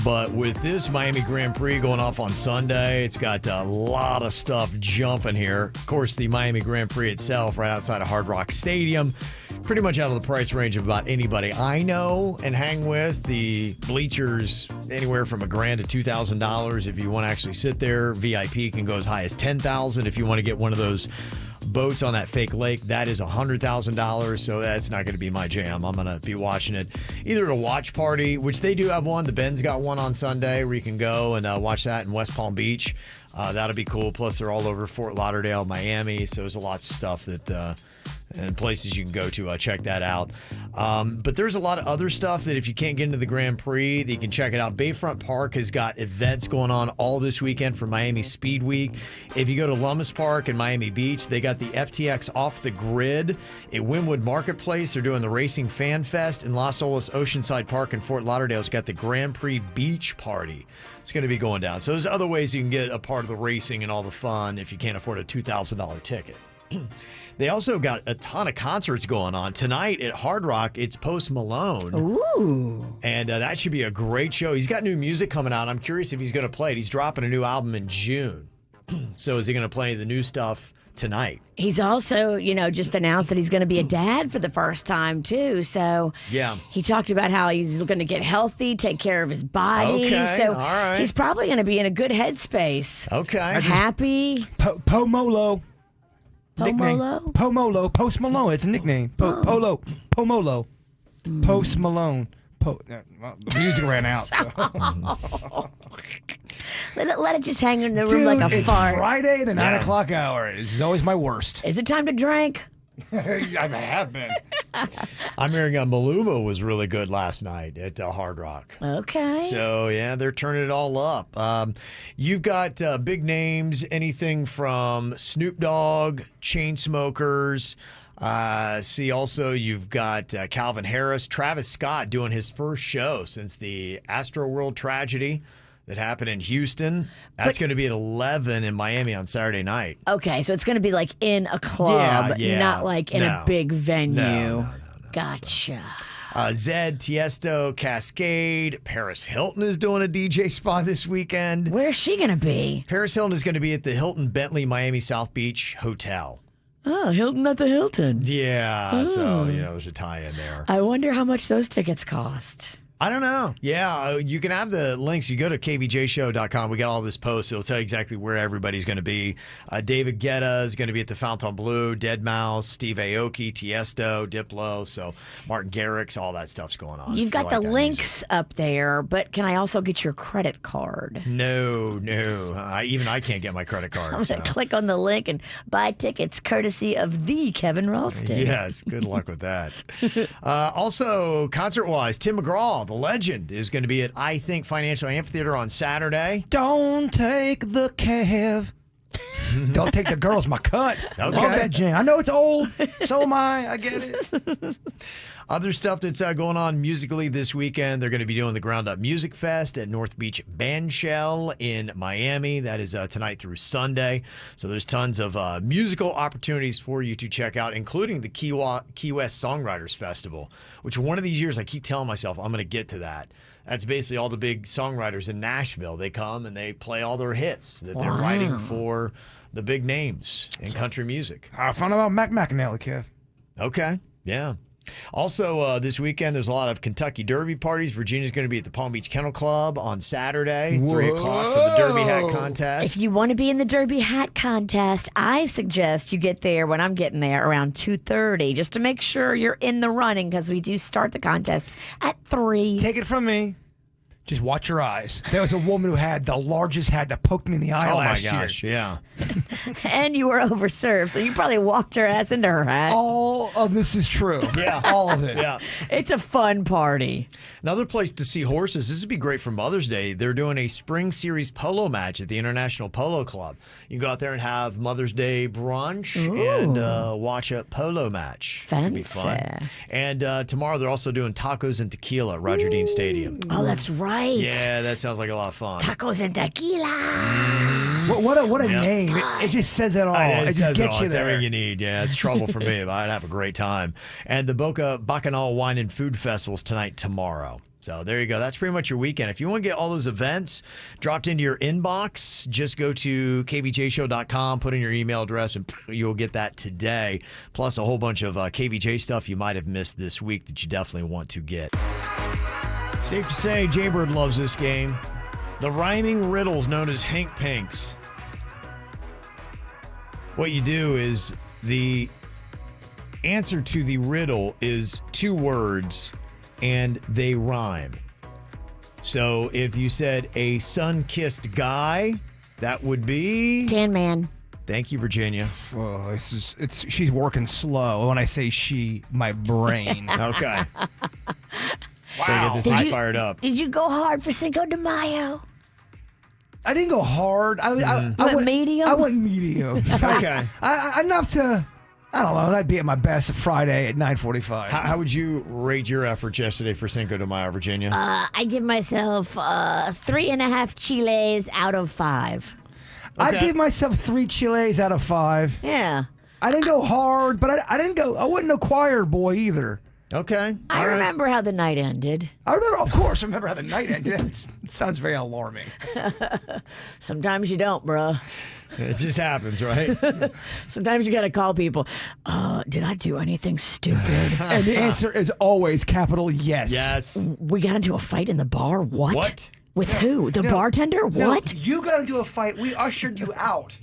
But with this Miami Grand Prix going off on Sunday, it's got a lot of stuff jumping here. Of course, the Miami Grand Prix itself, right outside of Hard Rock Stadium, pretty much out of the price range of about anybody I know and hang with. The bleachers, anywhere from $1,000 to $2,000 if you want to actually sit there. VIP can go as high as $10,000 if you want to get one of those boats on that fake lake. That is $100,000, so that's not going to be my jam. I'm going to be watching it either at a watch party, which they do have one. The Ben's got one on Sunday where you can go and watch that in West Palm Beach. That'll be cool. Plus, they're all over Fort Lauderdale, Miami, so there's a lot of stuff that and places you can go to. Check that out. But there's a lot of other stuff that if you can't get into the Grand Prix, that you can check it out. Bayfront Park has got events going on all this weekend for Miami Speed Week. If you go to Lummis Park and Miami Beach, they got the FTX Off the Grid at Wynwood Marketplace. They're doing the Racing Fan Fest. In Las Olas Oceanside Park in Fort Lauderdale's got the Grand Prix Beach Party. It's going to be going down. So there's other ways you can get a part of the racing and all the fun if you can't afford a $2,000 ticket. They also got a ton of concerts going on. Tonight at Hard Rock, it's Post Malone. Ooh. And that should be a great show. He's got new music coming out. I'm curious if he's going to play it. He's dropping a new album in June. So is he going to play the new stuff tonight? He's also, just announced that he's going to be a dad for the first time, too. So yeah, he talked about how he's going to get healthy, take care of his body. Okay, so all right. he's probably going to be in a good headspace. Okay. Happy. Pomolo. Pomolo? Pomolo. Post Malone. It's a nickname. Pomolo. Post Malone. The music ran out. So. Let it just hang in the room like a it's fart. Friday, the 9 o'clock hour. This is always my worst. Is it time to drink? I have been. I'm hearing Maluma was really good last night at Hard Rock. Okay. So, yeah, they're turning it all up. You've got big names, anything from Snoop Dogg, Chainsmokers. See, also, you've got Calvin Harris, Travis Scott doing his first show since the Astroworld tragedy that happened in Houston. That's going to be at 11 in Miami on Saturday night. Okay, so it's going to be like in a club, not like in a big venue. No. Gotcha. Zed, Tiesto, Cascade. Paris Hilton is doing a DJ spot this weekend. Where's she going to be? Paris Hilton is going to be at the Hilton Bentley Miami South Beach Hotel. Oh, Hilton at the Hilton. Yeah, so, there's a tie-in there. I wonder how much those tickets cost. I don't know. Yeah, you can have the links. You go to kvjshow.com. We got all this post. It'll tell you exactly where everybody's going to be. David Guetta is going to be at the Fontainebleau, Deadmau5, Steve Aoki, Tiesto, Diplo. So Martin Garrix, all that stuff's going on. You've got the links up there, but can I also get your credit card? No. Even I can't get my credit card. I'm going to click on the link and buy tickets courtesy of the Kevin Ralston. Yes, good luck with that. Also, concert-wise, Tim McGraw, the legend, is going to be at, I think, Financial Amphitheater on Saturday. Don't take the Kev. Don't take the girls, my cut. Okay. Love that jam. I know it's old. So am I. I get it. Other stuff that's going on musically this weekend, they're going to be doing the Ground Up Music Fest at North Beach Bandshell in Miami. That is tonight through Sunday. So there's tons of musical opportunities for you to check out, including the Key West Songwriters Festival, which one of these years I keep telling myself I'm going to get to that. That's basically all the big songwriters in Nashville. They come and they play all their hits that they're writing for the big names in country music. I found out about Mac McAnally, Kev. Okay, yeah. Also, this weekend, there's a lot of Kentucky Derby parties. Virginia's going to be at the Palm Beach Kennel Club on Saturday, 3 o'clock for the Derby Hat Contest. If you want to be in the Derby Hat Contest, I suggest you get there when I'm getting there around 2:30, just to make sure you're in the running, because we do start the contest at 3. Take it from me. Just watch your eyes. There was a woman who had the largest hat that poked me in the eye last year. Oh, my gosh, yeah. And you were overserved, so you probably walked her ass into her hat. All of this is true. Yeah. All of it. Yeah. It's a fun party. Another place to see horses. This would be great for Mother's Day. They're doing a Spring Series polo match at the International Polo Club. You can go out there and have Mother's Day brunch and watch a polo match. Fancy. It'd be fun. And tomorrow they're also doing tacos and tequila at Roger Dean Stadium. Oh, that's right. Yeah, that sounds like a lot of fun. Tacos and tequila. What a name. It just says it all. It just gets you It's there. everything you need. Yeah, it's trouble for me, but I'd have a great time. And the Boca Bacchanal Wine and Food Festival's tomorrow. So there you go. That's pretty much your weekend. If you want to get all those events dropped into your inbox, just go to kvjshow.com, put in your email address, and you'll get that today. Plus a whole bunch of KVJ stuff you might have missed this week that you definitely want to get. Safe to say, Jbird loves this game. The rhyming riddles known as Hink Pinks. What you do is the answer to the riddle is 2 words, and they rhyme. So if you said a sun-kissed guy, that would be Tan Man. Thank you, Virginia. Oh, she's working slow. When I say she, my brain. Okay. Wow. Gotta get this guy fired up. Did you go hard for Cinco de Mayo? I didn't go hard. I went medium? I went medium. Okay. Enough to, I don't know, I'd be at my best Friday at 9:45. How would you rate your efforts yesterday for Cinco de Mayo, Virginia? I give myself 3.5 chiles out of 5. I'd give myself 3 chiles out of 5. Yeah. I didn't go hard, but I wasn't a choir boy either. Okay. I remember how the night ended. Of course, I remember how the night ended. It sounds very alarming. Sometimes you don't, bruh. It just happens, right? Sometimes you got to call people. Did I do anything stupid? And the answer is always capital yes. Yes. We got into a fight in the bar? What? What? With who? The bartender? No, What? you got into a fight. We ushered you out.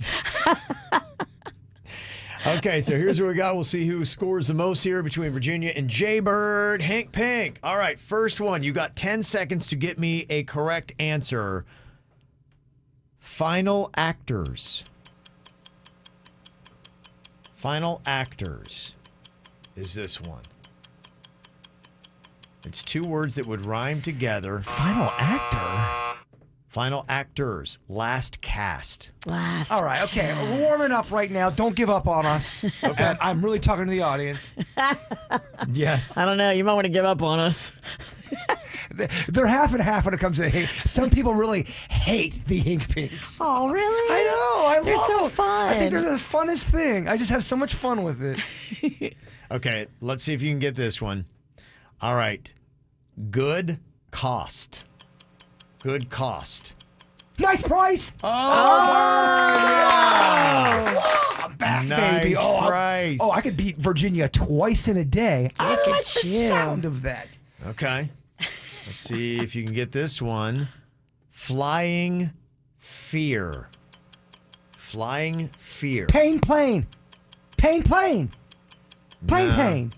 Okay, so here's what we got. We'll see who scores the most here between Virginia and Jbird. Hink Pink. All right, first one. You got 10 seconds to get me a correct answer. Final actors. Final actors is this one. It's 2 words that would rhyme together. Final actor? Final actors. Last cast. Last. All right, okay. We're warming up right now. Don't give up on us. Okay. I'm really talking to the audience. Yes. I don't know. You might want to give up on us. They're half and half when it comes to hate. Some people really hate the Hink Pinks. Oh, really? I know. They're love so them. fun. I think they're the funnest thing. I just have so much fun with it. Okay, let's see if you can get this one. All right. Good cost. Good cost. Nice price. Oh, I'm back, nice baby. price. I could beat Virginia twice in a day. I Look like at the you. sound of that. Okay. Let's see if you can get this one. Flying fear. Flying fear. Pain plane. Pain plane. Plane No. pain.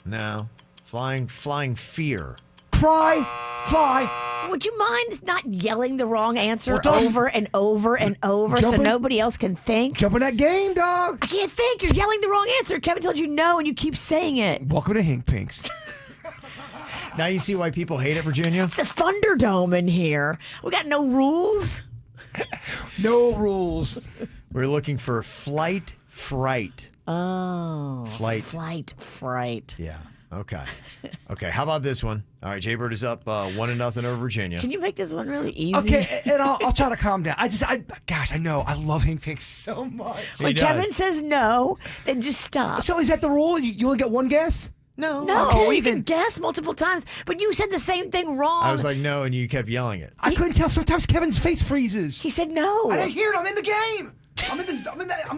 No. Flying fear. Cry. Fly. Would you mind not yelling the wrong answer Well, don't- over and over and over so Jump in- nobody else can think? Jump in that game, dog. I can't think. You're yelling the wrong answer. Kevin told you no, and you keep saying it. Welcome to Hink Pinks. Now you see why people hate it, Virginia? It's the Thunderdome in here. We got no rules. No rules. We're looking for flight fright. Oh. Flight. Flight fright. Yeah. Okay. Okay. How about this one? All right. Jbird is up 1-0 over Virginia. Can you make this one really easy? Okay, and I'll try to calm down. Gosh, I know. I love Hink Pinks so much. When Kevin says no, then just stop. So is that the rule? You only get one guess? No. No, Okay, you then- can guess multiple times, but you said the same thing wrong. I was like, no, and you kept yelling it. I couldn't tell. Sometimes Kevin's face freezes. He said no. I didn't hear it. I'm in the game. I'm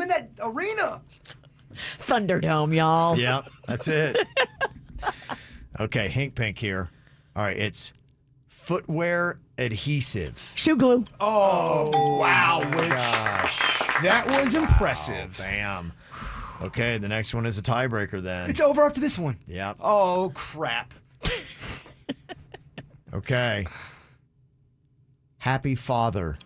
in that arena. Thunderdome, y'all. Yeah, that's it. Okay, Hink Pink here. All right, it's footwear adhesive. Shoe glue. Oh, wow. Gosh. That was impressive. Bam. Okay, the next one is a tiebreaker then. It's over after this one. Yep. Oh, crap. Okay. Happy Father.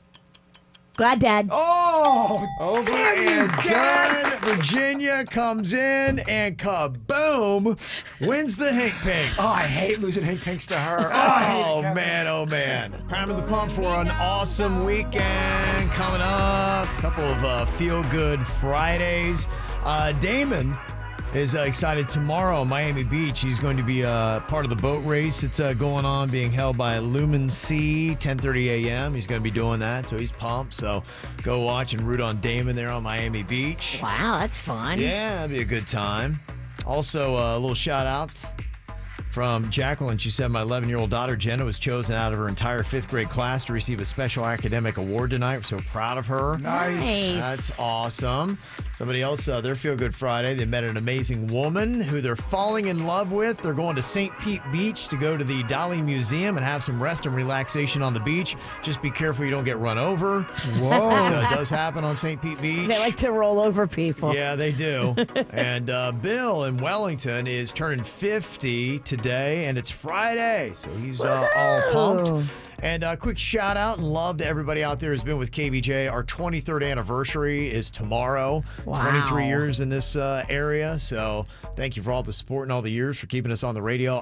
Glad Dad. Oh, over damn and you, Dad. done. Virginia comes in and kaboom, wins the Hink Pinks. Oh, I hate losing Hink Pinks to her. I hate it, Oh, Kevin. man, oh, man. Priming the pump for an awesome weekend coming up. A couple of feel-good Fridays. Damon is excited tomorrow in Miami Beach. He's going to be part of the boat race that's going on, being held by Lumen Sea, 10:30 a.m. He's going to be doing that, so he's pumped. So go watch and root on Damon there on Miami Beach. Wow, that's fun. Yeah, that'd be a good time. Also, a little shout out From Jacqueline, she said, my 11-year-old daughter, Jenna, was chosen out of her entire 5th grade class to receive a special academic award tonight. We're so proud of her. Nice. That's awesome. Somebody else, their Feel Good Friday, they met an amazing woman who they're falling in love with. They're going to St. Pete Beach to go to the Dali Museum and have some rest and relaxation on the beach. Just be careful you don't get run over. Whoa. It does happen on St. Pete Beach. They like to roll over people. Yeah, they do. And Bill in Wellington is turning 50 today, and it's Friday, so he's all pumped. And a quick shout out and love to everybody out there who's been with KVJ. Our 23rd anniversary is tomorrow. Wow. 23 years in this area. So thank you for all the support and all the years for keeping us on the radio.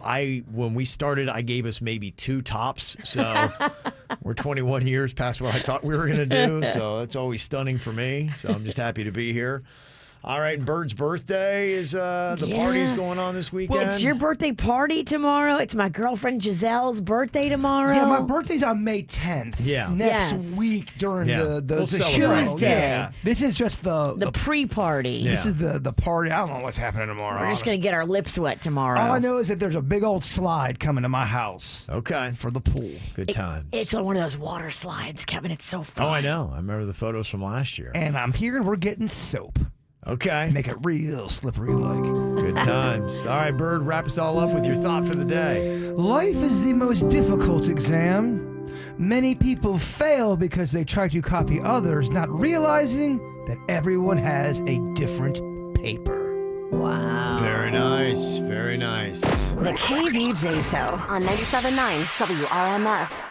When we started, I gave us maybe 2 tops. So we're 21 years past what I thought we were going to do. So that's always stunning for me. So I'm just happy to be here. All right, and Bird's birthday is the party's going on this weekend. Well, it's your birthday party tomorrow. It's my girlfriend Giselle's birthday tomorrow. Yeah, my birthday's on May 10th. Yeah. Next week during the celebrate. Tuesday. Yeah. This is just the pre-party. This is the party. I don't know what's happening tomorrow. We're just going to get our lips wet tomorrow. All I know is that there's a big old slide coming to my house. Okay. For the pool. Good times. It's on one of those water slides, Kevin. It's so fun. Oh, I know. I remember the photos from last year. And I'm hearing we're getting soap. Okay. Make it real slippery like. Good times. All right, Bird, wrap us all up with your thought for the day. Life is the most difficult exam. Many people fail because they try to copy others, not realizing that everyone has a different paper. Wow. Very nice. Very nice. The KVJ Show on 97.9 WRMF.